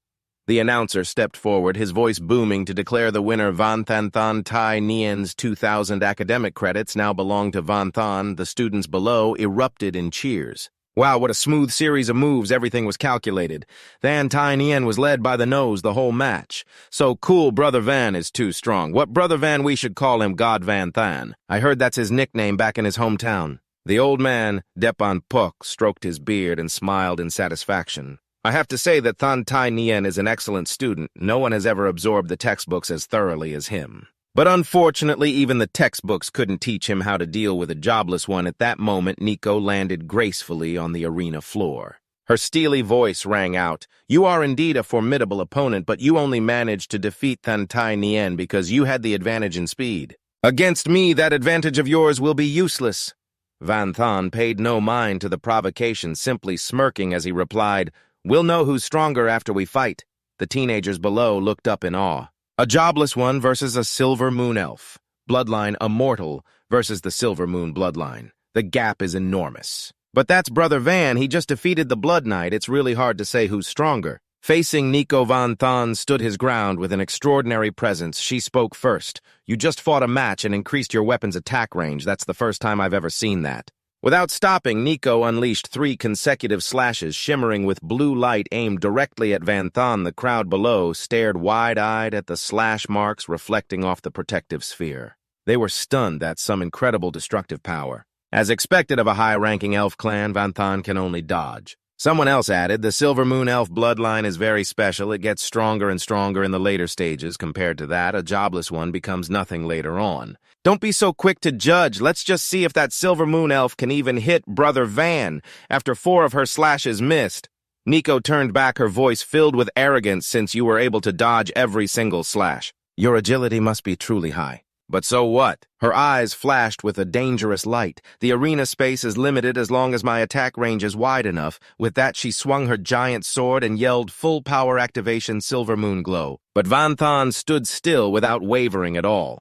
The announcer stepped forward, his voice booming to declare the winner. Van Thon Tai Nien's 2,000 academic credits now belonged to Van Thon. The students below erupted in cheers. Wow, what a smooth series of moves. Everything was calculated. Thon Tai Nien was led by the nose the whole match. So cool, Brother Van is too strong. What Brother Van, we should call him God Van Thon. I heard that's his nickname back in his hometown. The old man, Depan Puk, stroked his beard and smiled in satisfaction. I have to say that Thon Tai Nien is an excellent student. No one has ever absorbed the textbooks as thoroughly as him. But unfortunately, even the textbooks couldn't teach him how to deal with a jobless one. At that moment, Nico landed gracefully on the arena floor. Her steely voice rang out, you are indeed a formidable opponent, but you only managed to defeat Thon Tai Nien because you had the advantage in speed. Against me, that advantage of yours will be useless. Van Thon paid no mind to the provocation, simply smirking as he replied, we'll know who's stronger after we fight. The teenagers below looked up in awe. A jobless one versus a Silver Moon elf. Bloodline immortal versus the Silver Moon bloodline. The gap is enormous. But that's Brother Van. He just defeated the Blood Knight. It's really hard to say who's stronger. Facing Nico, Van Thon stood his ground with an extraordinary presence. She spoke first. You just fought a match and increased your weapon's attack range. That's the first time I've ever seen that. Without stopping, Nico unleashed 3 consecutive slashes, shimmering with blue light aimed directly at Van Thon. The crowd below stared wide-eyed at the slash marks reflecting off the protective sphere. They were stunned at some incredible destructive power. As expected of a high-ranking elf clan, Van Thon can only dodge. Someone else added, the Silver Moon Elf bloodline is very special. It gets stronger and stronger in the later stages. Compared to that, a jobless one becomes nothing later on. Don't be so quick to judge. Let's just see if that Silver Moon Elf can even hit Brother Van after 4 of her slashes missed. Nico turned back, her voice filled with arrogance since you were able to dodge every single slash. Your agility must be truly high. But so what? Her eyes flashed with a dangerous light. The arena space is limited as long as my attack range is wide enough. With that, she swung her giant sword and yelled full power activation Silver Moon Glow. But Van Thon stood still without wavering at all.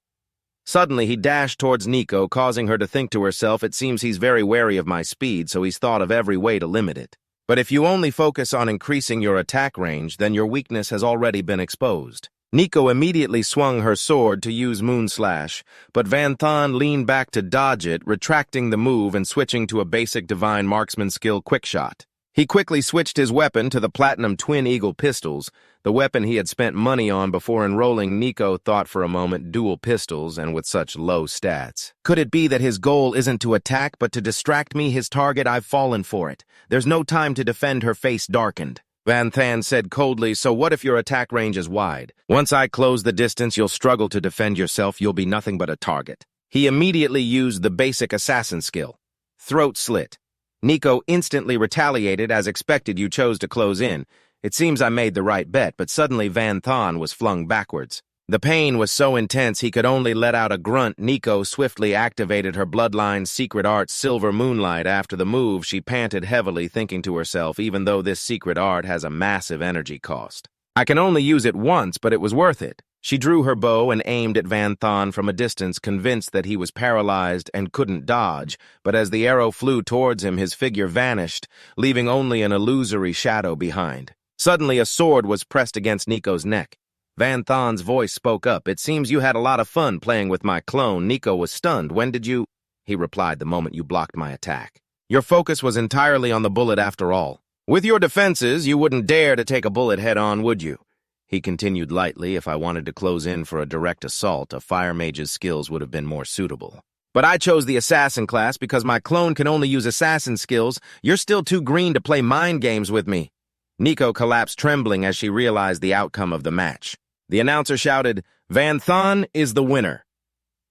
Suddenly, he dashed towards Nico, causing her to think to herself, it seems he's very wary of my speed, so he's thought of every way to limit it. But if you only focus on increasing your attack range, then your weakness has already been exposed. Nico immediately swung her sword to use Moon Slash, but Van Thon leaned back to dodge it, retracting the move and switching to a basic Divine Marksman skill Quickshot. He quickly switched his weapon to the Platinum Twin Eagle pistols, the weapon he had spent money on before enrolling. Nico thought for a moment, dual pistols and with such low stats. Could it be that his goal isn't to attack but to distract me, his target? I've fallen for it. There's no time to defend. Her face darkened. Van Thon said coldly, so what if your attack range is wide? Once I close the distance, you'll struggle to defend yourself. You'll be nothing but a target. He immediately used the basic assassin skill. Throat Slit. Nico instantly retaliated. As expected, you chose to close in. It seems I made the right bet, but suddenly Van Thon was flung backwards. The pain was so intense he could only let out a grunt. Nico swiftly activated her bloodline's secret art, Silver Moonlight. After the move, she panted heavily, thinking to herself, even though this secret art has a massive energy cost, I can only use it once, but it was worth it. She drew her bow and aimed at Van Thon from a distance, convinced that he was paralyzed and couldn't dodge, but as the arrow flew towards him, his figure vanished, leaving only an illusory shadow behind. Suddenly, a sword was pressed against Nico's neck. Van Thon's voice spoke up. It seems you had a lot of fun playing with my clone. Nico was stunned. When did you? He replied, the moment you blocked my attack. Your focus was entirely on the bullet after all. With your defenses, you wouldn't dare to take a bullet head-on, would you? He continued lightly. If I wanted to close in for a direct assault, a fire mage's skills would have been more suitable. But I chose the assassin class because my clone can only use assassin skills. You're still too green to play mind games with me. Nico collapsed trembling as she realized the outcome of the match. The announcer shouted, Van Thon is the winner.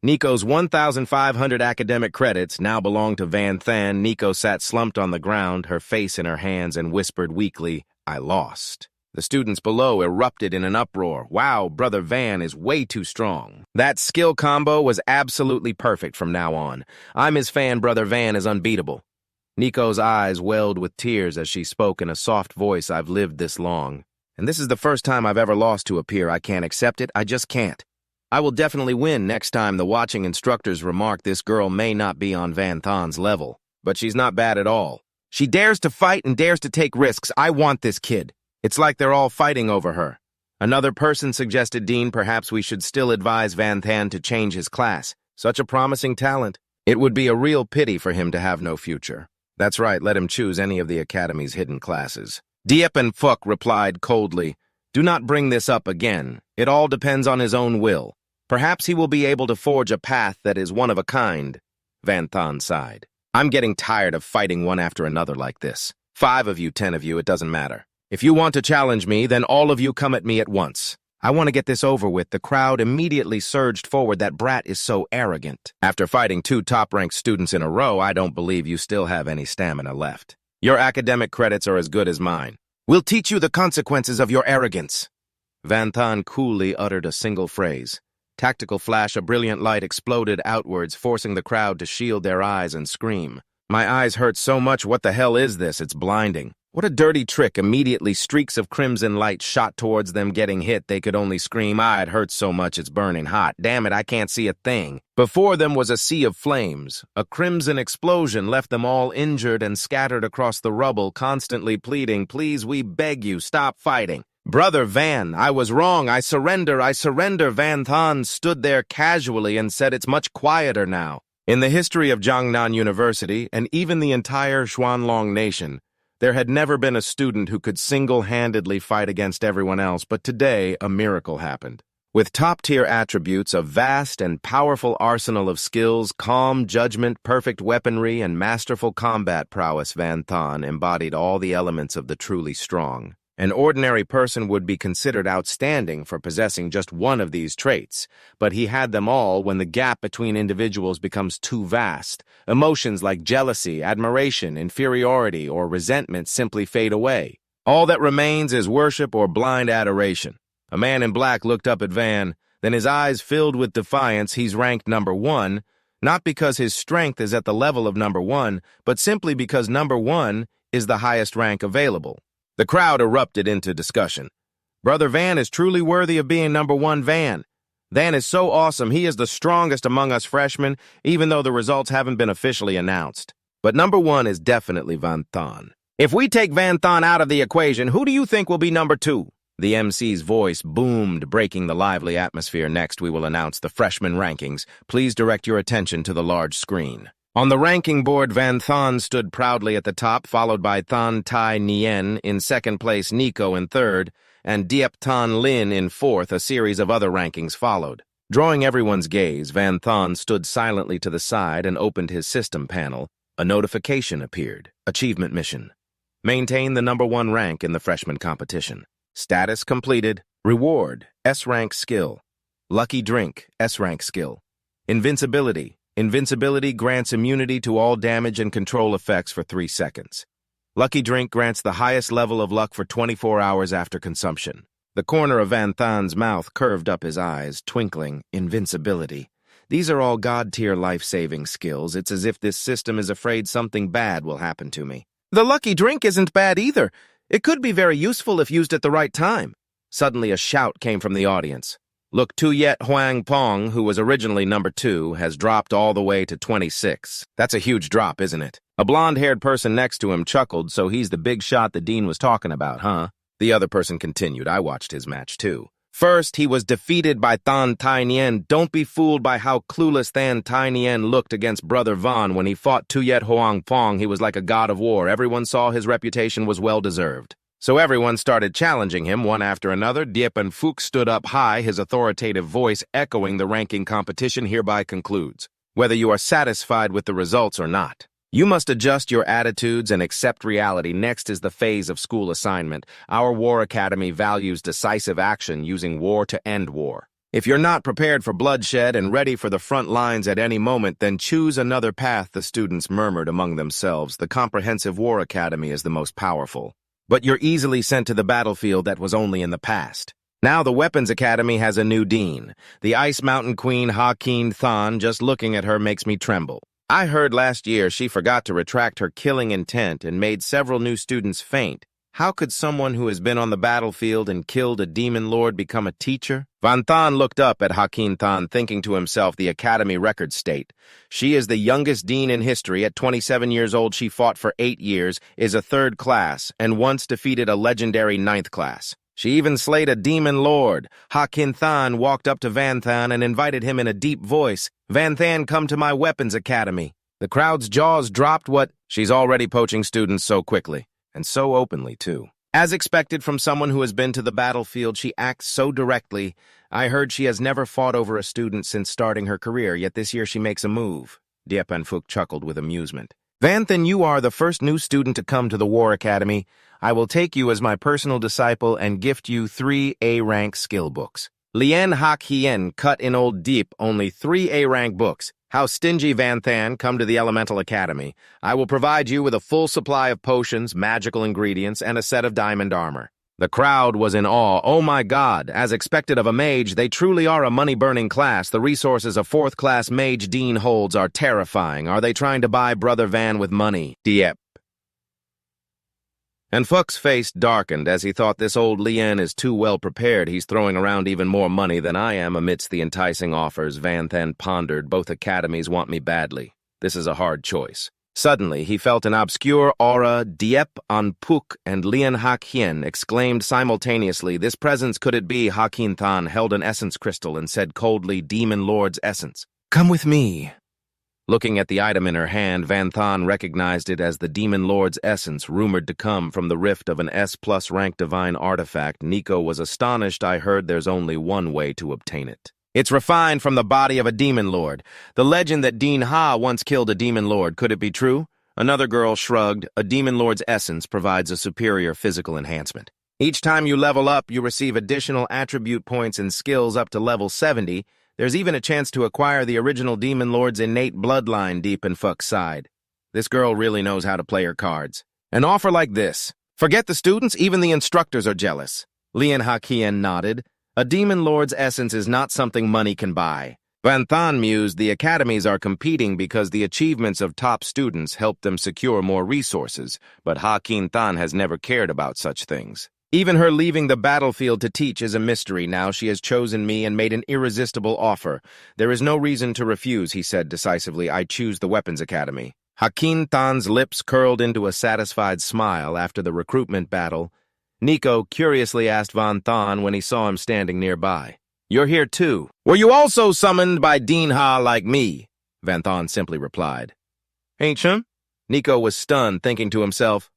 Nico's 1,500 academic credits now belonged to Van Thon. Nico sat slumped on the ground, her face in her hands, and whispered weakly, I lost. The students below erupted in an uproar. Wow, Brother Van is way too strong. That skill combo was absolutely perfect from now on. I'm his fan. Brother Van is unbeatable. Nico's eyes welled with tears as she spoke in a soft voice. I've lived this long, and this is the first time I've ever lost to a peer. I can't accept it. I just can't. I will definitely win next time. The watching instructors remarked, this girl may not be on Van Thon's level, but she's not bad at all. She dares to fight and dares to take risks. I want this kid. It's like they're all fighting over her. Another person suggested, Dean, perhaps we should still advise Van Thon to change his class. Such a promising talent. It would be a real pity for him to have no future. That's right, let him choose any of the Academy's hidden classes. Diepen Phuc replied coldly, do not bring this up again. It all depends on his own will. Perhaps he will be able to forge a path that is one of a kind. Van Thon sighed. I'm getting tired of fighting one after another like this. 5 of you, 10 of you, it doesn't matter. If you want to challenge me, then all of you come at me at once. I want to get this over with. The crowd immediately surged forward. That brat is so arrogant. After fighting 2 top-ranked students in a row, I don't believe you still have any stamina left. Your academic credits are as good as mine. We'll teach you the consequences of your arrogance. Van Thon coolly uttered a single phrase. Tactical flash, a brilliant light exploded outwards, forcing the crowd to shield their eyes and scream. My eyes hurt so much. What the hell is this? It's blinding. What a dirty trick. Immediately, streaks of crimson light shot towards them. Getting hit, they could only scream, it hurts so much it's burning hot. Damn it, I can't see a thing. Before them was a sea of flames. A crimson explosion left them all injured and scattered across the rubble, constantly pleading, please, we beg you, stop fighting. Brother Van, I was wrong. I surrender. I surrender. Van Thon stood there casually and said, it's much quieter now. In the history of Jiangnan University, and even the entire Xuanlong nation, there had never been a student who could single-handedly fight against everyone else, but today a miracle happened. With top-tier attributes, a vast and powerful arsenal of skills, calm judgment, perfect weaponry, and masterful combat prowess, Van Thon embodied all the elements of the truly strong. An ordinary person would be considered outstanding for possessing just one of these traits, but he had them all when the gap between individuals becomes too vast. Emotions like jealousy, admiration, inferiority, or resentment simply fade away. All that remains is worship or blind adoration. A man in black looked up at Van, then his eyes filled with defiance. He's ranked number 1, not because his strength is at the level of number 1, but simply because number 1 is the highest rank available. The crowd erupted into discussion. Brother Van is truly worthy of being number 1 Van. Van is so awesome, he is the strongest among us freshmen, even though the results haven't been officially announced. But number 1 is definitely Van Thon. If we take Van Thon out of the equation, who do you think will be number 2? The MC's voice boomed, breaking the lively atmosphere. Next, we will announce the freshman rankings. Please direct your attention to the large screen. On the ranking board, Van Thon stood proudly at the top, followed by Thanh Tai Nguyen in second place, Nico in third, and Diep Thanh Lin in fourth. A series of other rankings followed. Drawing everyone's gaze, Van Thon stood silently to the side and opened his system panel. A notification appeared. Achievement mission. Maintain the number 1 rank in the freshman competition. Status completed. Reward, S-Rank skill. Lucky drink, S-Rank skill. Invincibility. Invincibility grants immunity to all damage and control effects for 3 seconds. Lucky drink grants the highest level of luck for 24 hours after consumption. The corner of Van Thon's mouth curved up, his eyes twinkling. Invincibility. These are all God-tier life-saving skills. It's as if this system is afraid something bad will happen to me. The lucky drink isn't bad either. It could be very useful if used at the right time. Suddenly a shout came from the audience. Look, Tuyet Huang Pong, who was originally number 2, has dropped all the way to 26. That's a huge drop, isn't it? A blonde-haired person next to him chuckled, so he's the big shot the dean was talking about, huh? The other person continued. I watched his match, too. First, he was defeated by Thanh Tai Nguyen. Don't be fooled by how clueless Thanh Tai Nguyen looked against Brother Van. When he fought Tuyet Huang Pong, he was like a god of war. Everyone saw his reputation was well-deserved. So everyone started challenging him, one after another. Diep and Phuc stood up high, his authoritative voice echoing the ranking competition hereby concludes. Whether you are satisfied with the results or not, you must adjust your attitudes and accept reality. Next is the phase of school assignment. Our War Academy values decisive action, using war to end war. If you're not prepared for bloodshed and ready for the front lines at any moment, then choose another path, the students murmured among themselves. The Comprehensive War Academy is the most powerful. But you're easily sent to the battlefield. That was only in the past. Now the Weapons Academy has a new dean. The Ice Mountain Queen, Ha Kien Thon. Just looking at her makes me tremble. I heard last year she forgot to retract her killing intent and made several new students faint. How could someone who has been on the battlefield and killed a demon lord become a teacher? Van Thon looked up at Ha Kien Thon, thinking to himself, the academy records state. She is the youngest dean in history. At 27 years old, she fought for 8 years, is a 3rd class, and once defeated a legendary 9th class. She even slayed a demon lord. Ha Kien Thon walked up to Van Thon and invited him in a deep voice. Van Thon, come to my Weapons Academy. The crowd's jaws dropped. What? She's already poaching students so quickly. And so openly, too. As expected from someone who has been to the battlefield, she acts so directly. I heard she has never fought over a student since starting her career, yet this year she makes a move. Diep and Phuc chuckled with amusement. Van Thon, you are the first new student to come to the War Academy. I will take you as my personal disciple and gift you 3 A-rank skill books. Lien Hak Hien cut in old Deep, only 3 A-rank books. How stingy, Van Thon, come to the Elemental Academy. I will provide you with a full supply of potions, magical ingredients, and a set of diamond armor. The crowd was in awe. Oh my God, as expected of a mage, they truly are a money-burning class. The resources a 4th-class mage dean holds are terrifying. Are they trying to buy Brother Van with money? Diep. And Phuc's face darkened as he thought, this old Lien is too well prepared. He's throwing around even more money than I am. Amidst the enticing offers, Van Thon pondered. Both academies want me badly. This is a hard choice. Suddenly, he felt an obscure aura. Diep on Phuc and Lien Hak Hien exclaimed simultaneously. This presence, could it be? Ha Kien Thon held an essence crystal and said coldly, Demon Lord's essence. Come with me. Looking at the item in her hand, Van Thon recognized it as the Demon Lord's essence, rumored to come from the rift of an S+ rank divine artifact. Nico was astonished. I heard there's only one way to obtain it. It's refined from the body of a Demon Lord. The legend that Dean Ha once killed a Demon Lord, could it be true? Another girl shrugged. A Demon Lord's essence provides a superior physical enhancement. Each time you level up, you receive additional attribute points and skills up to level 70. There's even a chance to acquire the original Demon Lord's innate bloodline deep in Fuck's side. This girl really knows how to play her cards. An offer like this. Forget the students, even the instructors are jealous. Lian Hakien nodded. A Demon Lord's essence is not something money can buy. Van Thon mused, the academies are competing because the achievements of top students help them secure more resources, but Hakin Than has never cared about such things. Even her leaving the battlefield to teach is a mystery. Now she has chosen me and made an irresistible offer. There is no reason to refuse, he said decisively. I choose the Weapons Academy. Hakin Than's lips curled into a satisfied smile after the recruitment battle. Nico curiously asked Van Thon when he saw him standing nearby. You're here too. Were you also summoned by Dean Ha like me? Van Thon simply replied. Ain't you? Nico was stunned, thinking to himself,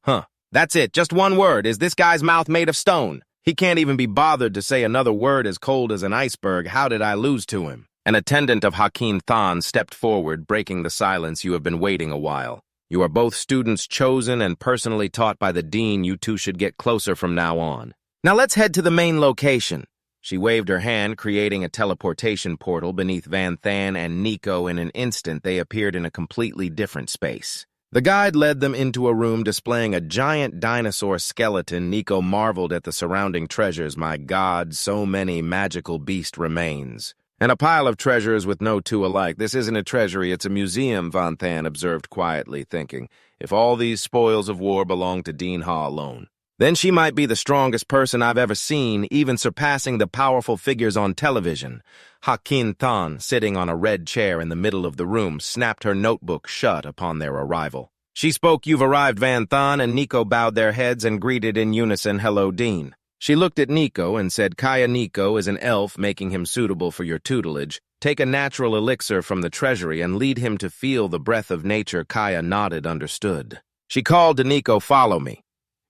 that's it, just one word. Is this guy's mouth made of stone? He can't even be bothered to say another word as cold as an iceberg. How did I lose to him? An attendant of Hakim Than stepped forward, breaking the silence. You have been waiting a while. You are both students chosen and personally taught by the dean. You two should get closer from now on. Now let's head to the main location. She waved her hand, creating a teleportation portal beneath Van Than and Nico. In an instant, they appeared in a completely different space. The guide led them into a room displaying a giant dinosaur skeleton. Nico marveled at the surrounding treasures. My God, so many magical beast remains. And a pile of treasures with no two alike. This isn't a treasury, it's a museum, Van Than observed quietly, thinking, if all these spoils of war belong to Dean Ha alone, then she might be the strongest person I've ever seen, even surpassing the powerful figures on television. Hakin Than, sitting on a red chair in the middle of the room, snapped her notebook shut upon their arrival. She spoke, you've arrived, Van Than, and Nico bowed their heads and greeted in unison, hello, Dean. She looked at Nico and said, Kaya Nico is an elf, making him suitable for your tutelage. Take a natural elixir from the treasury and lead him to feel the breath of nature. Kaya nodded, understood. She called to Nico, follow me.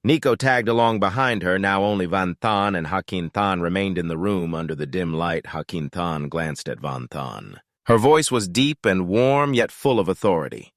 Nico tagged along behind her. Now only Van Than and Hakin Than remained in the room under the dim light. Hakin Than glanced at Van Than. Her voice was deep and warm, yet full of authority.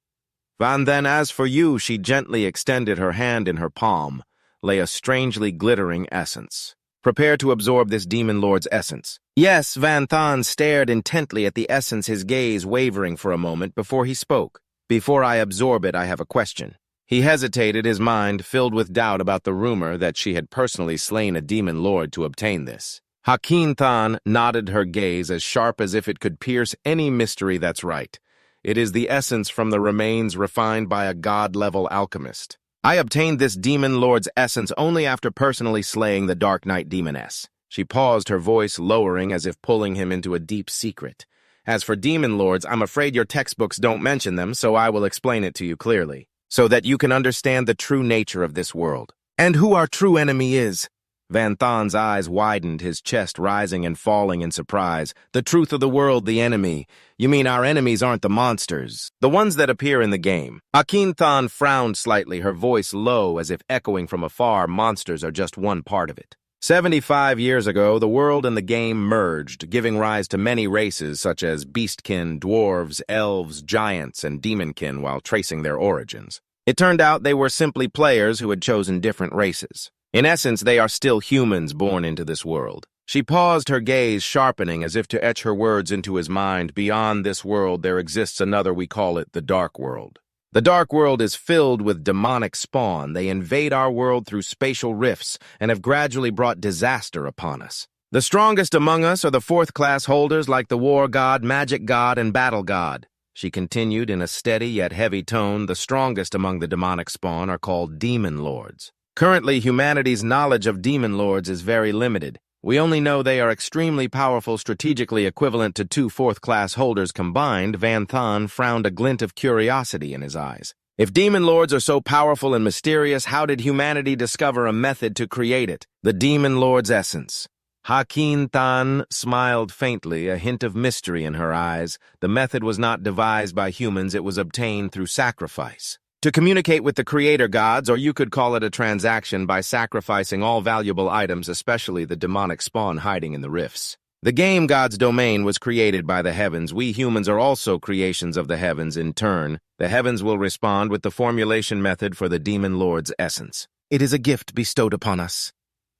Van Than, as for you, she gently extended her hand. In her palm lay a strangely glittering essence. Prepare to absorb this Demon Lord's essence. Yes, Van Than stared intently at the essence, his gaze wavering for a moment before he spoke. Before I absorb it, I have a question. He hesitated, his mind filled with doubt about the rumor that she had personally slain a Demon Lord to obtain this. Hakin Than nodded, her gaze as sharp as if it could pierce any mystery. That's right. It is the essence from the remains refined by a god-level alchemist. I obtained this Demon Lord's essence only after personally slaying the Dark Knight Demoness. She paused, her voice lowering as if pulling him into a deep secret. As for Demon Lords, I'm afraid your textbooks don't mention them, so I will explain it to you clearly, so that you can understand the true nature of this world. And who our true enemy is. Van Than's eyes widened, his chest rising and falling in surprise. The truth of the world, the enemy. You mean our enemies aren't the monsters, the ones that appear in the game? Hakin Than frowned slightly, her voice low as if echoing from afar. Monsters are just one part of it. 75 years ago, the world and the game merged, giving rise to many races such as beastkin, dwarves, elves, giants, and demonkin while tracing their origins. It turned out they were simply players who had chosen different races. In essence, they are still humans born into this world. She paused, her gaze sharpening as if to etch her words into his mind. Beyond this world, there exists another. We call it the Dark World. The Dark World is filled with demonic spawn. They invade our world through spatial rifts and have gradually brought disaster upon us. The strongest among us are the fourth-class holders like the War God, Magic God, and Battle God. She continued in a steady yet heavy tone. The strongest among the demonic spawn are called Demon Lords. Currently, humanity's knowledge of Demon Lords is very limited. We only know they are extremely powerful, strategically equivalent to 2 fourth-class holders combined. Van Than frowned, a glint of curiosity in his eyes. If Demon Lords are so powerful and mysterious, how did humanity discover a method to create it? The Demon Lord's essence. Hakin-tan smiled faintly, a hint of mystery in her eyes. The method was not devised by humans, it was obtained through sacrifice. To communicate with the creator gods, or you could call it a transaction by sacrificing all valuable items, especially the demonic spawn hiding in the rifts. The game god's domain was created by the heavens. We humans are also creations of the heavens in turn. The heavens will respond with the formulation method for the demon lord's essence. It is a gift bestowed upon us.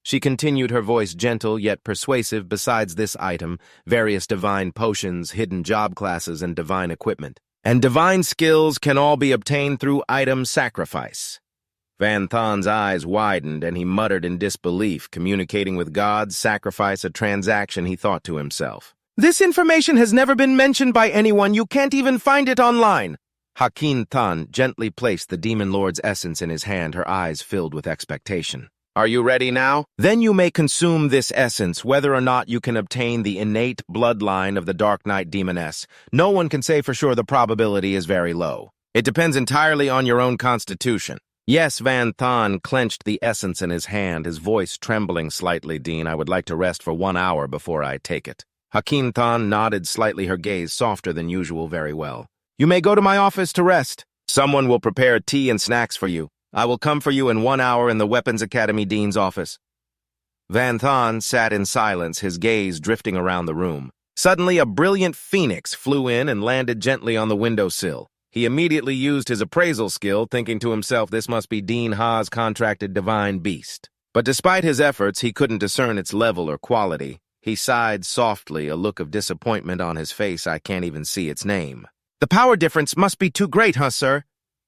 She continued, her voice gentle yet persuasive. Besides this item, various divine potions, hidden job classes, and divine equipment. And divine skills can all be obtained through item sacrifice. Van Thon's eyes widened, and he muttered in disbelief, communicating with God, sacrifice, a transaction, he thought to himself. This information has never been mentioned by anyone. You can't even find it online. Hakin-tan gently placed the demon lord's essence in his hand, her eyes filled with expectation. Are you ready now? Then you may consume this essence, whether or not you can obtain the innate bloodline of the Dark Knight Demoness. No one can say for sure, the probability is very low. It depends entirely on your own constitution. Yes, Van Thon clenched the essence in his hand, his voice trembling slightly. Dean, I would like to rest for 1 hour before I take it. Hakin-tan nodded slightly, her gaze softer than usual. Very well. You may go to my office to rest. Someone will prepare tea and snacks for you. I will come for you in 1 hour in the Weapons Academy Dean's office. Van Thon sat in silence, his gaze drifting around the room. Suddenly, a brilliant phoenix flew in and landed gently on the windowsill. He immediately used his appraisal skill, thinking to himself, this must be Dean Ha's contracted divine beast. But despite his efforts, he couldn't discern its level or quality. He sighed softly, a look of disappointment on his face. I can't even see its name. The power difference must be too great, huh, sir?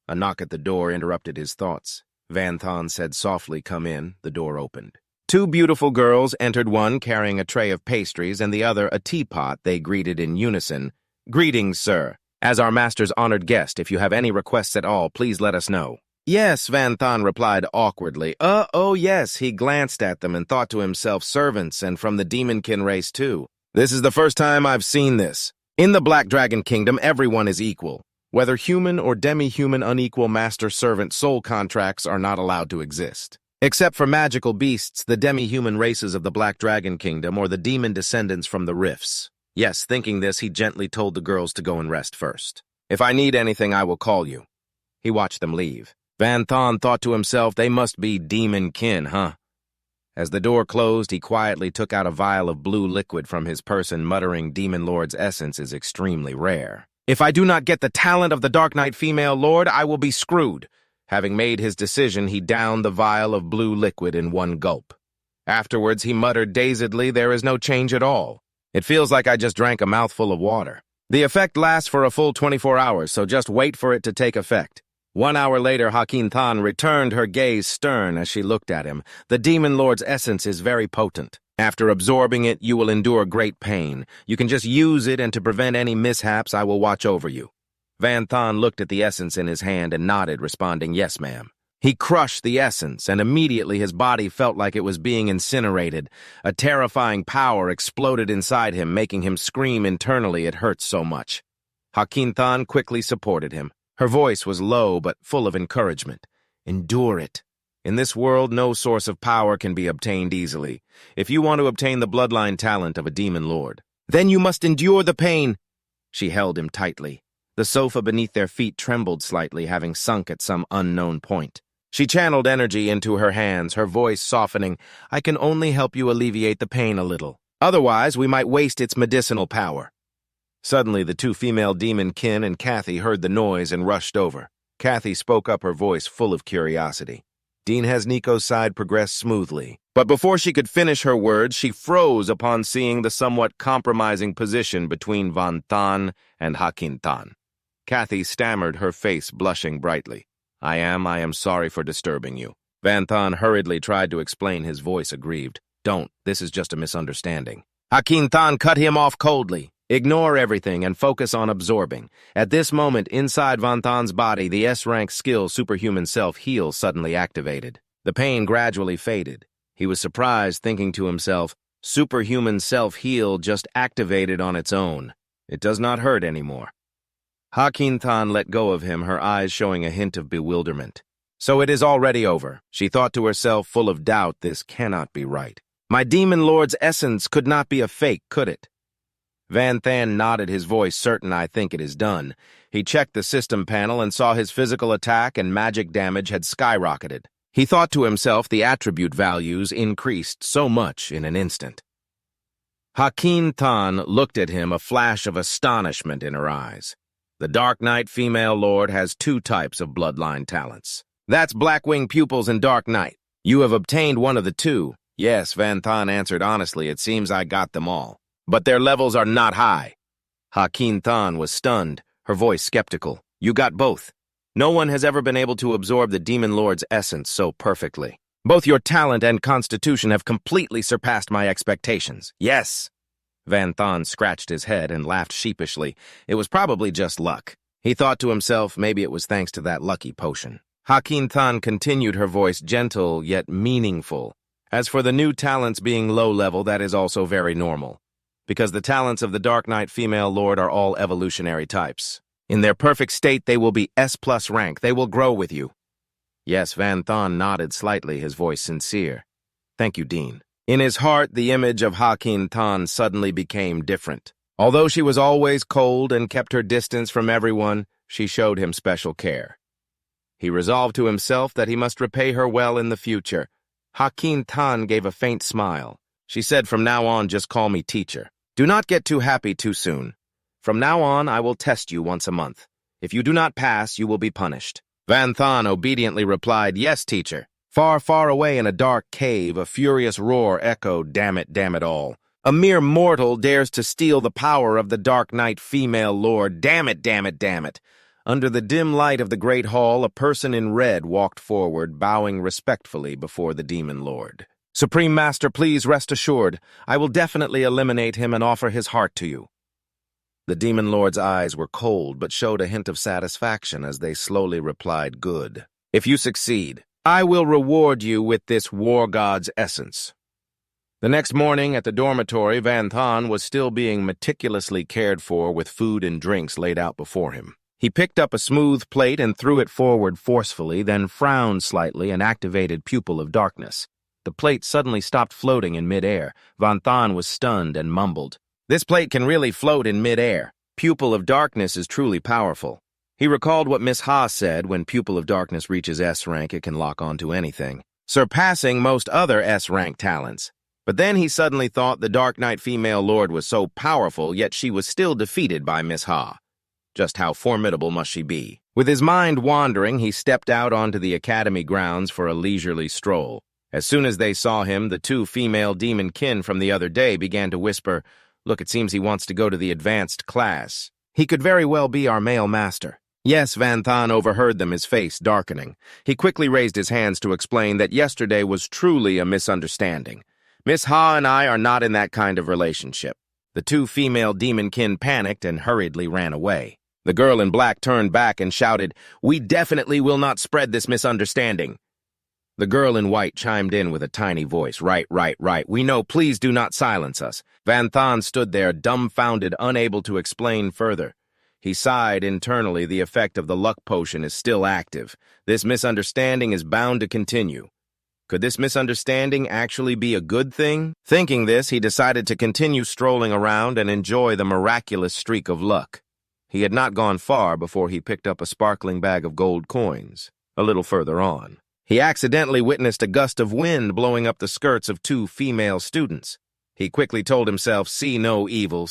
A knock at the door interrupted his thoughts. Van Thon said softly, come in. The door opened. 2 beautiful girls entered, one carrying a tray of pastries and the other a teapot. They greeted in unison. Greetings, sir. As our master's honored guest, if you have any requests at all, please let us know. Yes, Van Thon replied awkwardly. Oh yes, he glanced at them and thought to himself, servants, and from the demonkin race too. This is the first time I've seen this. In the Black Dragon Kingdom, everyone is equal. Whether human or demi-human, unequal master-servant soul contracts are not allowed to exist. Except for magical beasts, the demi-human races of the Black Dragon Kingdom, or the demon descendants from the rifts. Yes, thinking this, he gently told the girls to go and rest first. If I need anything, I will call you. He watched them leave. Van Thon thought to himself, they must be demon kin, huh? As the door closed, he quietly took out a vial of blue liquid from his person, muttering, Demon Lord's essence is extremely rare. If I do not get the talent of the Dark Knight female lord, I will be screwed. Having made his decision, he downed the vial of blue liquid in one gulp. Afterwards, he muttered dazedly, there is no change at all. It feels like I just drank a mouthful of water. The effect lasts for a full 24 hours, so just wait for it to take effect. 1 hour later, Hakin-tan returned, her gaze stern as she looked at him. The Demon Lord's essence is very potent. After absorbing it, you will endure great pain. You can just use it, and to prevent any mishaps, I will watch over you. Van Thon looked at the essence in his hand and nodded, responding, yes, ma'am. He crushed the essence, and immediately his body felt like it was being incinerated. A terrifying power exploded inside him, making him scream internally, it hurts so much. Hakin-tan quickly supported him. Her voice was low but full of encouragement. Endure it. In this world, no source of power can be obtained easily. If you want to obtain the bloodline talent of a demon lord, then you must endure the pain. She held him tightly. The sofa beneath their feet trembled slightly, having sunk at some unknown point. She channeled energy into her hands, her voice softening. I can only help you alleviate the pain a little. Otherwise, we might waste its medicinal power. Suddenly, the 2 female demon kin and Kathy heard the noise and rushed over. Kathy spoke up, her voice full of curiosity. Dean has Nico's side progressed smoothly. But before she could finish her words, she froze upon seeing the somewhat compromising position between Van Thon and Hakin-tan. Kathy stammered, her face blushing brightly. I am sorry for disturbing you. Van Thon hurriedly tried to explain, his voice aggrieved. Don't, this is just a misunderstanding. Hakin-tan cut him off coldly. Ignore everything and focus on absorbing. At this moment, inside Van Thon's body, the S-Rank skill Superhuman Self-Heal suddenly activated. The pain gradually faded. He was surprised, thinking to himself, Superhuman Self-Heal just activated on its own. It does not hurt anymore. Hakin-tan let go of him, her eyes showing a hint of bewilderment. So it is already over. She thought to herself, full of doubt, this cannot be right. My demon lord's essence could not be a fake, could it? Van Than nodded, his voice certain. I think it is done. He checked the system panel and saw his physical attack and magic damage had skyrocketed. He thought to himself the attribute values increased so much in an instant. Hakin Tan looked at him, a flash of astonishment in her eyes. The Dark Knight female lord has two types of bloodline talents. That's Blackwing pupils and Dark Knight. You have obtained one of the two. Yes, Van Than answered honestly. It seems I got them all. But their levels are not high. Hakin Tan was stunned, her voice skeptical. You got both. No one has ever been able to absorb the Demon Lord's essence so perfectly. Both your talent and constitution have completely surpassed my expectations. Yes. Van Than scratched his head and laughed sheepishly. It was probably just luck. He thought to himself, maybe it was thanks to that lucky potion. Hakin Tan continued, her voice gentle yet meaningful. As for the new talents being low level, that is also very normal, because the talents of the Dark Knight female lord are all evolutionary types. In their perfect state, they will be S+ rank. They will grow with you. Yes, Van Than nodded slightly, his voice sincere. Thank you, Dean. In his heart, the image of Hakin Tan suddenly became different. Although she was always cold and kept her distance from everyone, she showed him special care. He resolved to himself that he must repay her well in the future. Hakin Tan gave a faint smile. She said, from now on, just call me teacher. Do not get too happy too soon. From now on, I will test you once a month. If you do not pass, you will be punished. Van Than obediently replied, yes, teacher. Far, far away in a dark cave, a furious roar echoed, damn it all. A mere mortal dares to steal the power of the Dark Knight female lord. Damn it. Under the dim light of the great hall, a person in red walked forward, bowing respectfully before the demon lord. Supreme Master, please rest assured, I will definitely eliminate him and offer his heart to you. The demon lord's eyes were cold, but showed a hint of satisfaction as they slowly replied, good. If you succeed, I will reward you with this war god's essence. The next morning at the dormitory, Van Than was still being meticulously cared for with food and drinks laid out before him. He picked up a smooth plate and threw it forward forcefully, then frowned slightly and activated Pupil of Darkness. The plate suddenly stopped floating in midair. Van Than was stunned and mumbled, this plate can really float in midair. Pupil of Darkness is truly powerful. He recalled what Miss Ha said, when Pupil of Darkness reaches S rank, it can lock onto anything, surpassing most other S rank talents. But then he suddenly thought the Dark Knight female lord was so powerful, yet she was still defeated by Miss Ha. Just how formidable must she be? With his mind wandering, he stepped out onto the academy grounds for a leisurely stroll. As soon as they saw him, the two female demon kin from the other day began to whisper, look, it seems he wants to go to the advanced class. He could very well be our male master. Yes, Van Than overheard them, his face darkening. He quickly raised his hands to explain that yesterday was truly a misunderstanding. Miss Ha and I are not in that kind of relationship. The two female demon kin panicked and hurriedly ran away. The girl in black turned back and shouted, we definitely will not spread this misunderstanding. The girl in white chimed in with a tiny voice, right. We know, please do not silence us. Van Than stood there, dumbfounded, unable to explain further. He sighed internally. The effect of the luck potion is still active. This misunderstanding is bound to continue. Could this misunderstanding actually be a good thing? Thinking this, he decided to continue strolling around and enjoy the miraculous streak of luck. He had not gone far before he picked up a sparkling bag of gold coins. A little further on, he accidentally witnessed a gust of wind blowing up the skirts of two female students. He quickly told himself, see no evil,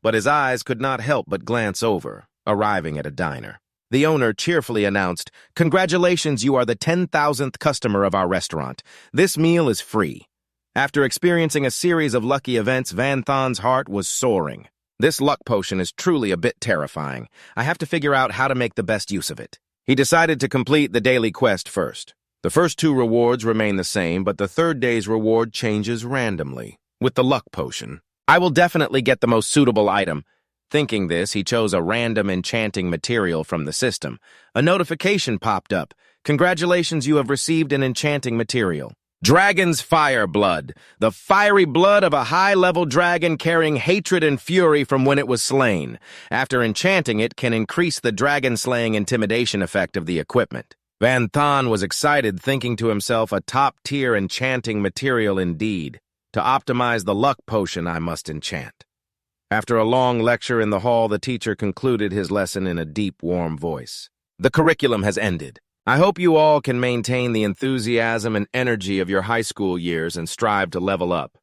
but his eyes could not help but glance over, arriving at a diner. The owner cheerfully announced, congratulations, you are the 10,000th customer of our restaurant. This meal is free. After experiencing a series of lucky events, Van Than's heart was soaring. This luck potion is truly a bit terrifying. I have to figure out how to make the best use of it. He decided to complete the daily quest first. The first two rewards remain the same, but the third day's reward changes randomly. With the luck potion, I will definitely get the most suitable item. Thinking this, he chose a random enchanting material from the system. A notification popped up. Congratulations, you have received an enchanting material. Dragon's Fire Blood, the fiery blood of a high-level dragon carrying hatred and fury from when it was slain. After enchanting it, can increase the dragon-slaying intimidation effect of the equipment. Van Thon was excited, thinking to himself, a top-tier enchanting material indeed. To optimize the luck potion, I must enchant. After a long lecture in the hall, the teacher concluded his lesson in a deep, warm voice. The curriculum has ended. I hope you all can maintain the enthusiasm and energy of your high school years and strive to level up.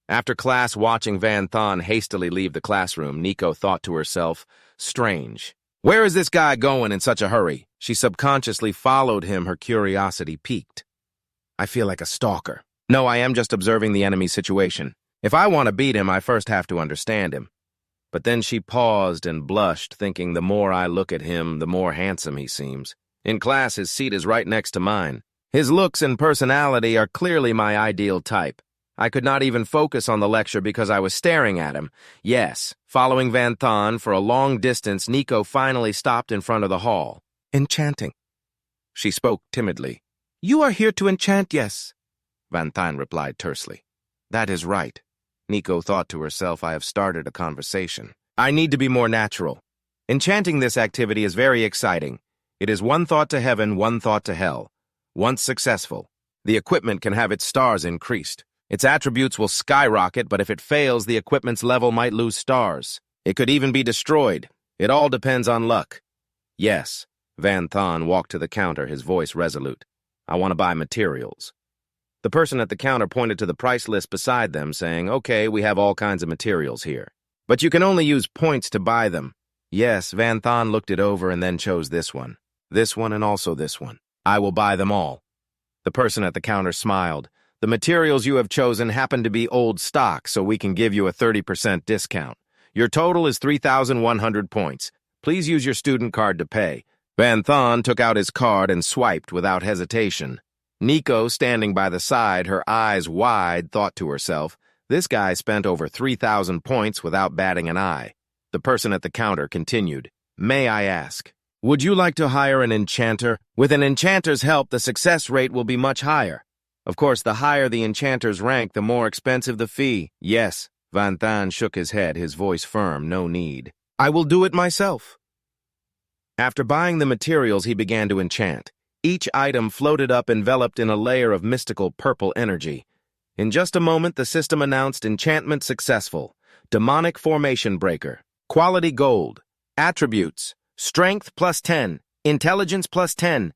After class, watching Van Thon hastily leave the classroom, Nico thought to herself, strange. Where is this guy going in such a hurry? She subconsciously followed him, her curiosity piqued. I feel like a stalker. No, I am just observing the enemy's situation. If I want to beat him, I first have to understand him. But then she paused and blushed, thinking the more I look at him, the more handsome he seems. In class, his seat is right next to mine. His looks and personality are clearly my ideal type. I could not even focus on the lecture because I was staring at him. Yes, following Van Thon for a long distance, Nico finally stopped in front of the hall. Enchanting. She spoke timidly. You are here to enchant, yes? Van Thon replied tersely. That is right. Nico thought to herself, I have started a conversation. I need to be more natural. Enchanting this activity is very exciting. It is one thought to heaven, one thought to hell. Once successful, the equipment can have its stars increased. Its attributes will skyrocket, but if it fails, the equipment's level might lose stars. It could even be destroyed. It all depends on luck. Yes, Van Thon walked to the counter, his voice resolute. I want to buy materials. The person at the counter pointed to the price list beside them, saying, okay, we have all kinds of materials here. But you can only use points to buy them. Yes, Van Thon looked it over and then chose this one, and also this one. I will buy them all. The person at the counter smiled. The materials you have chosen happen to be old stock, so we can give you a 30% discount. Your total is 3,100 points. Please use your student card to pay. Van Thon took out his card and swiped without hesitation. Nico, standing by the side, her eyes wide, thought to herself, this guy spent over 3,000 points without batting an eye. The person at the counter continued, May I ask, would you like to hire an enchanter? With an enchanter's help, the success rate will be much higher. Of course, the higher the enchanter's rank, the more expensive the fee. Yes, Van Thon shook his head, his voice firm, no need. I will do it myself. After buying the materials, he began to enchant. Each item floated up enveloped in a layer of mystical purple energy. In just a moment, the system announced enchantment successful. Demonic formation breaker. Quality gold. Attributes. Strength +10. Intelligence +10.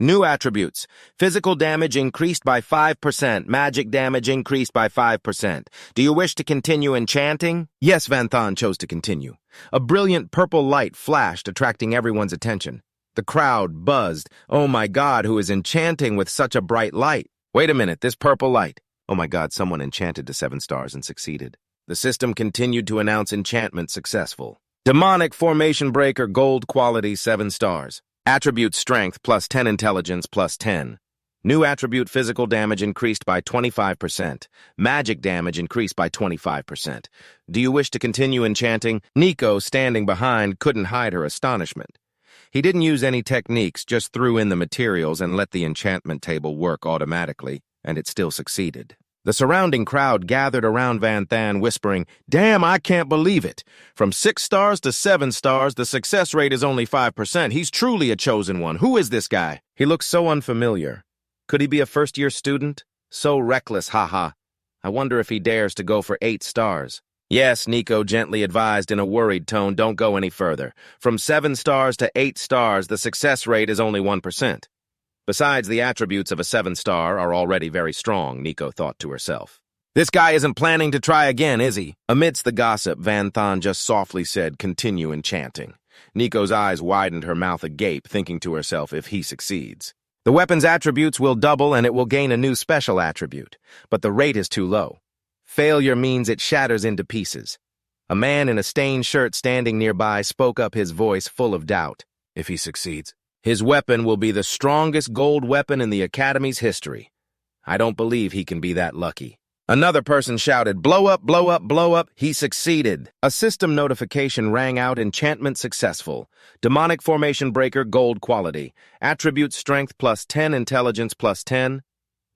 New attributes. Physical damage increased by 5%. Magic damage increased by 5%. Do you wish to continue enchanting? Yes, Van Thon chose to continue. A brilliant purple light flashed, attracting everyone's attention. The crowd buzzed. Oh my God, who is enchanting with such a bright light? Wait a minute, this purple light. Oh my God, someone enchanted to 7 stars and succeeded. The system continued to announce enchantment successful. Demonic formation breaker, gold quality, 7 stars. Attribute strength +10, intelligence +10. New attribute physical damage increased by 25%. Magic damage increased by 25%. Do you wish to continue enchanting? Nico, standing behind, couldn't hide her astonishment. He didn't use any techniques, just threw in the materials and let the enchantment table work automatically, and it still succeeded. The surrounding crowd gathered around Van Thon, whispering, Damn, I can't believe it. From 6 stars to 7 stars, the success rate is only 5%. He's truly a chosen one. Who is this guy? He looks so unfamiliar. Could he be a first-year student? So reckless, haha. I wonder if he dares to go for 8 stars. Yes, Nico gently advised in a worried tone, don't go any further. From 7 stars to 8 stars, the success rate is only 1%. Besides, the attributes of a 7-star are already very strong, Nico thought to herself. This guy isn't planning to try again, is he? Amidst the gossip, Van Thon just softly said, continue enchanting. Nico's eyes widened, her mouth agape, thinking to herself, if he succeeds. The weapon's attributes will double and it will gain a new special attribute, but the rate is too low. Failure means it shatters into pieces. A man in a stained shirt standing nearby spoke up, his voice full of doubt. If he succeeds, his weapon will be the strongest gold weapon in the Academy's history. I don't believe he can be that lucky. Another person shouted, blow up, blow up, blow up. He succeeded. A system notification rang out, enchantment successful. Demonic formation breaker, gold quality. Attribute strength +10, intelligence +10.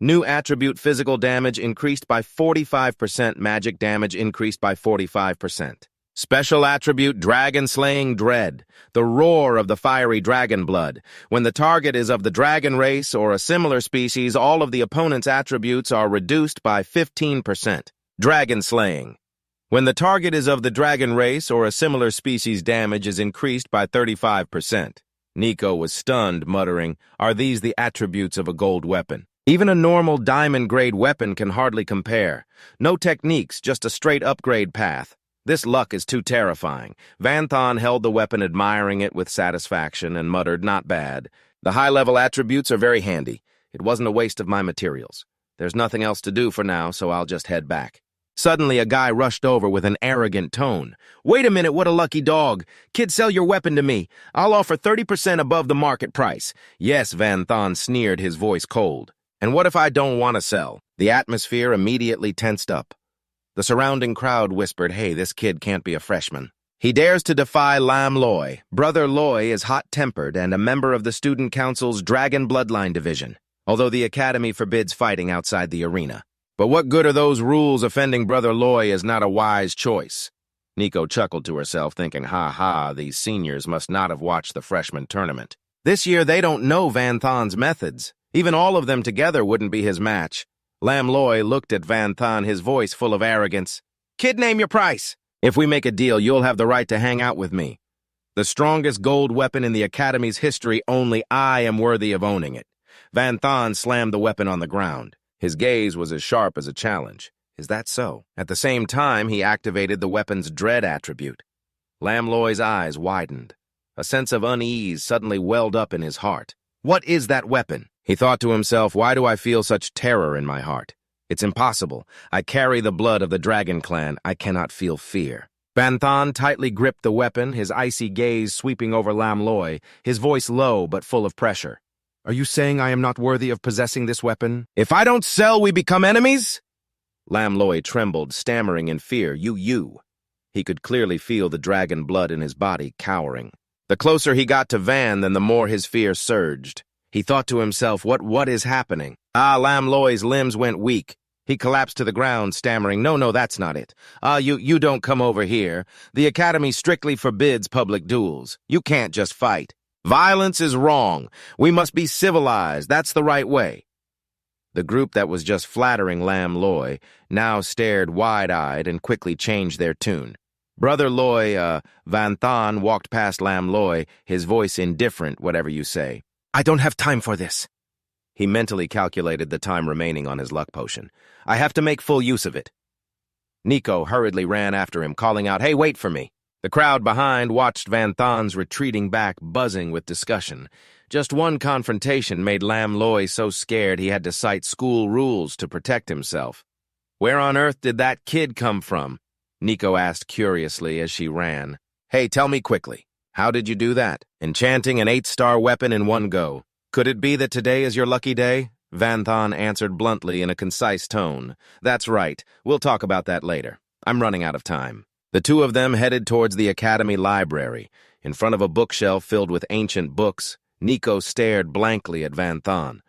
New attribute physical damage increased by 45%, magic damage increased by 45%. Special attribute Dragon-Slaying Dread, the roar of the fiery dragon blood. When the target is of the dragon race or a similar species, all of the opponent's attributes are reduced by 15%. Dragon-Slaying. When the target is of the dragon race or a similar species, damage is increased by 35%. Nico was stunned, muttering, "Are these the attributes of a gold weapon? Even a normal diamond-grade weapon can hardly compare. No techniques, just a straight upgrade path. This luck is too terrifying." Van Thon held the weapon, admiring it with satisfaction, and muttered, "Not bad. The high-level attributes are very handy. It wasn't a waste of my materials. There's nothing else to do for now, so I'll just head back." Suddenly, a guy rushed over with an arrogant tone. "Wait a minute, what a lucky dog. Kid, sell your weapon to me. I'll offer 30% above the market price." "Yes," Van Thon sneered, his voice cold. "And what if I don't want to sell?" The atmosphere immediately tensed up. The surrounding crowd whispered, "Hey, this kid can't be a freshman. He dares to defy Lam Loy. Brother Loy is hot-tempered and a member of the Student Council's Dragon Bloodline Division, although the Academy forbids fighting outside the arena. But what good are those rules? Offending Brother Loy is not a wise choice." Nico chuckled to herself, thinking, "Ha, these seniors must not have watched the freshman tournament. This year they don't know Van Thon's methods. Even all of them together wouldn't be his match." Lam Loy looked at Van Thon, his voice full of arrogance. "Kid, name your price. If we make a deal, you'll have the right to hang out with me. The strongest gold weapon in the Academy's history, only I am worthy of owning it." Van Thon slammed the weapon on the ground. His gaze was as sharp as a challenge. "Is that so?" At the same time, he activated the weapon's dread attribute. Lam Loy's eyes widened. A sense of unease suddenly welled up in his heart. "What is that weapon?" He thought to himself, "Why do I feel such terror in my heart? It's impossible. I carry the blood of the Dragon Clan. I cannot feel fear." Van Thon tightly gripped the weapon, his icy gaze sweeping over Lam Loy, his voice low but full of pressure. "Are you saying I am not worthy of possessing this weapon? If I don't sell, we become enemies?" Lam Loy trembled, stammering in fear. You. He could clearly feel the dragon blood in his body, cowering. The closer he got to Van, then the more his fear surged. He thought to himself, what is happening? Lam Loy's limbs went weak. He collapsed to the ground, stammering, No, that's not it. You don't come over here. The Academy strictly forbids public duels. You can't just fight. Violence is wrong. We must be civilized. That's the right way." The group that was just flattering Lam Loy now stared wide-eyed and quickly changed their tune. Brother Loy, Van Thon walked past Lam Loy, his voice indifferent, "Whatever you say." "I don't have time for this." He mentally calculated the time remaining on his luck potion. "I have to make full use of it." Nico hurriedly ran after him, calling out, "Hey, wait for me." The crowd behind watched Van Thon's retreating back, buzzing with discussion. Just one confrontation made Lam Loy so scared he had to cite school rules to protect himself. "Where on earth did that kid come from?" Nico asked curiously as she ran. "Hey, tell me quickly. How did you do that? Enchanting an 8-star weapon in one go. Could it be that today is your lucky day?" Van Thon answered bluntly in a concise tone. "That's right. We'll talk about that later. I'm running out of time." The two of them headed towards the Academy library. In front of a bookshelf filled with ancient books, Nico stared blankly at Van Thon.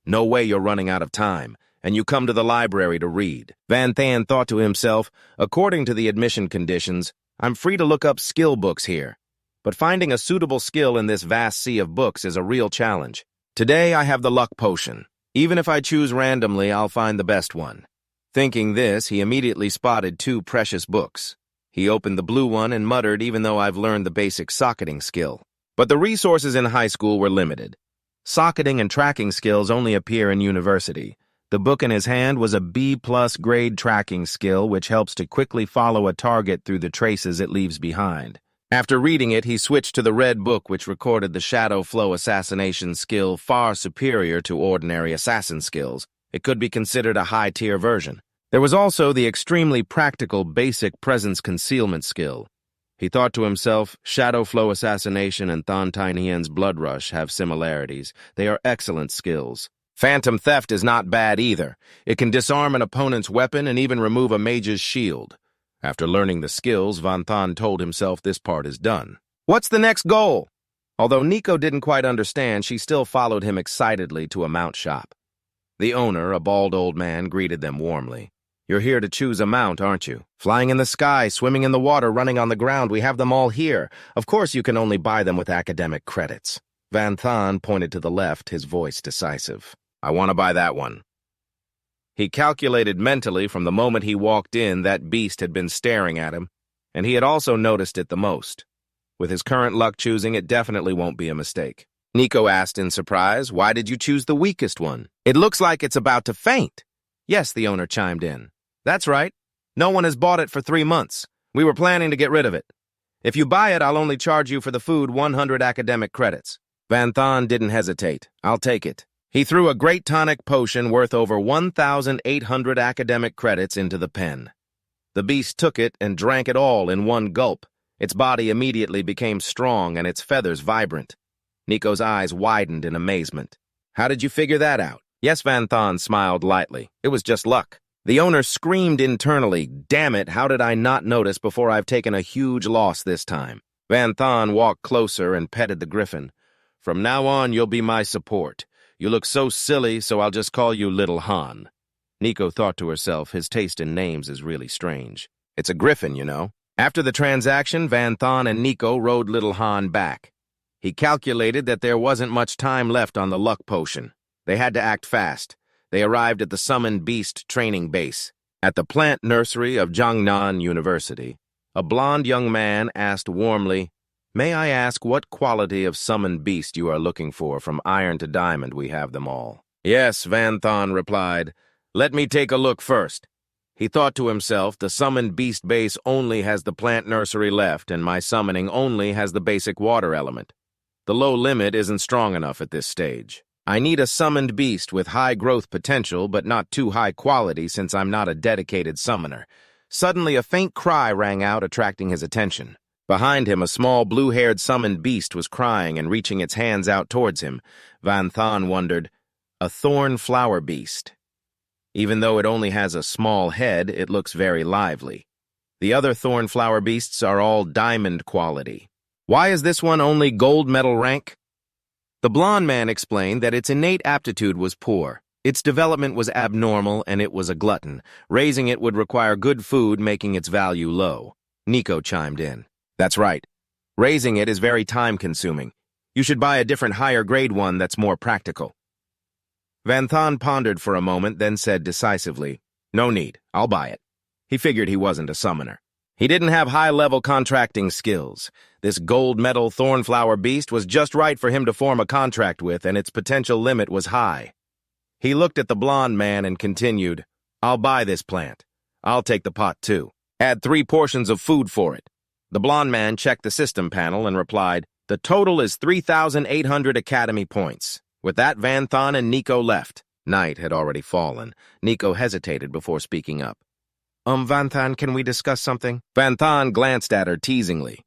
"No way you're running out of time, and you come to the library to read." Van Thon thought to himself, "According to the admission conditions, I'm free to look up skill books here. But finding a suitable skill in this vast sea of books is a real challenge. Today I have the luck potion. Even if I choose randomly, I'll find the best one." Thinking this, he immediately spotted 2 precious books. He opened the blue one and muttered, "Even though I've learned the basic socketing skill." But the resources in high school were limited. Socketing and tracking skills only appear in university. The book in his hand was a B+ grade tracking skill, which helps to quickly follow a target through the traces it leaves behind. After reading it, he switched to the red book, which recorded the shadow flow assassination skill, far superior to ordinary assassin skills. It could be considered a high-tier version. There was also the extremely practical basic presence concealment skill. He thought to himself, shadow flow assassination and Thon Hien's blood rush have similarities. They are excellent skills. Phantom theft is not bad either. It can disarm an opponent's weapon and even remove a mage's shield. After learning the skills, Van Thon told himself this part is done. What's the next goal? Although Nico didn't quite understand, she still followed him excitedly to a mount shop. The owner, a bald old man, greeted them warmly. You're here to choose a mount, aren't you? Flying in the sky, swimming in the water, running on the ground, we have them all here. Of course you can only buy them with academic credits. Van Thon pointed to the left, his voice decisive. I want to buy that one. He calculated mentally from the moment he walked in that beast had been staring at him, and he had also noticed it the most. With his current luck choosing, it definitely won't be a mistake. Nico asked in surprise, why did you choose the weakest one? It looks like it's about to faint. Yes, the owner chimed in. That's right. No one has bought it for 3 months. We were planning to get rid of it. If you buy it, I'll only charge you for the food 100 academic credits. Van Thon didn't hesitate. I'll take it. He threw a great tonic potion worth over 1,800 academic credits into the pen. The beast took it and drank it all in one gulp. Its body immediately became strong and its feathers vibrant. Nico's eyes widened in amazement. How did you figure that out? Yes, Van Thon smiled lightly. It was just luck. The owner screamed internally, damn it, how did I not notice before I've taken a huge loss this time? Van Thon walked closer and petted the griffin. From now on, you'll be my support. You look so silly, so I'll just call you Little Han. Nico thought to herself, his taste in names is really strange. It's a griffin, you know. After the transaction, Van Thon and Nico rode Little Han back. He calculated that there wasn't much time left on the luck potion. They had to act fast. They arrived at the Summoned Beast training base. At the plant nursery of Jiangnan University, a blond young man asked warmly, May I ask what quality of summoned beast you are looking for? From iron to diamond, we have them all. Yes, Van Thon replied. Let me take a look first. He thought to himself, the summoned beast base only has the plant nursery left, and my summoning only has the basic water element. The low limit isn't strong enough at this stage. I need a summoned beast with high growth potential, but not too high quality since I'm not a dedicated summoner. Suddenly, a faint cry rang out, attracting his attention. Behind him, a small blue-haired summoned beast was crying and reaching its hands out towards him. Van Thon wondered, a thorn flower beast. Even though it only has a small head, it looks very lively. The other thorn flower beasts are all diamond quality. Why is this one only gold medal rank? The blond man explained that its innate aptitude was poor. Its development was abnormal and it was a glutton. Raising it would require good food, making its value low. Nico chimed in. That's right. Raising it is very time-consuming. You should buy a different higher-grade one that's more practical. Van Thon pondered for a moment, then said decisively, No need, I'll buy it. He figured he wasn't a summoner. He didn't have high-level contracting skills. This gold medal thornflower beast was just right for him to form a contract with, and its potential limit was high. He looked at the blond man and continued, I'll buy this plant. I'll take the pot too. Add 3 portions of food for it. The blond man checked the system panel and replied, The total is 3,800 academy points. With that, Van Thon and Nico left. Night had already fallen. Nico hesitated before speaking up. Van Thon, can we discuss something? Van Thon glanced at her teasingly.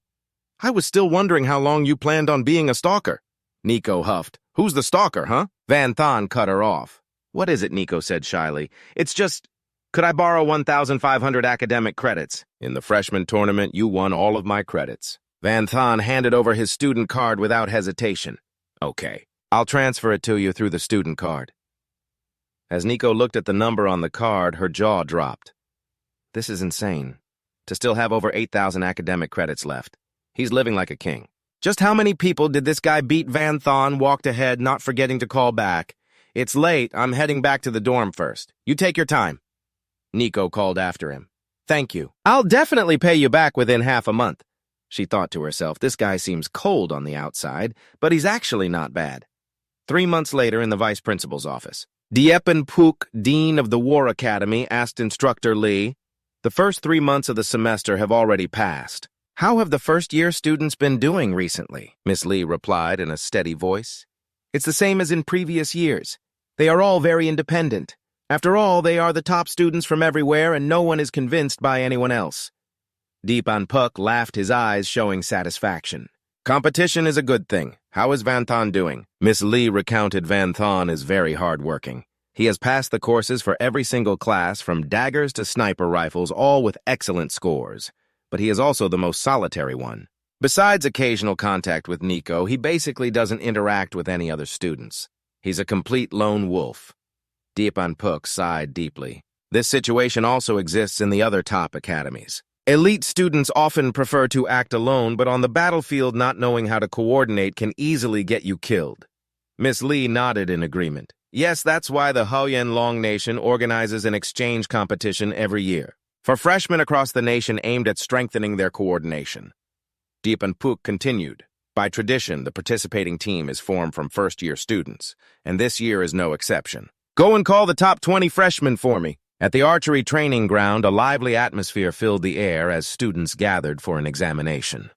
I was still wondering how long you planned on being a stalker. Nico huffed. Who's the stalker, huh? Van Thon cut her off. What is it? Nico said shyly. It's just, could I borrow 1,500 academic credits? In the freshman tournament, you won all of my credits. Van Thon handed over his student card without hesitation. Okay, I'll transfer it to you through the student card. As Nico looked at the number on the card, her jaw dropped. This is insane. To still have over 8,000 academic credits left. He's living like a king. Just how many people did this guy beat? Van Thon walked ahead, not forgetting to call back. It's late. I'm heading back to the dorm first. You take your time. Nico called after him. Thank you. I'll definitely pay you back within half a month. She thought to herself, this guy seems cold on the outside, but he's actually not bad. 3 months later in the vice principal's office. Diepen Puk, dean of the War Academy, asked Instructor Lee, The first 3 months of the semester have already passed. How have the first-year students been doing recently? Miss Lee replied in a steady voice. It's the same as in previous years. They are all very independent. After all, they are the top students from everywhere and no one is convinced by anyone else. Diepen Puk laughed, his eyes showing satisfaction. Competition is a good thing. How is Van Thon doing? Miss Lee recounted Van Thon is very hard-working. He has passed the courses for every single class, from daggers to sniper rifles, all with excellent scores. But he is also the most solitary one. Besides occasional contact with Nico, he basically doesn't interact with any other students. He's a complete lone wolf. Diepen Puk sighed deeply. This situation also exists in the other top academies. Elite students often prefer to act alone, but on the battlefield, not knowing how to coordinate can easily get you killed. Miss Lee nodded in agreement. Yes, that's why the Huoyan Long Nation organizes an exchange competition every year, for freshmen across the nation aimed at strengthening their coordination. Puk continued. By tradition, the participating team is formed from first-year students, and this year is no exception. Go and call the top 20 freshmen for me. At the archery training ground, a lively atmosphere filled the air as students gathered for an examination.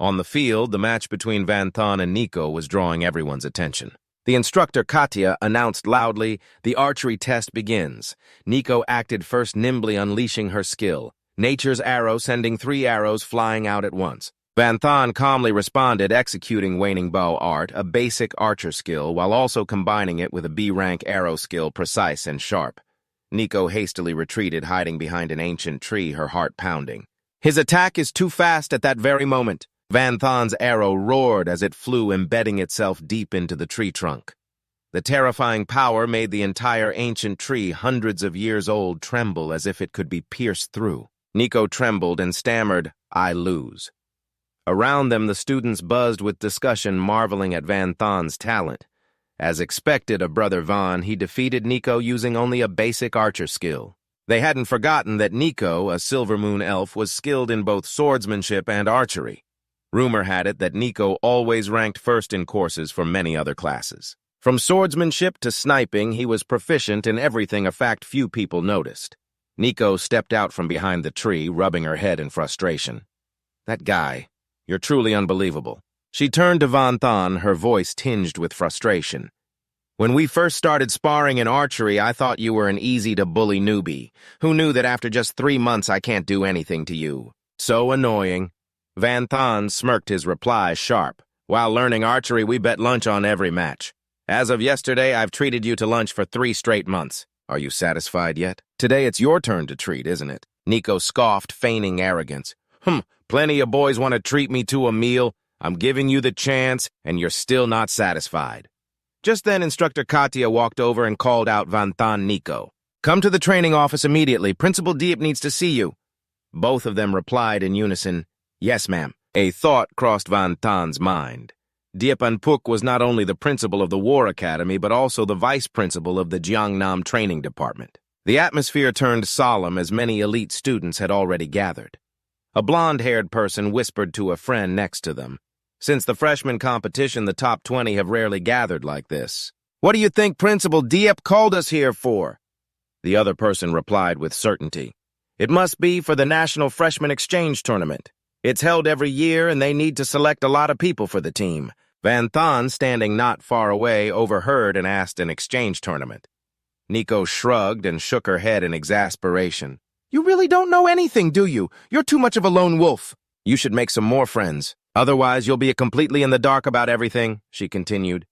On the field, the match between Van Thon and Nico was drawing everyone's attention. The instructor, Katya, announced loudly, "The archery test begins." Nico acted first, nimbly unleashing her skill, nature's arrow sending 3 arrows flying out at once. Van Thon calmly responded, executing waning bow art, a basic archer skill, while also combining it with a B-rank arrow skill, precise and sharp. Nico hastily retreated, hiding behind an ancient tree, her heart pounding. His attack is too fast at that very moment. Van Thon's arrow roared as it flew, embedding itself deep into the tree trunk. The terrifying power made the entire ancient tree, hundreds of years old, tremble as if it could be pierced through. Nico trembled and stammered, "I lose." Around them, the students buzzed with discussion, marveling at Van Thon's talent. As expected of Brother Van, he defeated Nico using only a basic archer skill. They hadn't forgotten that Nico, a Silver Moon elf, was skilled in both swordsmanship and archery. Rumor had it that Nico always ranked first in courses for many other classes. From swordsmanship to sniping, he was proficient in everything, a fact few people noticed. Nico stepped out from behind the tree, rubbing her head in frustration. "That guy, you're truly unbelievable." She turned to Van Thon, her voice tinged with frustration. "When we first started sparring in archery, I thought you were an easy-to-bully newbie. Who knew that after just 3 months I can't do anything to you? So annoying." Van Thon smirked, his reply sharp. "While learning archery, we bet lunch on every match. As of yesterday, I've treated you to lunch for 3 straight months. Are you satisfied yet? Today it's your turn to treat, isn't it?" Nico scoffed, feigning arrogance. Plenty of boys want to treat me to a meal. I'm giving you the chance, and you're still not satisfied." Just then, Instructor Katya walked over and called out Van Thon Nico. "Come to the training office immediately. Principal Diep needs to see you." Both of them replied in unison, "Yes, ma'am." A thought crossed Van Thon's mind. Puk was not only the principal of the War Academy, but also the vice principal of the Jiangnam Training Department. The atmosphere turned solemn as many elite students had already gathered. A blonde-haired person whispered to a friend next to them, "Since the freshman competition, the top 20 have rarely gathered like this. What do you think Principal Diep called us here for?" The other person replied with certainty, "It must be for the National Freshman Exchange Tournament. It's held every year, and they need to select a lot of people for the team." Van Thon, standing not far away, overheard and asked an exchange tournament. Nico shrugged and shook her head in exasperation. "You really don't know anything, do you? You're too much of a lone wolf. You should make some more friends. Otherwise, you'll be completely in the dark about everything," she continued.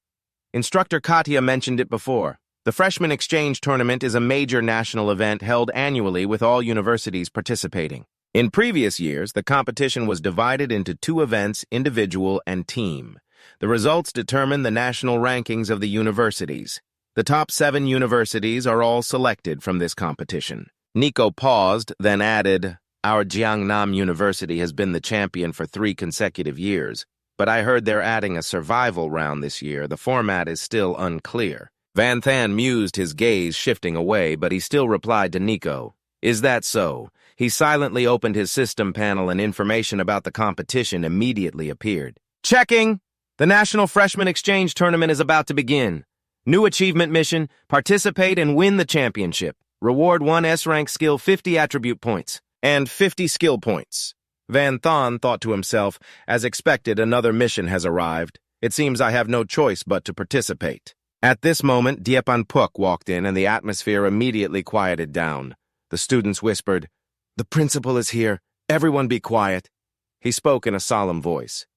Instructor Katya mentioned it before. The Freshman Exchange Tournament is a major national event held annually with all universities participating. In previous years, the competition was divided into 2 events, individual and team. The results determine the national rankings of the universities. The top 7 universities are all selected from this competition. Nico paused, then added, "Our Jiangnam University has been the champion for 3 consecutive years, but I heard they're adding a survival round this year. The format is still unclear." Van Thon mused, his gaze shifting away, but he still replied to Nico, "Is that so?" He silently opened his system panel and information about the competition immediately appeared. "Checking! The National Freshman Exchange Tournament is about to begin. New achievement mission, participate and win the championship. Reward 1 S-Rank skill 50 attribute points, and 50 skill points." Van Thon thought to himself, "As expected, another mission has arrived. It seems I have no choice but to participate." At this moment, Puk walked in, and the atmosphere immediately quieted down. The students whispered, "The principal is here. Everyone be quiet." He spoke in a solemn voice.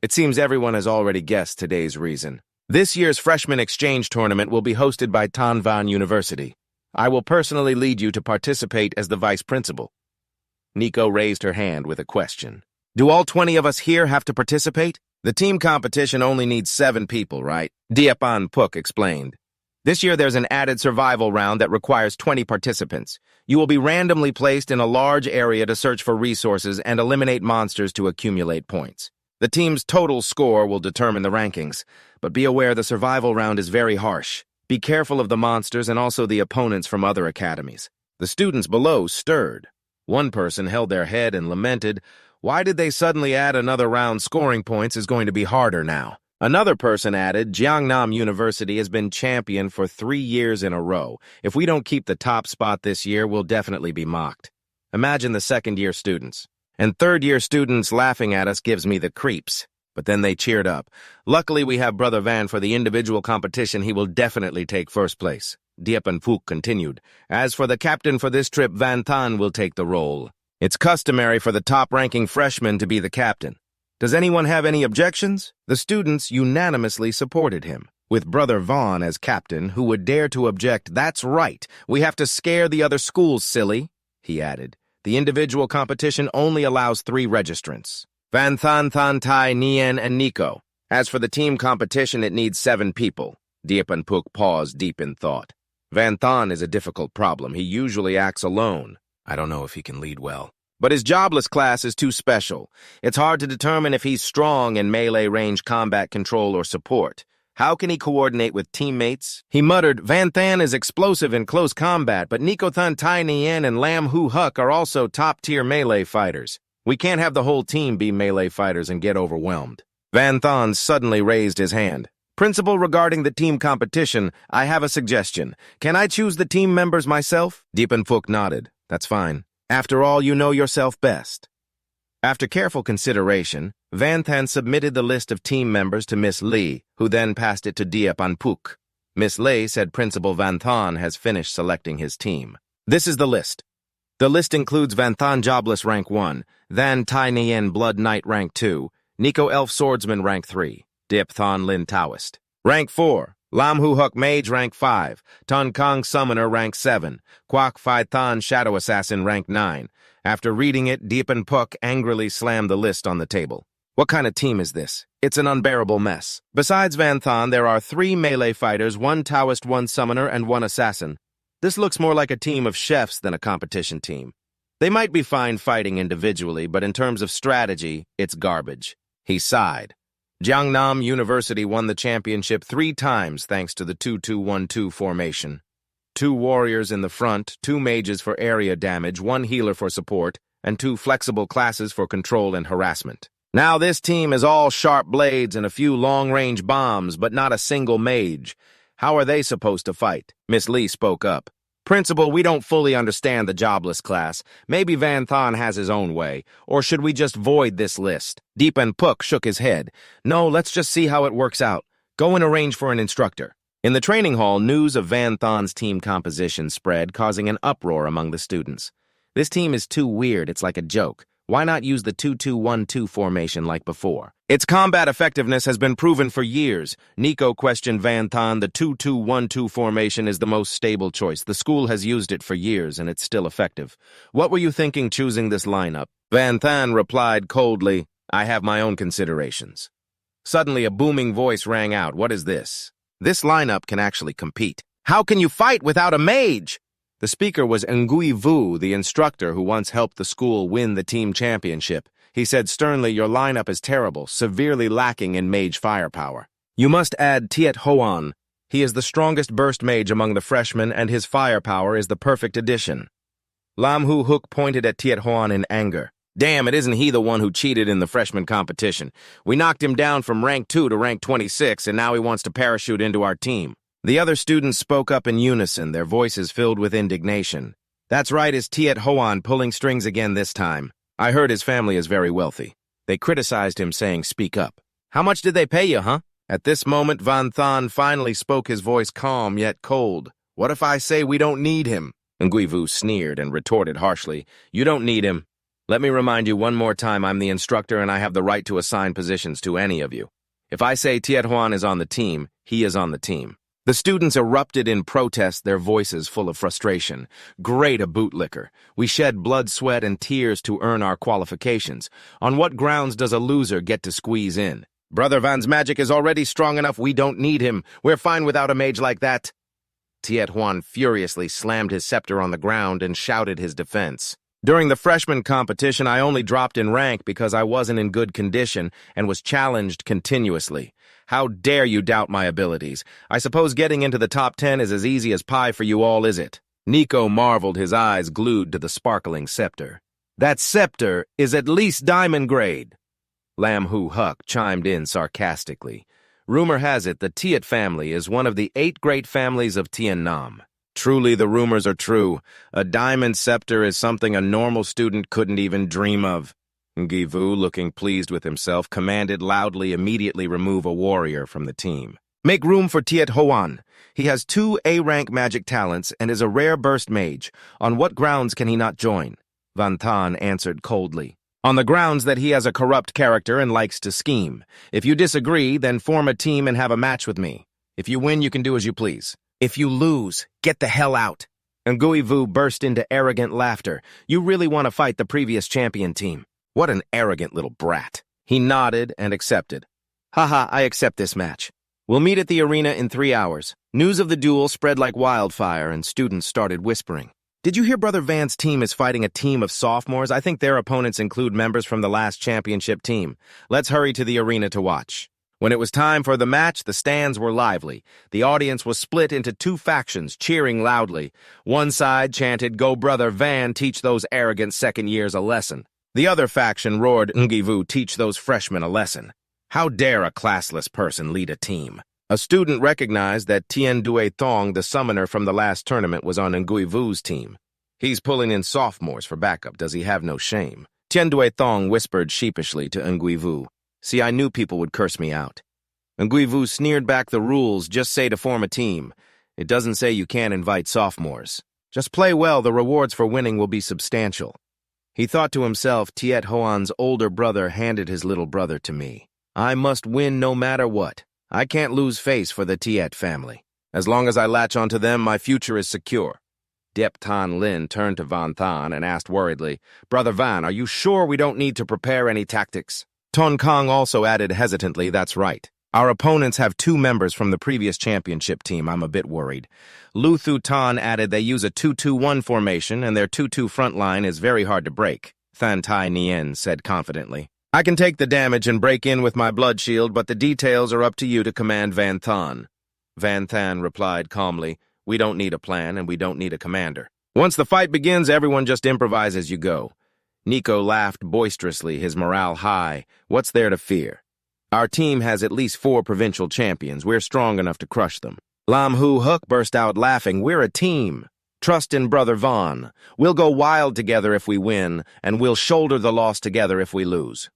"It seems everyone has already guessed today's reason. This year's Freshman Exchange Tournament will be hosted by Tanvan University. I will personally lead you to participate as the vice principal." Nico raised her hand with a question. "Do all 20 of us here have to participate? The team competition only needs 7 people, right?" Puk explained. This year there's an added survival round that requires 20 participants. You will be randomly placed in a large area to search for resources and eliminate monsters to accumulate points. The team's total score will determine the rankings, but be aware the survival round is very harsh. Be careful of the monsters and also the opponents from other academies. The students below stirred. One person held their head and lamented, "Why did they suddenly add another round? Scoring points is going to be harder now." Another person added, "Jiangnam University has been champion for 3 years in a row. If we don't keep the top spot this year, we'll definitely be mocked." Imagine the second-year students. And third-year students laughing at us gives me the creeps. But then they cheered up. "Luckily, we have Brother Van for the individual competition. He will definitely take first place." Diep and Phuc continued. "As for the captain for this trip, Van Than will take the role. It's customary for the top-ranking freshman to be the captain. Does anyone have any objections?" The students unanimously supported him. With Brother Vaughn as captain, who would dare to object? "That's right. We have to scare the other schools, silly," he added. "The individual competition only allows 3 registrants. Van Than, Than Tai, Nien, and Nico. As for the team competition, it needs 7 people." Diep and Phuc paused deep in thought. "Van Than is a difficult problem. He usually acts alone. I don't know if he can lead well. But his jobless class is too special. It's hard to determine if he's strong in melee range combat control or support. How can he coordinate with teammates?" He muttered, "Van Than is explosive in close combat, but Nico Than, Tai Nien, and Lam Hu Huck are also top-tier melee fighters. We can't have the whole team be melee fighters and get overwhelmed." Van Than suddenly raised his hand. "Principal, regarding the team competition, I have a suggestion. Can I choose the team members myself?" Diep and Phuc nodded. "That's fine. After all, you know yourself best." After careful consideration, Van Than submitted the list of team members to Miss Lee, who then passed it to Diep and Phuc. Miss Lee said Principal Van Than has finished selecting his team. "This is the list. The list includes Van Than Jobless Rank 1, Van Tai Nien Blood Knight Rank 2, Nico Elf Swordsman Rank 3, Diep Than Lin Taoist. Rank 4, Lam Hu Huck Mage Rank 5, Tun Kong Summoner Rank 7, Quoc Phi Than Shadow Assassin Rank 9. After reading it, Diep and Phuc angrily slammed the list on the table. "What kind of team is this? It's an unbearable mess. Besides Van Than, there are 3 melee fighters, 1 Taoist, 1 Summoner, and 1 Assassin. This looks more like a team of chefs than a competition team. They might be fine fighting individually, but in terms of strategy, it's garbage." He sighed. "Jiangnam University won the championship 3 times thanks to the 2-2-1-2 formation. 2 warriors in the front, 2 mages for area damage, 1 healer for support, and 2 flexible classes for control and harassment. Now this team is all sharp blades and a few long-range bombs, but not a single mage. How are they supposed to fight?" Miss Lee spoke up. "Principal, we don't fully understand the jobless class. Maybe Van Than has his own way. Or should we just void this list?" Diep and Phuc shook his head. "No, let's just see how it works out. Go and arrange for an instructor." In the training hall, news of Van Than's team composition spread, causing an uproar among the students. "This team is too weird, it's like a joke. Why not use the 2-2-1-2 formation like before? Its combat effectiveness has been proven for years." Nico questioned Van Than. "The 2-2-1-2 formation is the most stable choice. The school has used it for years, and it's still effective. What were you thinking choosing this lineup?" Van Than replied coldly, "I have my own considerations." Suddenly, a booming voice rang out. "What is this? This lineup can actually compete. How can you fight without a mage?" The speaker was Ngui Vu, the instructor who once helped the school win the team championship. He said sternly, "Your lineup is terrible, severely lacking in mage firepower. You must add Tiet Hoan. He is the strongest burst mage among the freshmen, and his firepower is the perfect addition." Lam Hu Huck pointed at Tiet Hoan in anger. "Damn, it isn't he the one who cheated in the freshman competition. We knocked him down from rank 2 to rank 26, and now he wants to parachute into our team." The other students spoke up in unison, their voices filled with indignation. "That's right, it's Tiet Hoan pulling strings again this time. I heard his family is very wealthy." They criticized him, saying, "Speak up. How much did they pay you, huh?" At this moment, Van Than finally spoke, his voice calm yet cold. "What if I say we don't need him?" Ngui Vu sneered and retorted harshly, "You don't need him. Let me remind you one more time, I'm the instructor and I have the right to assign positions to any of you. If I say Tiet Hoan is on the team, he is on the team." The students erupted in protest, their voices full of frustration. "Great a bootlicker. We shed blood, sweat, and tears to earn our qualifications. On what grounds does a loser get to squeeze in? Brother Van's magic is already strong enough. We don't need him. We're fine without a mage like that." Tiet Huan furiously slammed his scepter on the ground and shouted his defense. During the freshman competition, I only dropped in rank because I wasn't in good condition and was challenged continuously. How dare you doubt my abilities? I suppose getting into the top 10 is as easy as pie for you all, is it? Nico marveled, his eyes glued to the sparkling scepter. That scepter is at least diamond grade. Lam Hu Huck chimed in sarcastically. Rumor has it the Tiet family is one of the 8 great families of Tien Nam. Truly, the rumors are true. A diamond scepter is something a normal student couldn't even dream of. Ngivu, looking pleased with himself, commanded loudly immediately remove a warrior from the team. Make room for Tiet Huan. He has 2 A-rank magic talents and is a rare burst mage. On what grounds can he not join? Van Tan answered coldly. On the grounds that he has a corrupt character and likes to scheme. If you disagree, then form a team and have a match with me. If you win, you can do as you please. If you lose, get the hell out. Ngui Vu burst into arrogant laughter. You really want to fight the previous champion team. What an arrogant little brat. He nodded and accepted. Haha, I accept this match. We'll meet at the arena in 3 hours. News of the duel spread like wildfire and students started whispering. Did you hear Brother Van's team is fighting a team of sophomores? I think their opponents include members from the last championship team. Let's hurry to the arena to watch. When it was time for the match, the stands were lively. The audience was split into 2 factions, cheering loudly. One side chanted, "Go Brother Van, teach those arrogant second years a lesson." The other faction roared, "Ngivu, teach those freshmen a lesson." How dare a classless person lead a team? A student recognized that Tien Due Thong, the summoner from the last tournament, was on Ngui Vu's team. He's pulling in sophomores for backup. Does he have no shame? Tien Due Thong whispered sheepishly to Ngui Vu. See, I knew people would curse me out. Ngui Vu sneered back, the rules just say to form a team. It doesn't say you can't invite sophomores. Just play well, the rewards for winning will be substantial. He thought to himself, Tiet Huan's older brother handed his little brother to me. I must win no matter what. I can't lose face for the Tiet family. As long as I latch onto them, my future is secure. Diep Tan Lin turned to Van Than and asked worriedly, Brother Van, are you sure we don't need to prepare any tactics? Ton Kong also added hesitantly, that's right. Our opponents have 2 members from the previous championship team. I'm a bit worried. Lu Thu Tan added they use a 2-2-1 formation and their 2-2 front line is very hard to break. Than Tai Nien said confidently. I can take the damage and break in with my blood shield, but the details are up to you to command Van Than. Van Than replied calmly, we don't need a plan and we don't need a commander. Once the fight begins, everyone just improvise as you go. Nico laughed boisterously, his morale high. What's there to fear? Our team has at least 4 provincial champions. We're strong enough to crush them. Lam Hu Huck burst out laughing. We're a team. Trust in Brother Vaughn. We'll go wild together if we win, and we'll shoulder the loss together if we lose.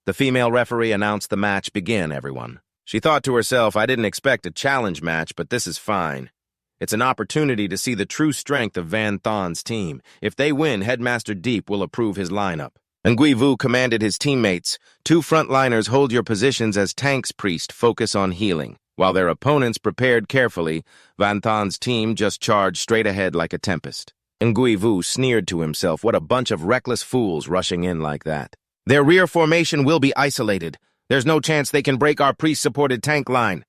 The female referee announced the match begin, everyone. She thought to herself, I didn't expect a challenge match, but this is fine. It's an opportunity to see the true strength of Van Than's team. If they win, Headmaster Deep will approve his lineup. Ngui Vu commanded his teammates, 2 frontliners hold your positions as tanks, priest, focus on healing. While their opponents prepared carefully, Van Than's team just charged straight ahead like a tempest. Ngui Vu sneered to himself, what a bunch of reckless fools rushing in like that. Their rear formation will be isolated. There's no chance they can break our priest-supported tank line.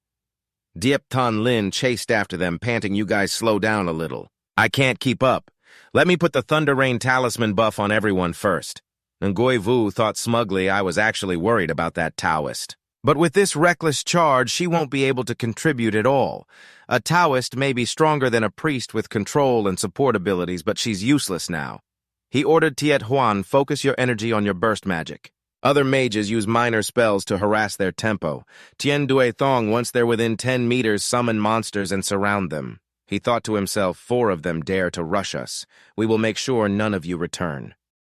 Diep Tan Lin chased after them, panting, you guys slow down a little. I can't keep up. Let me put the Thunder Rain talisman buff on everyone first. Ngui Vu thought smugly I was actually worried about that Taoist. But with this reckless charge, she won't be able to contribute at all. A Taoist may be stronger than a priest with control and support abilities, but she's useless now. He ordered Tiet Huan, focus your energy on your burst magic. Other mages use minor spells to harass their tempo. Tien Due Thong, once they're within 10 meters, summon monsters and surround them. He thought to himself, 4 of them dare to rush us. We will make sure none of you return.